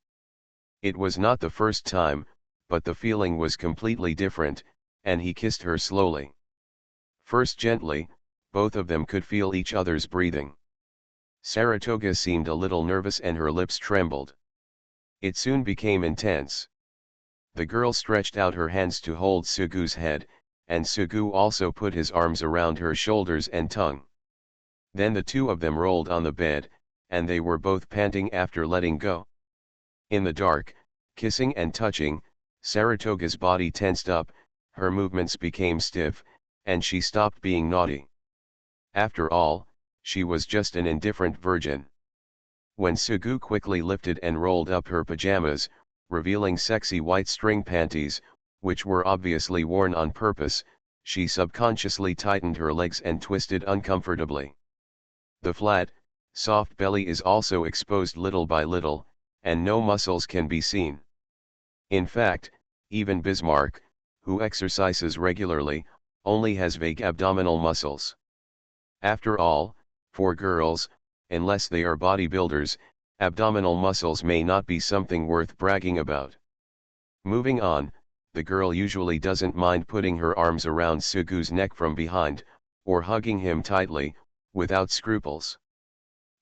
It was not the first time, but the feeling was completely different, and he kissed her slowly. First gently, both of them could feel each other's breathing. Saratoga seemed a little nervous and her lips trembled. It soon became intense. The girl stretched out her hands to hold Sugu's head, and Sugu also put his arms around her shoulders and tongue. Then the two of them rolled on the bed, and they were both panting after letting go. In the dark, kissing and touching, Saratoga's body tensed up, her movements became stiff, and she stopped being naughty. After all, she was just an indifferent virgin. When Sugu quickly lifted and rolled up her pajamas, revealing sexy white string panties, which were obviously worn on purpose, she subconsciously tightened her legs and twisted uncomfortably. The flat, soft belly is also exposed little by little, and no muscles can be seen. In fact, even Bismarck, who exercises regularly, only has vague abdominal muscles. After all, for girls, unless they are bodybuilders, abdominal muscles may not be something worth bragging about. Moving on, the girl usually doesn't mind putting her arms around Sugu's neck from behind, or hugging him tightly, without scruples.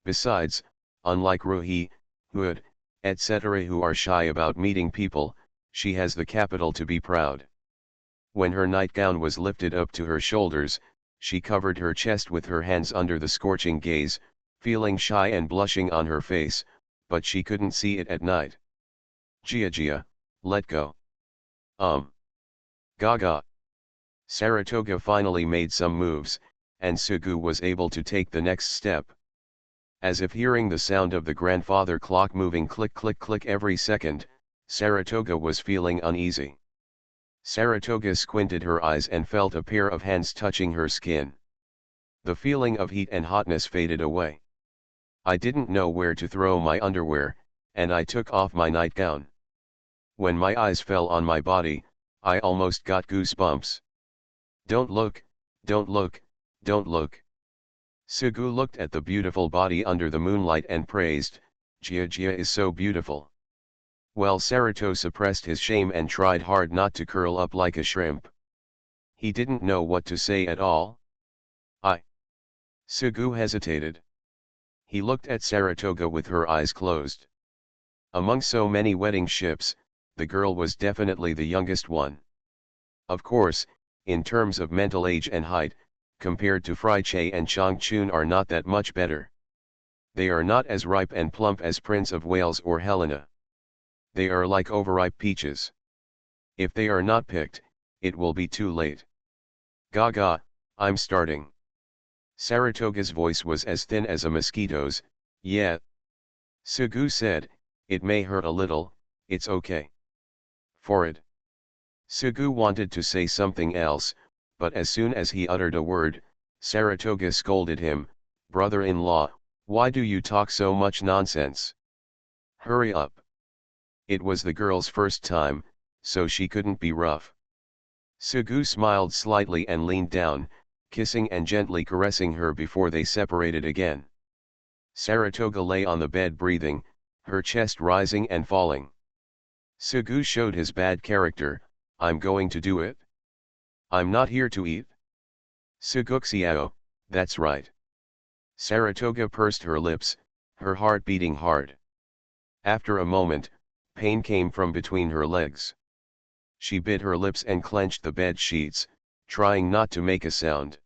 Besides, unlike Ruhi, Hood, etc. who are shy about meeting people, she has the capital to be proud. When her nightgown was lifted up to her shoulders, she covered her chest with her hands under the scorching gaze, feeling shy and blushing on her face, but she couldn't see it at night. Gia, let go. Gaga. Saratoga finally made some moves, and Sugu was able to take the next step. As if hearing the sound of the grandfather clock moving click click click every second, Saratoga was feeling uneasy. Saratoga squinted her eyes and felt a pair of hands touching her skin. The feeling of heat and hotness faded away. I didn't know where to throw my underwear, and I took off my nightgown. When my eyes fell on my body, I almost got goosebumps. Don't look, don't look, don't look. Sugu looked at the beautiful body under the moonlight and praised, Gia is so beautiful. Well, Saratoga suppressed his shame and tried hard not to curl up like a shrimp. He didn't know what to say at all. Sugu hesitated. He looked at Saratoga with her eyes closed. Among so many wedding ships, the girl was definitely the youngest one. Of course, in terms of mental age and height, compared to Freiche and Changchun are not that much better. They are not as ripe and plump as Prince of Wales or Helena. They are like overripe peaches. If they are not picked, it will be too late. Gaga, I'm starting. Saratoga's voice was as thin as a mosquito's. Yeah. Sugu said, it may hurt a little, it's okay. Forward. Sugu wanted to say something else, but as soon as he uttered a word, Saratoga scolded him, brother-in-law, why do you talk so much nonsense? Hurry up. It was the girl's first time, so she couldn't be rough. Sugu smiled slightly and leaned down, kissing and gently caressing her before they separated again. Saratoga lay on the bed breathing, her chest rising and falling. Sugu showed his bad character, I'm going to do it. I'm not here to eat. Suguxiao, that's right. Saratoga pursed her lips, her heart beating hard. After a moment, pain came from between her legs. She bit her lips and clenched the bed sheets, trying not to make a sound.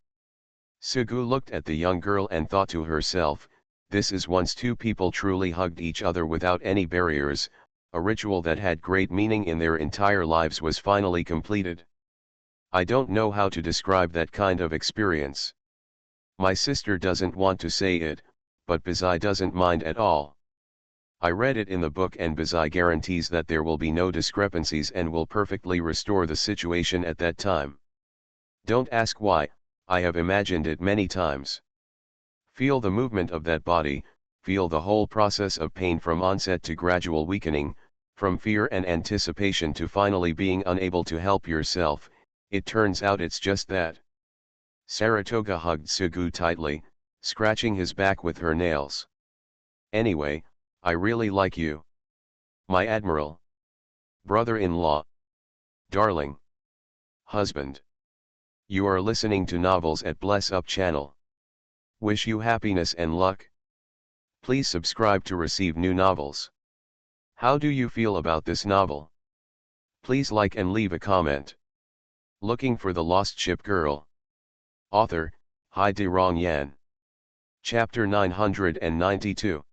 Sugu looked at the young girl and thought to herself, this is once two people truly hugged each other without any barriers, a ritual that had great meaning in their entire lives was finally completed. I don't know how to describe that kind of experience. My sister doesn't want to say it, but Bizai doesn't mind at all. I read it in the book and Bizai guarantees that there will be no discrepancies and will perfectly restore the situation at that time. Don't ask why, I have imagined it many times. Feel the movement of that body, feel the whole process of pain from onset to gradual weakening, from fear and anticipation to finally being unable to help yourself. It turns out it's just that. Saratoga hugged Sugu tightly, scratching his back with her nails. Anyway, I really like you. My admiral. Brother-in-law. Darling. Husband. You are listening to novels at Bless Up channel. Wish you happiness and luck. Please subscribe to receive new novels. How do you feel about this novel? Please like and leave a comment. Looking for the Lost Ship Girl. Author, Hai De-rong Yan. Chapter 992.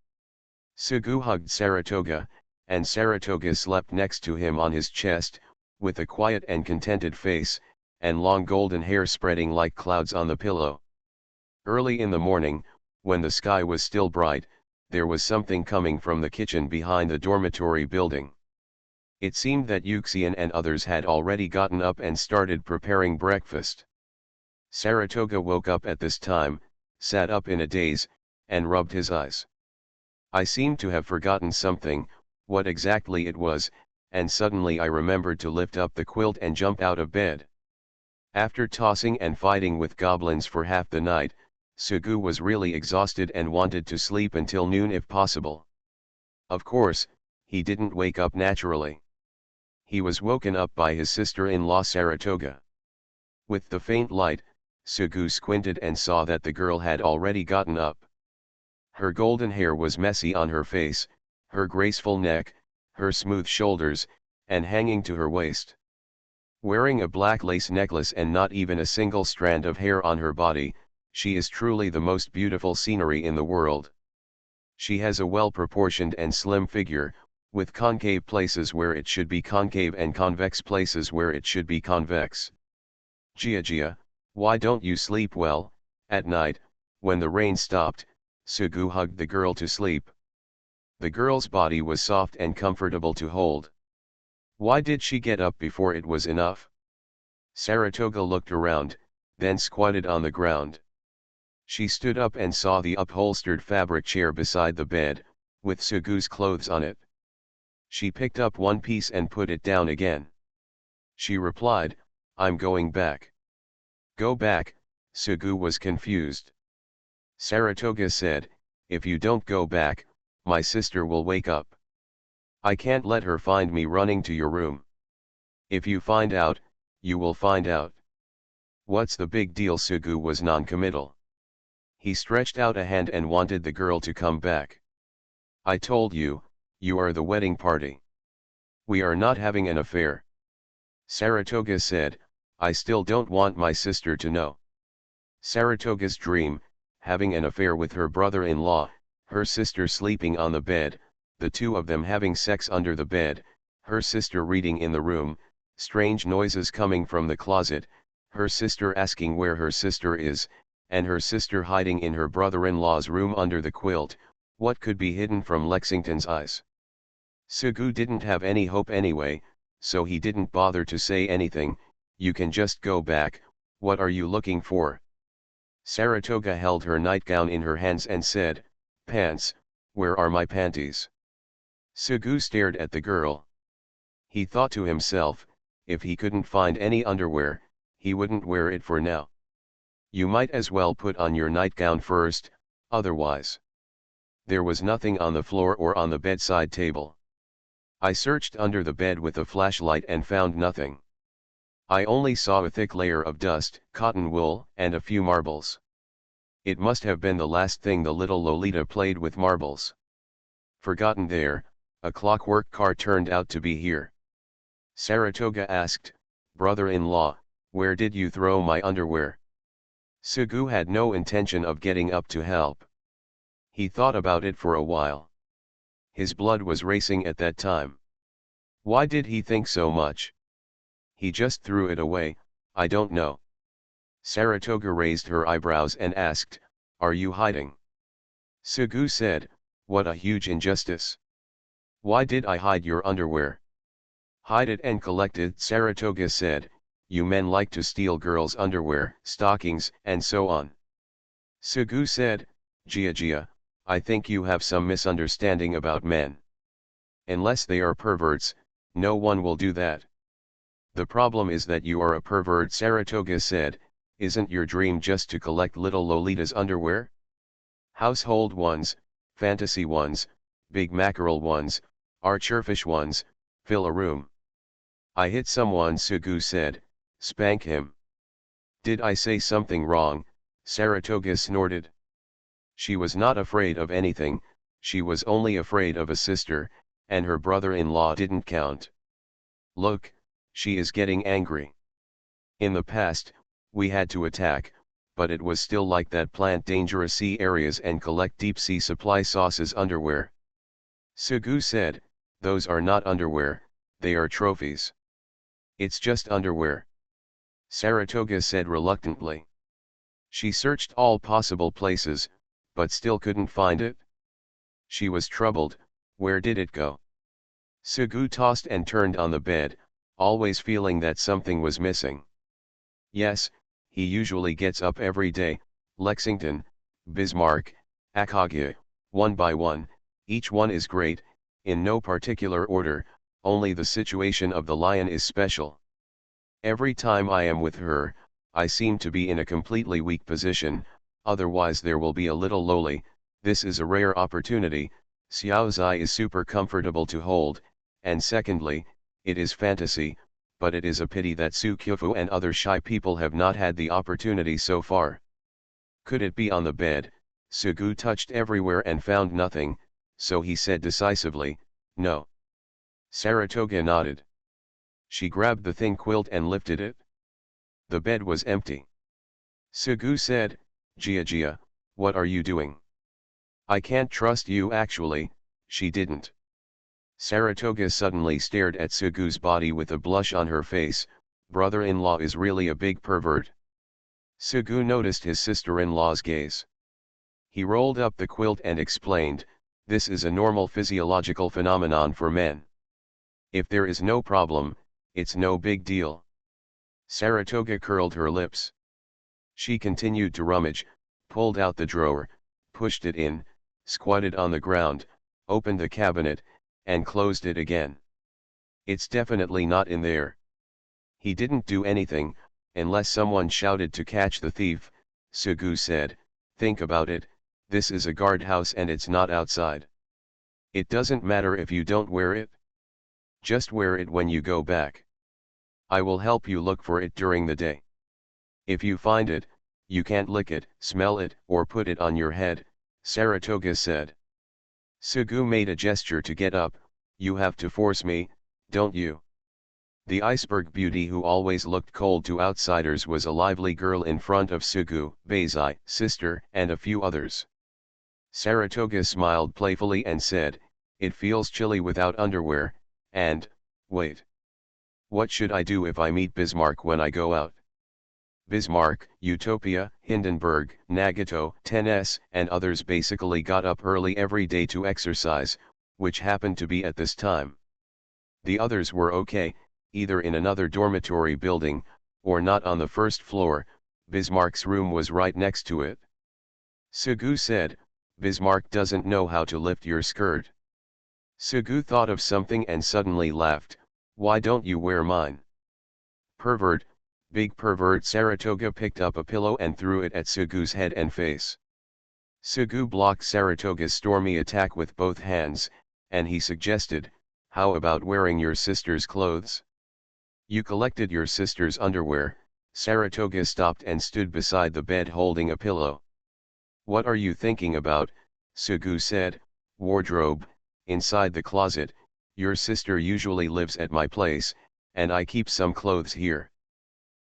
Sugu hugged Saratoga, and Saratoga slept next to him on his chest, with a quiet and contented face, and long golden hair spreading like clouds on the pillow. Early in the morning, when the sky was still bright, there was something coming from the kitchen behind the dormitory building. It seemed that Yuxian and others had already gotten up and started preparing breakfast. Saratoga woke up at this time, sat up in a daze, and rubbed his eyes. I seemed to have forgotten something, what exactly it was, and suddenly I remembered to lift up the quilt and jump out of bed. After tossing and fighting with goblins for half the night, Sugu was really exhausted and wanted to sleep until noon if possible. Of course, he didn't wake up naturally. He was woken up by his sister-in-law Saratoga. With the faint light, Sugu squinted and saw that the girl had already gotten up. Her golden hair was messy on her face, her graceful neck, her smooth shoulders, and hanging to her waist. Wearing a black lace necklace and not even a single strand of hair on her body, she is truly the most beautiful scenery in the world. She has a well-proportioned and slim figure, with concave places where it should be concave and convex places where it should be convex. Gia, why don't you sleep well? At night, when the rain stopped, Sugu hugged the girl to sleep. The girl's body was soft and comfortable to hold. Why did she get up before it was enough? Saratoga looked around, then squatted on the ground. She stood up and saw the upholstered fabric chair beside the bed, with Sugu's clothes on it. She picked up one piece and put it down again. She replied, "I'm going back." "Go back," Sugu was confused. Saratoga said, "If you don't go back, my sister will wake up. I can't let her find me running to your room. If you find out, you will find out." "What's the big deal?" Sugu was non-committal. He stretched out a hand and wanted the girl to come back. "I told you, you are the wedding party. We are not having an affair." Saratoga said, "I still don't want my sister to know." Saratoga's dream, having an affair with her brother-in-law, her sister sleeping on the bed, the two of them having sex under the bed, her sister reading in the room, strange noises coming from the closet, her sister asking where her sister is, and her sister hiding in her brother-in-law's room under the quilt. What could be hidden from Lexington's eyes? Sugu didn't have any hope anyway, so he didn't bother to say anything. "You can just go back, what are you looking for?" Saratoga held her nightgown in her hands and said, "Pants, where are my panties?" Sugu stared at the girl. He thought to himself, if he couldn't find any underwear, he wouldn't wear it for now. "You might as well put on your nightgown first, otherwise." There was nothing on the floor or on the bedside table. I searched under the bed with a flashlight and found nothing. I only saw a thick layer of dust, cotton wool, and a few marbles. It must have been the last thing the little Lolita played with, marbles. Forgotten there, a clockwork car turned out to be here. Saratoga asked, "Brother-in-law, where did you throw my underwear?" Sugu had no intention of getting up to help. He thought about it for a while. His blood was racing at that time. Why did he think so much? He just threw it away. "I don't know." Saratoga raised her eyebrows and asked, "Are you hiding?" Sugu said, "What a huge injustice. Why did I hide your underwear?" "Hide it and collect it," Saratoga said. "You men like to steal girls' underwear, stockings, and so on." Sugu said, Gia, I think you have some misunderstanding about men. Unless they are perverts, no one will do that." "The problem is that you are a pervert," Saratoga said. "Isn't your dream just to collect little Lolita's underwear? Household ones, fantasy ones, big mackerel ones, archerfish ones, fill a room." "I hit someone," Sugu said. "Spank him." "Did I say something wrong?" Saratoga snorted. She was not afraid of anything, She was only afraid of a sister, and her brother-in-law didn't count. Look, she is getting angry. In the past, we had to attack, but it was still like that, plant dangerous sea areas and collect deep sea supply sauces underwear. Sugu said, those are not underwear, they are trophies. It's just underwear. Saratoga said reluctantly. She searched all possible places, but still couldn't find it. She was troubled. Where did it go? Sugu tossed and turned on the bed, always feeling that something was missing. Yes, he usually gets up every day, Lexington, Bismarck, Akagi, one by one, each one is great, in no particular order, only the situation of the lion is special. Every time I am with her, I seem to be in a completely weak position, otherwise there will be a little lowly. This is a rare opportunity. Xiao Zai is super comfortable to hold, and secondly, it is fantasy, but it is a pity that Su Kyufu and other shy people have not had the opportunity so far. Could it be on the bed? Sugu touched everywhere and found nothing, so he said decisively, no. Saratoga nodded. She grabbed the thin quilt and lifted it. The bed was empty. Sugu said, Gia, what are you doing? I can't trust you actually, she didn't. Saratoga suddenly stared at Sugu's body with a blush on her face. Brother-in-law is really a big pervert. Sugu noticed his sister-in-law's gaze. He rolled up the quilt and explained, this is a normal physiological phenomenon for men. If there is no problem, it's no big deal. Saratoga curled her lips. She continued to rummage, pulled out the drawer, pushed it in, squatted on the ground, opened the cabinet, and closed it again. It's definitely not in there. He didn't do anything, unless someone shouted to catch the thief, Sugu said, think about it, this is a guardhouse and it's not outside. It doesn't matter if you don't wear it. Just wear it when you go back. I will help you look for it during the day. If you find it, you can't lick it, smell it, or put it on your head, Saratoga said. Sugu made a gesture to get up, you have to force me, don't you? The iceberg beauty who always looked cold to outsiders was a lively girl in front of Sugu, Beizai, sister, and a few others. Saratoga smiled playfully and said, it feels chilly without underwear, and, wait. What should I do if I meet Bismarck when I go out? Bismarck, Utopia, Hindenburg, Nagato, 10S, and others basically got up early every day to exercise, which happened to be at this time. The others were okay, either in another dormitory building, or not on the first floor. Bismarck's room was right next to it. Sugu said, Bismarck doesn't know how to lift your skirt. Sugu thought of something and suddenly laughed, why don't you wear mine? Pervert, big pervert. Saratoga picked up a pillow and threw it at Sugu's head and face. Sugu blocked Saratoga's stormy attack with both hands, and he suggested, how about wearing your sister's clothes? You collected your sister's underwear. Saratoga stopped and stood beside the bed holding a pillow. What are you thinking about? Sugu said, wardrobe, inside the closet. Your sister usually lives at my place, and I keep some clothes here.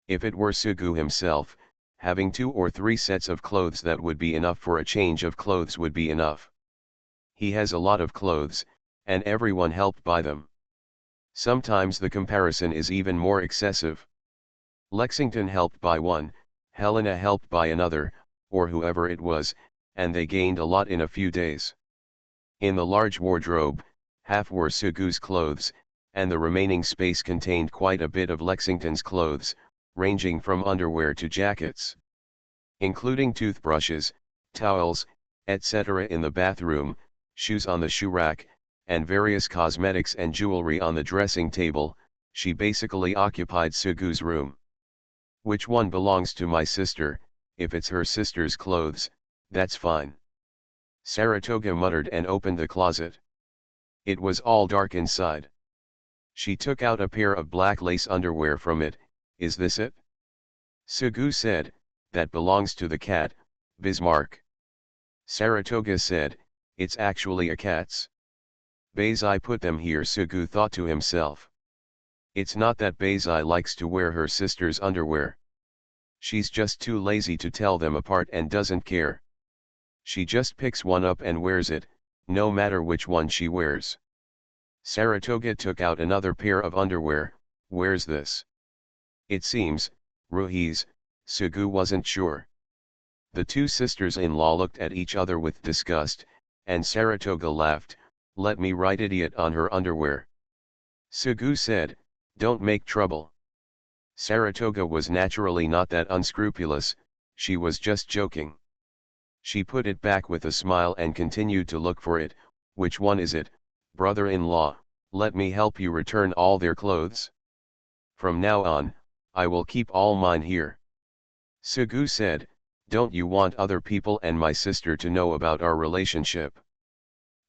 If it were Sugu himself, having 2 or 3 sets of clothes that would be enough for a change of clothes would be enough. He has a lot of clothes, and everyone helped buy them. Sometimes the comparison is even more excessive. Lexington helped buy one, Helena helped buy another, or whoever it was, and they gained a lot in a few days. In the large wardrobe, half were Sugu's clothes, and the remaining space contained quite a bit of Lexington's clothes, ranging from underwear to jackets. Including toothbrushes, towels, etc. in the bathroom, shoes on the shoe rack, and various cosmetics and jewelry on the dressing table. She basically occupied Sugu's room. Which one belongs to my sister? If it's her sister's clothes, that's fine. Saratoga muttered and opened the closet. It was all dark inside. She took out a pair of black lace underwear from it. Is this it? Sugu said, that belongs to the cat, Bismarck. Saratoga said, It's actually a cat's. Baizai put them here, Sugu thought to himself. It's not that Baizai likes to wear her sister's underwear. She's just too lazy to tell them apart and doesn't care. She just picks one up and wears it, no matter which one she wears. Saratoga took out another pair of underwear. Where's this? It seems, Ruhi's. Sugu wasn't sure. The two sisters-in-law looked at each other with disgust, and Saratoga laughed. Let me write idiot on her underwear. Sugu said, don't make trouble. Saratoga was naturally not that unscrupulous, she was just joking. She put it back with a smile and continued to look for it. Which one is it, brother-in-law? Let me help you return all their clothes. From now on, I will keep all mine here. Sugu said, don't you want other people and my sister to know about our relationship?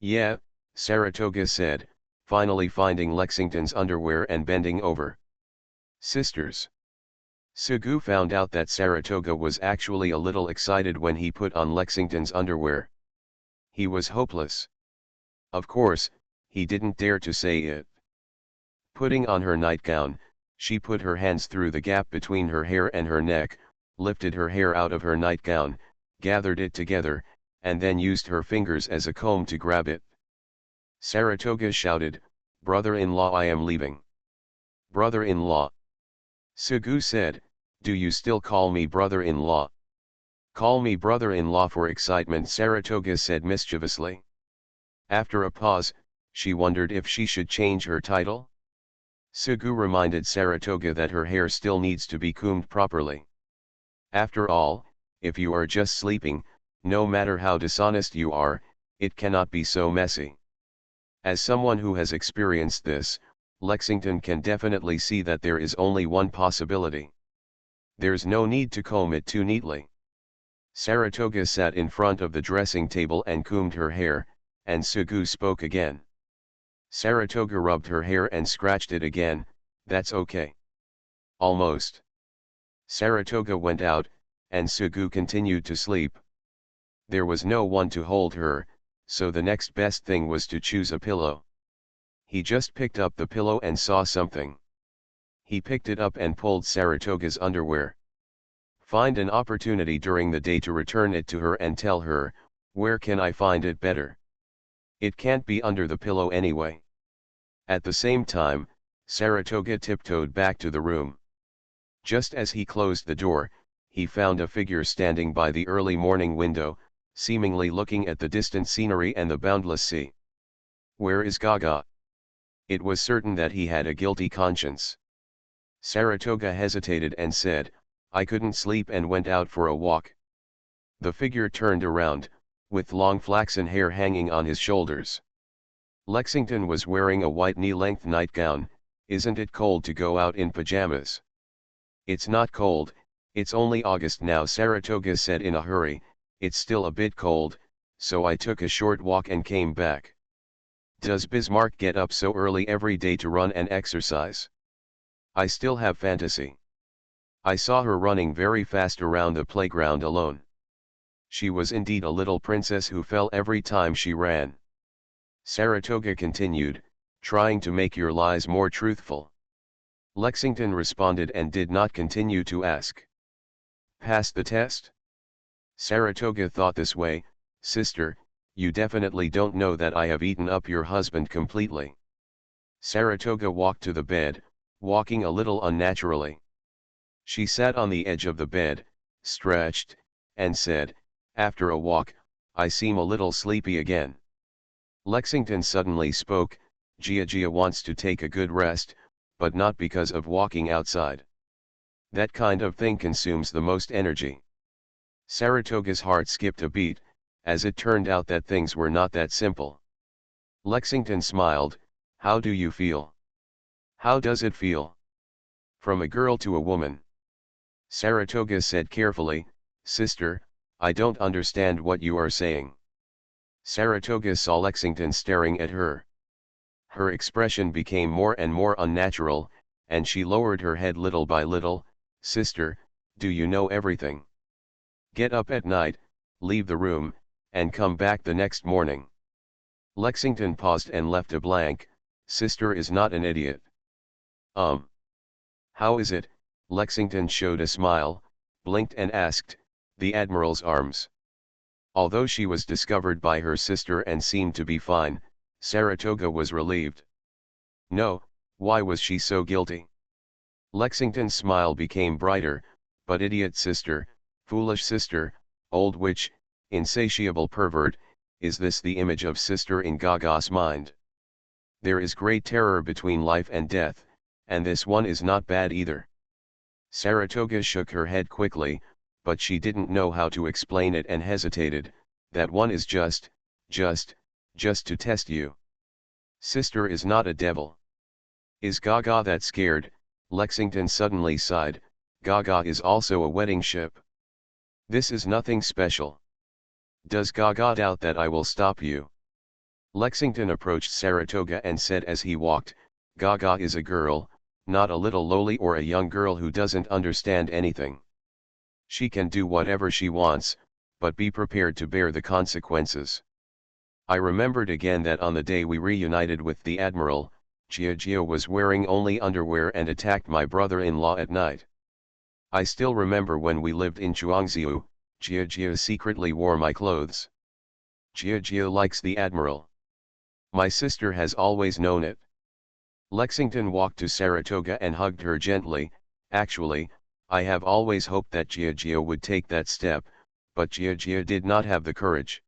Yeah, Saratoga said, finally finding Lexington's underwear and bending over. Sisters. Sugu found out that Saratoga was actually a little excited when he put on Lexington's underwear. He was hopeless. Of course, he didn't dare to say it. Putting on her nightgown, she put her hands through the gap between her hair and her neck, lifted her hair out of her nightgown, gathered it together, and then used her fingers as a comb to grab it. Saratoga shouted, brother-in-law, I am leaving. Brother-in-law. Sugu said, do you still call me brother-in-law? Call me brother-in-law for excitement, Saratoga said mischievously. After a pause, she wondered if she should change her title. Sugu reminded Saratoga that her hair still needs to be combed properly. After all, if you are just sleeping, no matter how dishonest you are, it cannot be so messy. As someone who has experienced this, Lexington can definitely see that there is only one possibility. There's no need to comb it too neatly. Saratoga sat in front of the dressing table and combed her hair, and Sugu spoke again. Saratoga rubbed her hair and scratched it again. That's okay. Almost. Saratoga went out, and Sugu continued to sleep. There was no one to hold her, so the next best thing was to choose a pillow. He just picked up the pillow and saw something. He picked it up and pulled Saratoga's underwear. Find an opportunity during the day to return it to her and tell her, where can I find it better? It can't be under the pillow anyway. At the same time, Saratoga tiptoed back to the room. Just as he closed the door, he found a figure standing by the early morning window, seemingly looking at the distant scenery and the boundless sea. Where is Gaga? It was certain that he had a guilty conscience. Saratoga hesitated and said, I couldn't sleep and went out for a walk. The figure turned around, with long flaxen hair hanging on his shoulders. Lexington was wearing a white knee-length nightgown. Isn't it cold to go out in pajamas? It's not cold, it's only August now, Saratoga said in a hurry. It's still a bit cold, so I took a short walk and came back. Does Bismarck get up so early every day to run and exercise? I still have fantasy. I saw her running very fast around the playground alone. She was indeed a little princess who fell every time she ran. Saratoga continued, trying to make your lies more truthful. Lexington responded and did not continue to ask. Pass the test? Saratoga thought this way, sister, you definitely don't know that I have eaten up your husband completely. Saratoga walked to the bed, walking a little unnaturally. She sat on the edge of the bed, stretched, and said, after a walk, I seem a little sleepy again. Lexington suddenly spoke, Gia wants to take a good rest, but not because of walking outside. That kind of thing consumes the most energy. Saratoga's heart skipped a beat, as it turned out that things were not that simple. Lexington smiled, how do you feel? How does it feel? From a girl to a woman. Saratoga said carefully, sister, I don't understand what you are saying. Saratoga saw Lexington staring at her. Her expression became more and more unnatural, and she lowered her head little by little. Sister, do you know everything? Get up at night, leave the room, and come back the next morning. Lexington paused and left a blank. Sister is not an idiot. How is it? Lexington showed a smile, blinked and asked, the Admiral's arms. Although she was discovered by her sister and seemed to be fine, Saratoga was relieved. No, why was she so guilty? Lexington's smile became brighter, but idiot sister, foolish sister, old witch, insatiable pervert, is this the image of sister in Gaga's mind? There is great terror between life and death, and this one is not bad either. Saratoga shook her head quickly, but she didn't know how to explain it and hesitated. That one is just to test you. Sister is not a devil. Is Gaga that scared? Lexington suddenly sighed. Gaga is also a wedding ship. This is nothing special. Does Gaga doubt that I will stop you? Lexington approached Saratoga and said as he walked, Gaga is a girl, not a little lowly or a young girl who doesn't understand anything. She can do whatever she wants, but be prepared to bear the consequences. I remembered again that on the day we reunited with the Admiral, Giorgio was wearing only underwear and attacked my brother-in-law at night. I still remember when we lived in Chuangziu, Giorgio secretly wore my clothes. Giorgio likes the Admiral. My sister has always known it. Lexington walked to Saratoga and hugged her gently. Actually, I have always hoped that Giorgio would take that step, but Giorgio did not have the courage.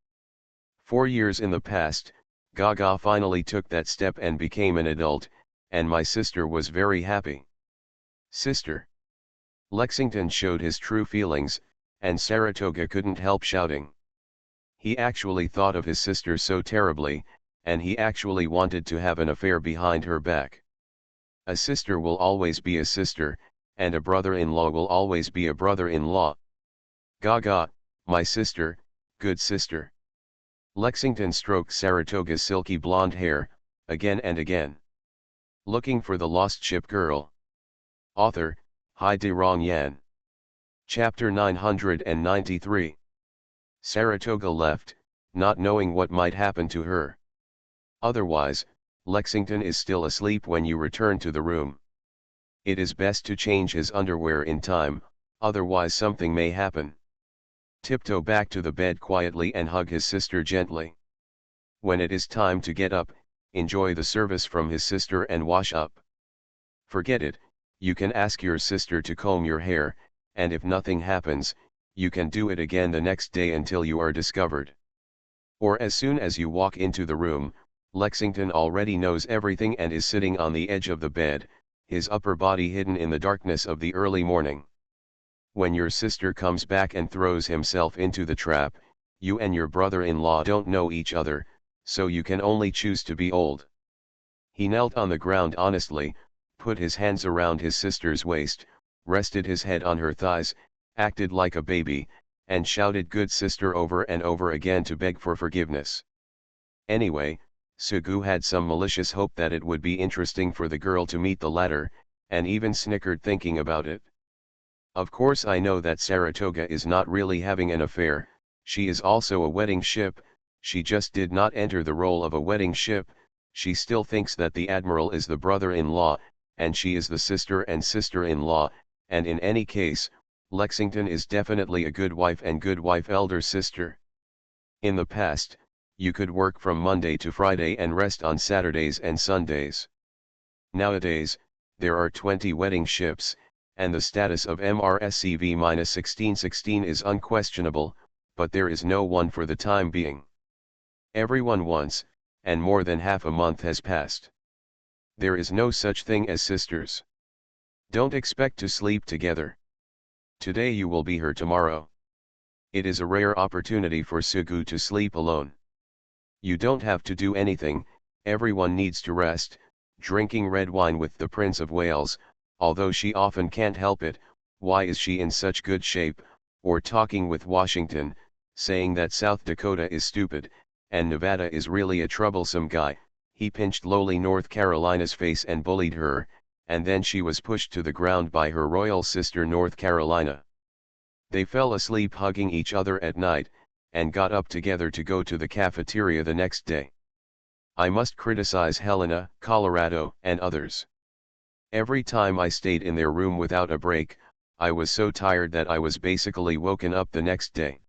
4 years in the past, Gaga finally took that step and became an adult, and my sister was very happy. Sister. Lexington showed his true feelings, and Saratoga couldn't help shouting. He actually thought of his sister so terribly, and he actually wanted to have an affair behind her back. A sister will always be a sister, and a brother-in-law will always be a brother-in-law. Gaga, my sister, good sister. Lexington stroked Saratoga's silky blonde hair, again and again. Looking for the Lost Ship Girl. Author, Hai-De-Rong Yan. Chapter 993. Saratoga left, not knowing what might happen to her. Otherwise, Lexington is still asleep when you return to the room. It is best to change his underwear in time, otherwise something may happen. Tiptoe back to the bed quietly and hug his sister gently. When it is time to get up, enjoy the service from his sister and wash up. Forget it, you can ask your sister to comb your hair, and if nothing happens, you can do it again the next day until you are discovered. Or as soon as you walk into the room, Lexington already knows everything and is sitting on the edge of the bed, his upper body hidden in the darkness of the early morning. When your sister comes back and throws himself into the trap, you and your brother-in-law don't know each other, so you can only choose to be old. He knelt on the ground honestly, put his hands around his sister's waist, rested his head on her thighs, acted like a baby, and shouted good sister over and over again to beg for forgiveness. Anyway, Sugu had some malicious hope that it would be interesting for the girl to meet the latter, and even snickered thinking about it. Of course I know that Saratoga is not really having an affair, she is also a wedding ship, she just did not enter the role of a wedding ship, she still thinks that the Admiral is the brother-in-law, and she is the sister and sister-in-law, and in any case, Lexington is definitely a good wife and good wife elder sister. In the past, you could work from Monday to Friday and rest on Saturdays and Sundays. Nowadays, there are 20 wedding ships, and the status of MRSCV-1616 is unquestionable, but there is no one for the time being. Everyone wants, and more than half a month has passed. There is no such thing as sisters. Don't expect to sleep together. Today you will be her tomorrow. It is a rare opportunity for Sugu to sleep alone. You don't have to do anything, everyone needs to rest, drinking red wine with the Prince of Wales, although she often can't help it, why is she in such good shape, or talking with Washington, saying that South Dakota is stupid, and Nevada is really a troublesome guy. He pinched lowly North Carolina's face and bullied her, and then she was pushed to the ground by her royal sister North Carolina. They fell asleep hugging each other at night, and got up together to go to the cafeteria the next day. I must criticize Helena, Colorado, and others. Every time I stayed in their room without a break, I was so tired that I was basically woken up the next day.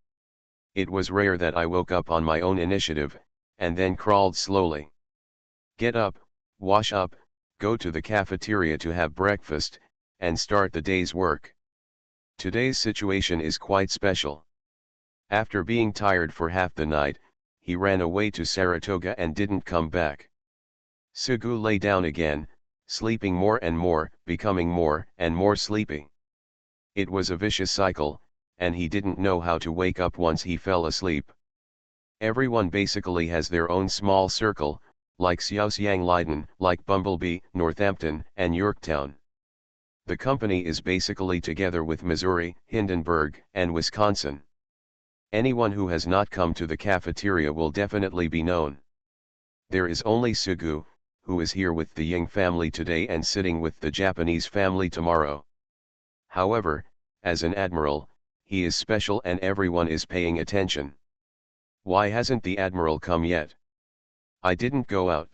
It was rare that I woke up on my own initiative, and then crawled slowly. Get up, wash up, go to the cafeteria to have breakfast, and start the day's work. Today's situation is quite special. After being tired for half the night, he ran away to Saratoga and didn't come back. Sugu lay down again, sleeping more and more, becoming more and more sleepy. It was a vicious cycle, and he didn't know how to wake up once he fell asleep. Everyone basically has their own small circle, like Xiaoxiang Leiden, like Bumblebee, Northampton, and Yorktown. The company is basically together with Missouri, Hindenburg, and Wisconsin. Anyone who has not come to the cafeteria will definitely be known. There is only Sugu, who is here with the Ying family today and sitting with the Japanese family tomorrow. However, as an admiral, he is special and everyone is paying attention. Why hasn't the admiral come yet? I didn't go out.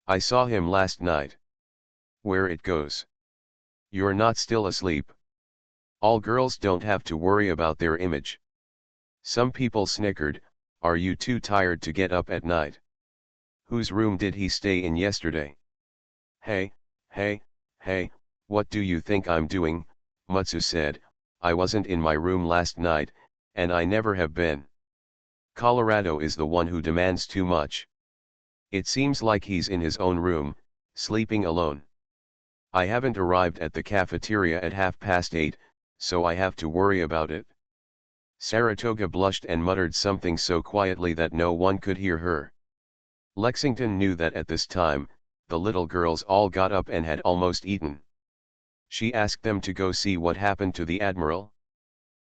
I saw him last night. Where it goes? You're not still asleep. All girls don't have to worry about their image. Some people snickered, are you too tired to get up at night? Whose room did he stay in yesterday? Hey, what do you think I'm doing? Mutsu said, I wasn't in my room last night, and I never have been. Colorado is the one who demands too much. It seems like he's in his own room, sleeping alone. I haven't arrived at the cafeteria at 8:30, so I have to worry about it. Saratoga blushed and muttered something so quietly that no one could hear her. Lexington knew that at this time, the little girls all got up and had almost eaten. She asked them to go see what happened to the admiral.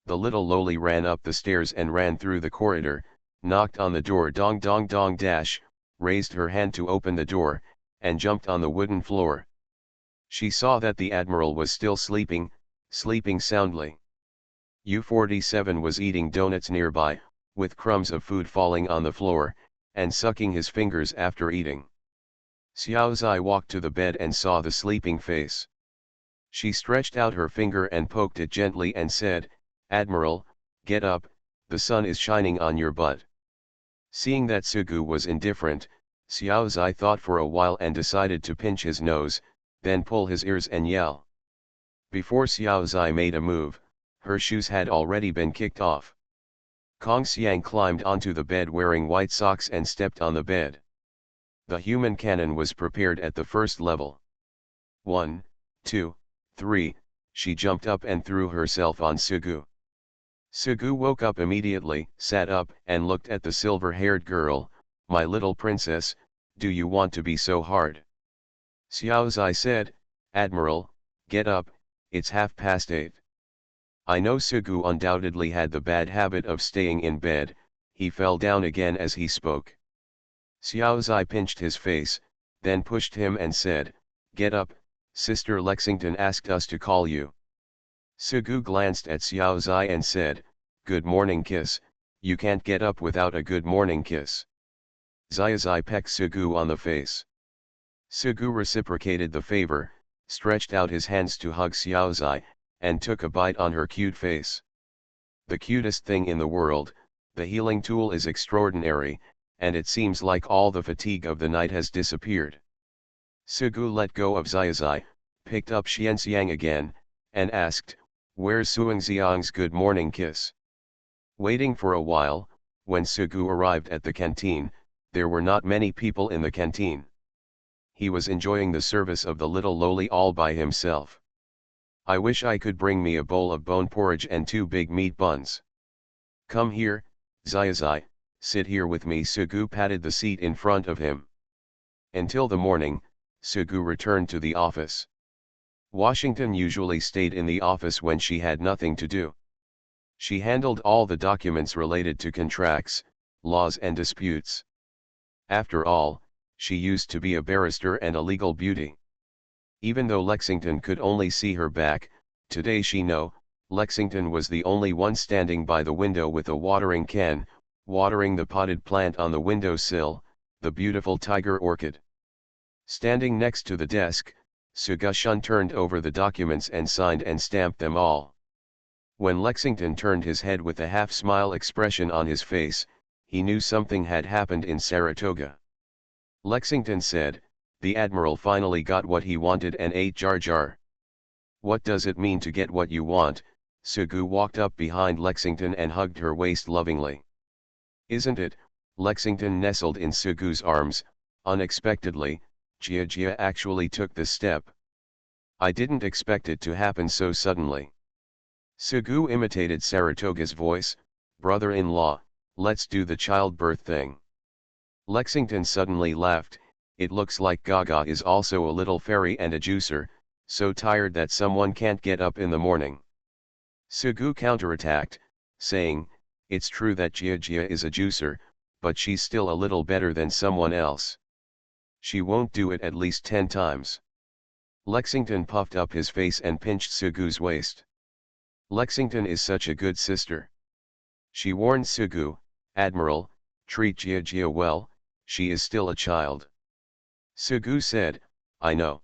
The little loli ran up the stairs and ran through the corridor, knocked on the door dong dong dong dash, raised her hand to open the door, and jumped on the wooden floor. She saw that the admiral was still sleeping soundly. U-47 was eating donuts nearby, with crumbs of food falling on the floor, and sucking his fingers after eating. Xiaozai walked to the bed and saw the sleeping face. She stretched out her finger and poked it gently and said, Admiral, get up, the sun is shining on your butt. Seeing that Sugu was indifferent, Xiaozai thought for a while and decided to pinch his nose, then pull his ears and yell. Before Xiaozai made a move, her shoes had already been kicked off. Kong Xiang climbed onto the bed wearing white socks and stepped on the bed. The human cannon was prepared at the first level. 1, 2, 3, she jumped up and threw herself on Sugu. Sugu woke up immediately, sat up, and looked at the silver-haired girl. My little princess, do you want to be so hard? Xiaozai said, Admiral, get up, it's 8:30. I know Sugu undoubtedly had the bad habit of staying in bed. He fell down again as he spoke. Xiaozai pinched his face, then pushed him and said, Get up, Sister Lexington asked us to call you. Sugu glanced at Xiaozai and said, Good morning kiss, you can't get up without a good morning kiss. Xiaozai pecked Sugu on the face. Sugu reciprocated the favor, stretched out his hands to hug Xiaozai, and took a bite on her cute face. The cutest thing in the world, the healing tool is extraordinary, and it seems like all the fatigue of the night has disappeared. Sugu let go of Xiaozai, picked up Xianxiang again, and asked, Where's Suangxiang's good morning kiss? Waiting for a while, when Sugu arrived at the canteen, there were not many people in the canteen. He was enjoying the service of the little loli all by himself. I wish I could bring me a bowl of bone porridge and 2 big meat buns. Come here, Xiaozai, sit here with me. Sugu patted the seat in front of him. Until the morning, Sugu returned to the office. Washington usually stayed in the office when she had nothing to do. She handled all the documents related to contracts, laws and disputes. After all, she used to be a barrister and a legal beauty. Even though Lexington could only see her back, today she knew, Lexington was the only one standing by the window with a watering can, watering the potted plant on the windowsill. the beautiful tiger orchid. Standing next to the desk, Sugu-shun turned over the documents and signed and stamped them all. When Lexington turned his head with a half-smile expression on his face, he knew something had happened in Saratoga. Lexington said, "The Admiral finally got what he wanted and ate Jar Jar." "What does it mean to get what you want?" Sugu walked up behind Lexington and hugged her waist lovingly. "Isn't it?" Lexington nestled in Sugu's arms. Unexpectedly, Jia actually took this step. "I didn't expect it to happen so suddenly." Sugu imitated Saratoga's voice, "Brother-in-law, let's do the childbirth thing." Lexington suddenly laughed. "It looks like Gaga is also a little fairy and a juicer, so tired that someone can't get up in the morning." Sugu counterattacked, saying, "It's true that Jia is a juicer, but she's still a little better than someone else. She won't do it at least 10 times. Lexington puffed up his face and pinched Sugu's waist. "Lexington is such a good sister." She warned Sugu, "Admiral, treat Jia well, she is still a child." Sugu said, "I know."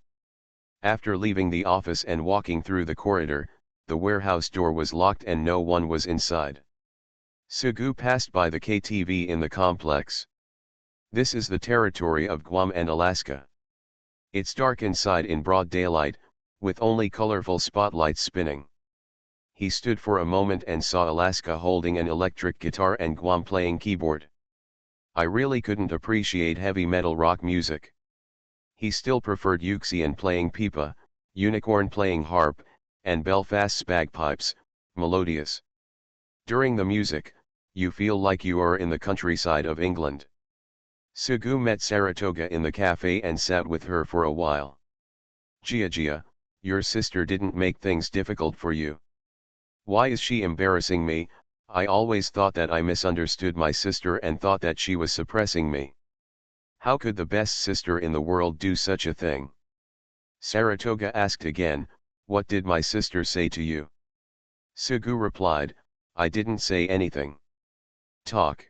After leaving the office and walking through the corridor, the warehouse door was locked and no one was inside. Sugu passed by the KTV in the complex. This is the territory of Guam and Alaska. It's dark inside in broad daylight, with only colorful spotlights spinning. He stood for a moment and saw Alaska holding an electric guitar and Guam playing keyboard. I really couldn't appreciate heavy metal rock music. He still preferred Yuxian playing pipa, Unicorn playing harp, and Belfast's bagpipes, melodious. During the music, you feel like you are in the countryside of England. Sugu met Saratoga in the cafe and sat with her for a while. "Jia, your sister didn't make things difficult for you." "Why is she embarrassing me? I always thought that I misunderstood my sister and thought that she was suppressing me. How could the best sister in the world do such a thing?" Saratoga asked again, "What did my sister say to you?" Sugu replied, "I didn't say anything." "Talk."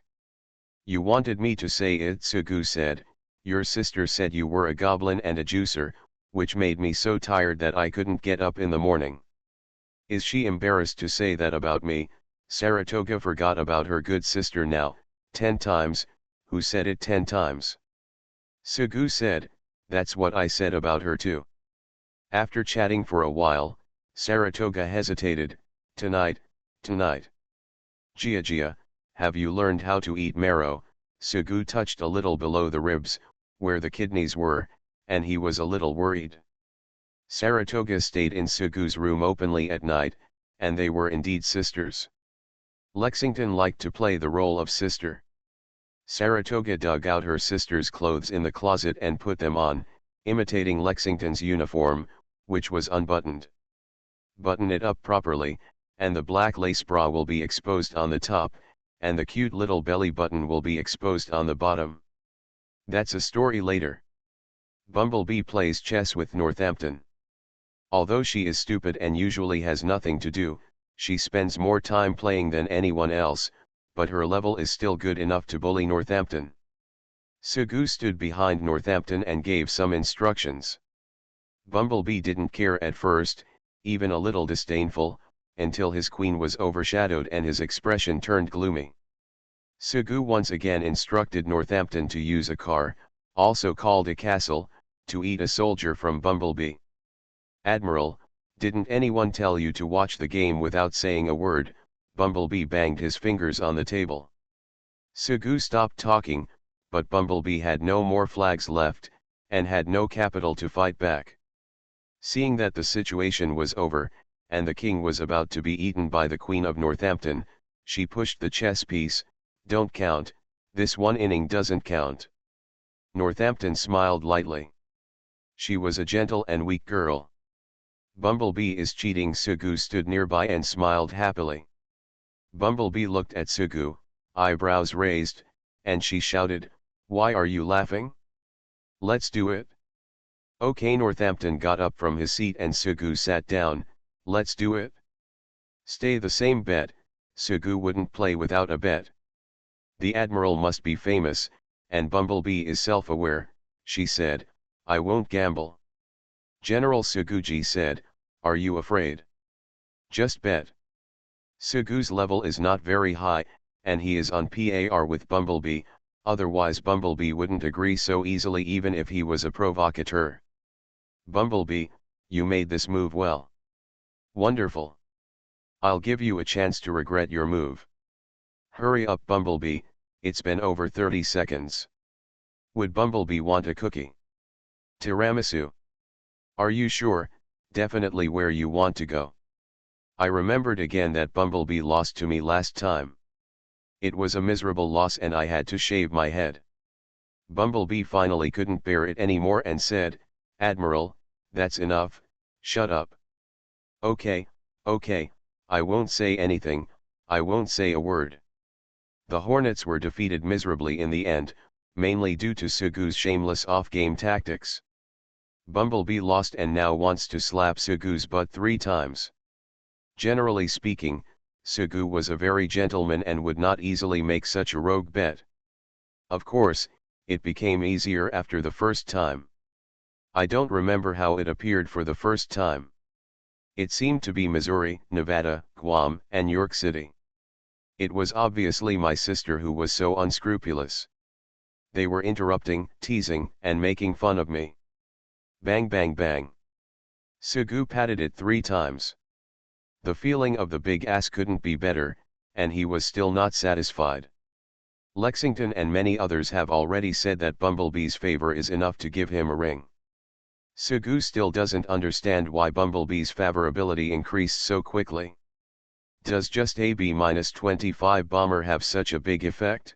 "You wanted me to say it," Sugu said. "Your sister said you were a goblin and a juicer, which made me so tired that I couldn't get up in the morning." Is she embarrassed to say that about me? Saratoga forgot about her good sister now. 10 times, who said it 10 times? Sugu said, "That's what I said about her too." After chatting for a while, Saratoga hesitated, Tonight. Jia, have you learned how to eat marrow?" Sugu touched a little below the ribs, where the kidneys were, and he was a little worried. Saratoga stayed in Sugu's room openly at night, and they were indeed sisters. Lexington liked to play the role of sister. Saratoga dug out her sister's clothes in the closet and put them on, imitating Lexington's uniform, which was unbuttoned. "Button it up properly, and the black lace bra will be exposed on the top, and the cute little belly button will be exposed on the bottom. That's a story later." Bumblebee plays chess with Northampton. Although she is stupid and usually has nothing to do, she spends more time playing than anyone else, but her level is still good enough to bully Northampton. Sugu stood behind Northampton and gave some instructions. Bumblebee didn't care at first, even a little disdainful, until his queen was overshadowed and his expression turned gloomy. Sugu once again instructed Northampton to use a car, also called a castle, to eat a soldier from Bumblebee. "Admiral, didn't anyone tell you to watch the game without saying a word?" Bumblebee banged his fingers on the table. Sugu stopped talking, but Bumblebee had no more flags left, and had no capital to fight back. Seeing that the situation was over, and the king was about to be eaten by the Queen of Northampton, she pushed the chess piece. "Don't count, this one inning doesn't count." Northampton smiled lightly. She was a gentle and weak girl. "Bumblebee is cheating." Sugu stood nearby and smiled happily. Bumblebee looked at Sugu, eyebrows raised, and she shouted, "Why are you laughing? Let's do it." Okay. Northampton got up from his seat and Sugu sat down. "Let's do it." "Stay the same bet." Sugu wouldn't play without a bet. "The Admiral must be famous, and Bumblebee is self-aware, she said, I won't gamble. General Suguji said, are you afraid? Just bet. Sugu's level is not very high, and he is on par with Bumblebee, otherwise Bumblebee wouldn't agree so easily even if he was a provocateur. Bumblebee, you made this move well. Wonderful. I'll give you a chance to regret your move. Hurry up Bumblebee, it's been over 30 seconds. Would Bumblebee want a cookie? Tiramisu. Are you sure, definitely where you want to go? I remembered again that Bumblebee lost to me last time. It was a miserable loss and I had to shave my head. Bumblebee finally couldn't bear it anymore and said, Admiral, that's enough, shut up. Okay, I won't say anything, I won't say a word. The Hornets were defeated miserably in the end, mainly due to Sugu's shameless off-game tactics. Bumblebee lost and now wants to slap Sugu's butt 3 times. Generally speaking, Sugu was a very gentleman and would not easily make such a rogue bet. Of course, it became easier after the first time. I don't remember how it appeared for the first time. It seemed to be Missouri, Nevada, Guam, and York City. It was obviously my sister who was so unscrupulous. They were interrupting, teasing, and making fun of me. Bang bang bang. Sugu patted it 3 times. The feeling of the big ass couldn't be better, and he was still not satisfied. Lexington and many others have already said that Bumblebee's favor is enough to give him a ring. Sugu still doesn't understand why Bumblebee's favorability increased so quickly. Does just a B-25 bomber have such a big effect?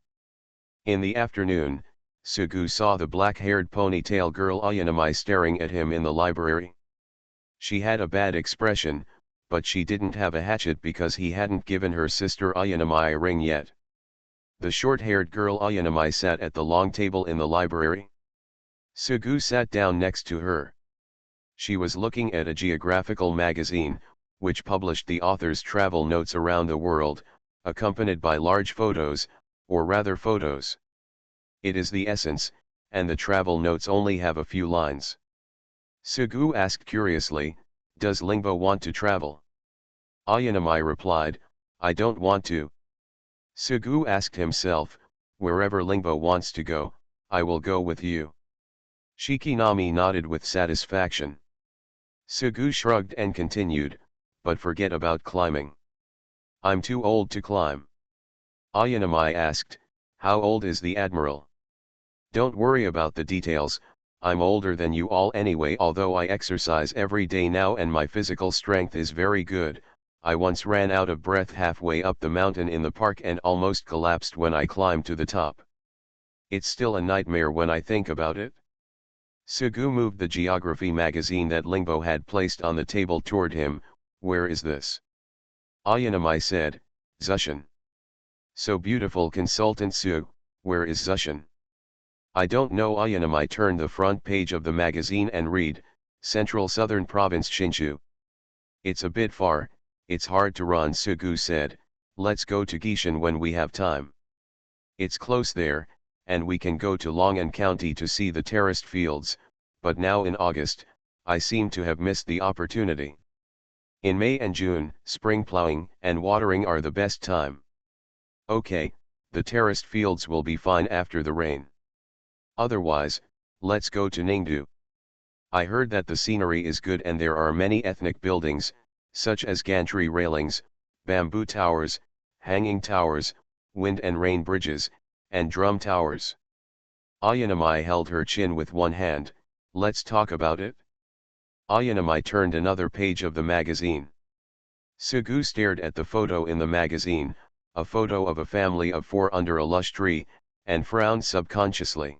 In the afternoon, Sugu saw the black-haired ponytail girl Ayanamai staring at him in the library. She had a bad expression, but she didn't have a hatchet because he hadn't given her sister Ayanamai a ring yet. The short-haired girl Ayanamai sat at the long table in the library. Sugu sat down next to her. She was looking at a geographical magazine, which published the author's travel notes around the world, accompanied by large photos, or rather photos. It is the essence, and the travel notes only have a few lines. Sugu asked curiously, does Lingbo want to travel? Ayanamai replied, I don't want to. Sugu asked himself, wherever Lingbo wants to go, I will go with you. Shikinami nodded with satisfaction. Sugu shrugged and continued, but forget about climbing. I'm too old to climb. Ayanamai asked, how old is the Admiral? Don't worry about the details, I'm older than you all anyway. Although I exercise every day now and my physical strength is very good, I once ran out of breath halfway up the mountain in the park and almost collapsed when I climbed to the top. It's still a nightmare when I think about it. Sugu moved the geography magazine that Lingbo had placed on the table toward him. Where is this? Ayanamai said, Zushan. So beautiful Consultant Su, where is Zushan? I don't know. Ayanamai turned the front page of the magazine and read, Central Southern Province Shinshu. It's a bit far, it's hard to run. Sugu said, let's go to Gishan when we have time. It's close there, and we can go to Longan County to see the terraced fields, but now in August, I seem to have missed the opportunity. In May and June, spring plowing and watering are the best time. Okay, the terraced fields will be fine after the rain. Otherwise, let's go to Ningdu. I heard that the scenery is good and there are many ethnic buildings, such as gantry railings, bamboo towers, hanging towers, wind and rain bridges, and drum towers. Ayanamai held her chin with one hand, let's talk about it. Ayanamai turned another page of the magazine. Sugu stared at the photo in the magazine, a photo of a family of 4 under a lush tree, and frowned subconsciously.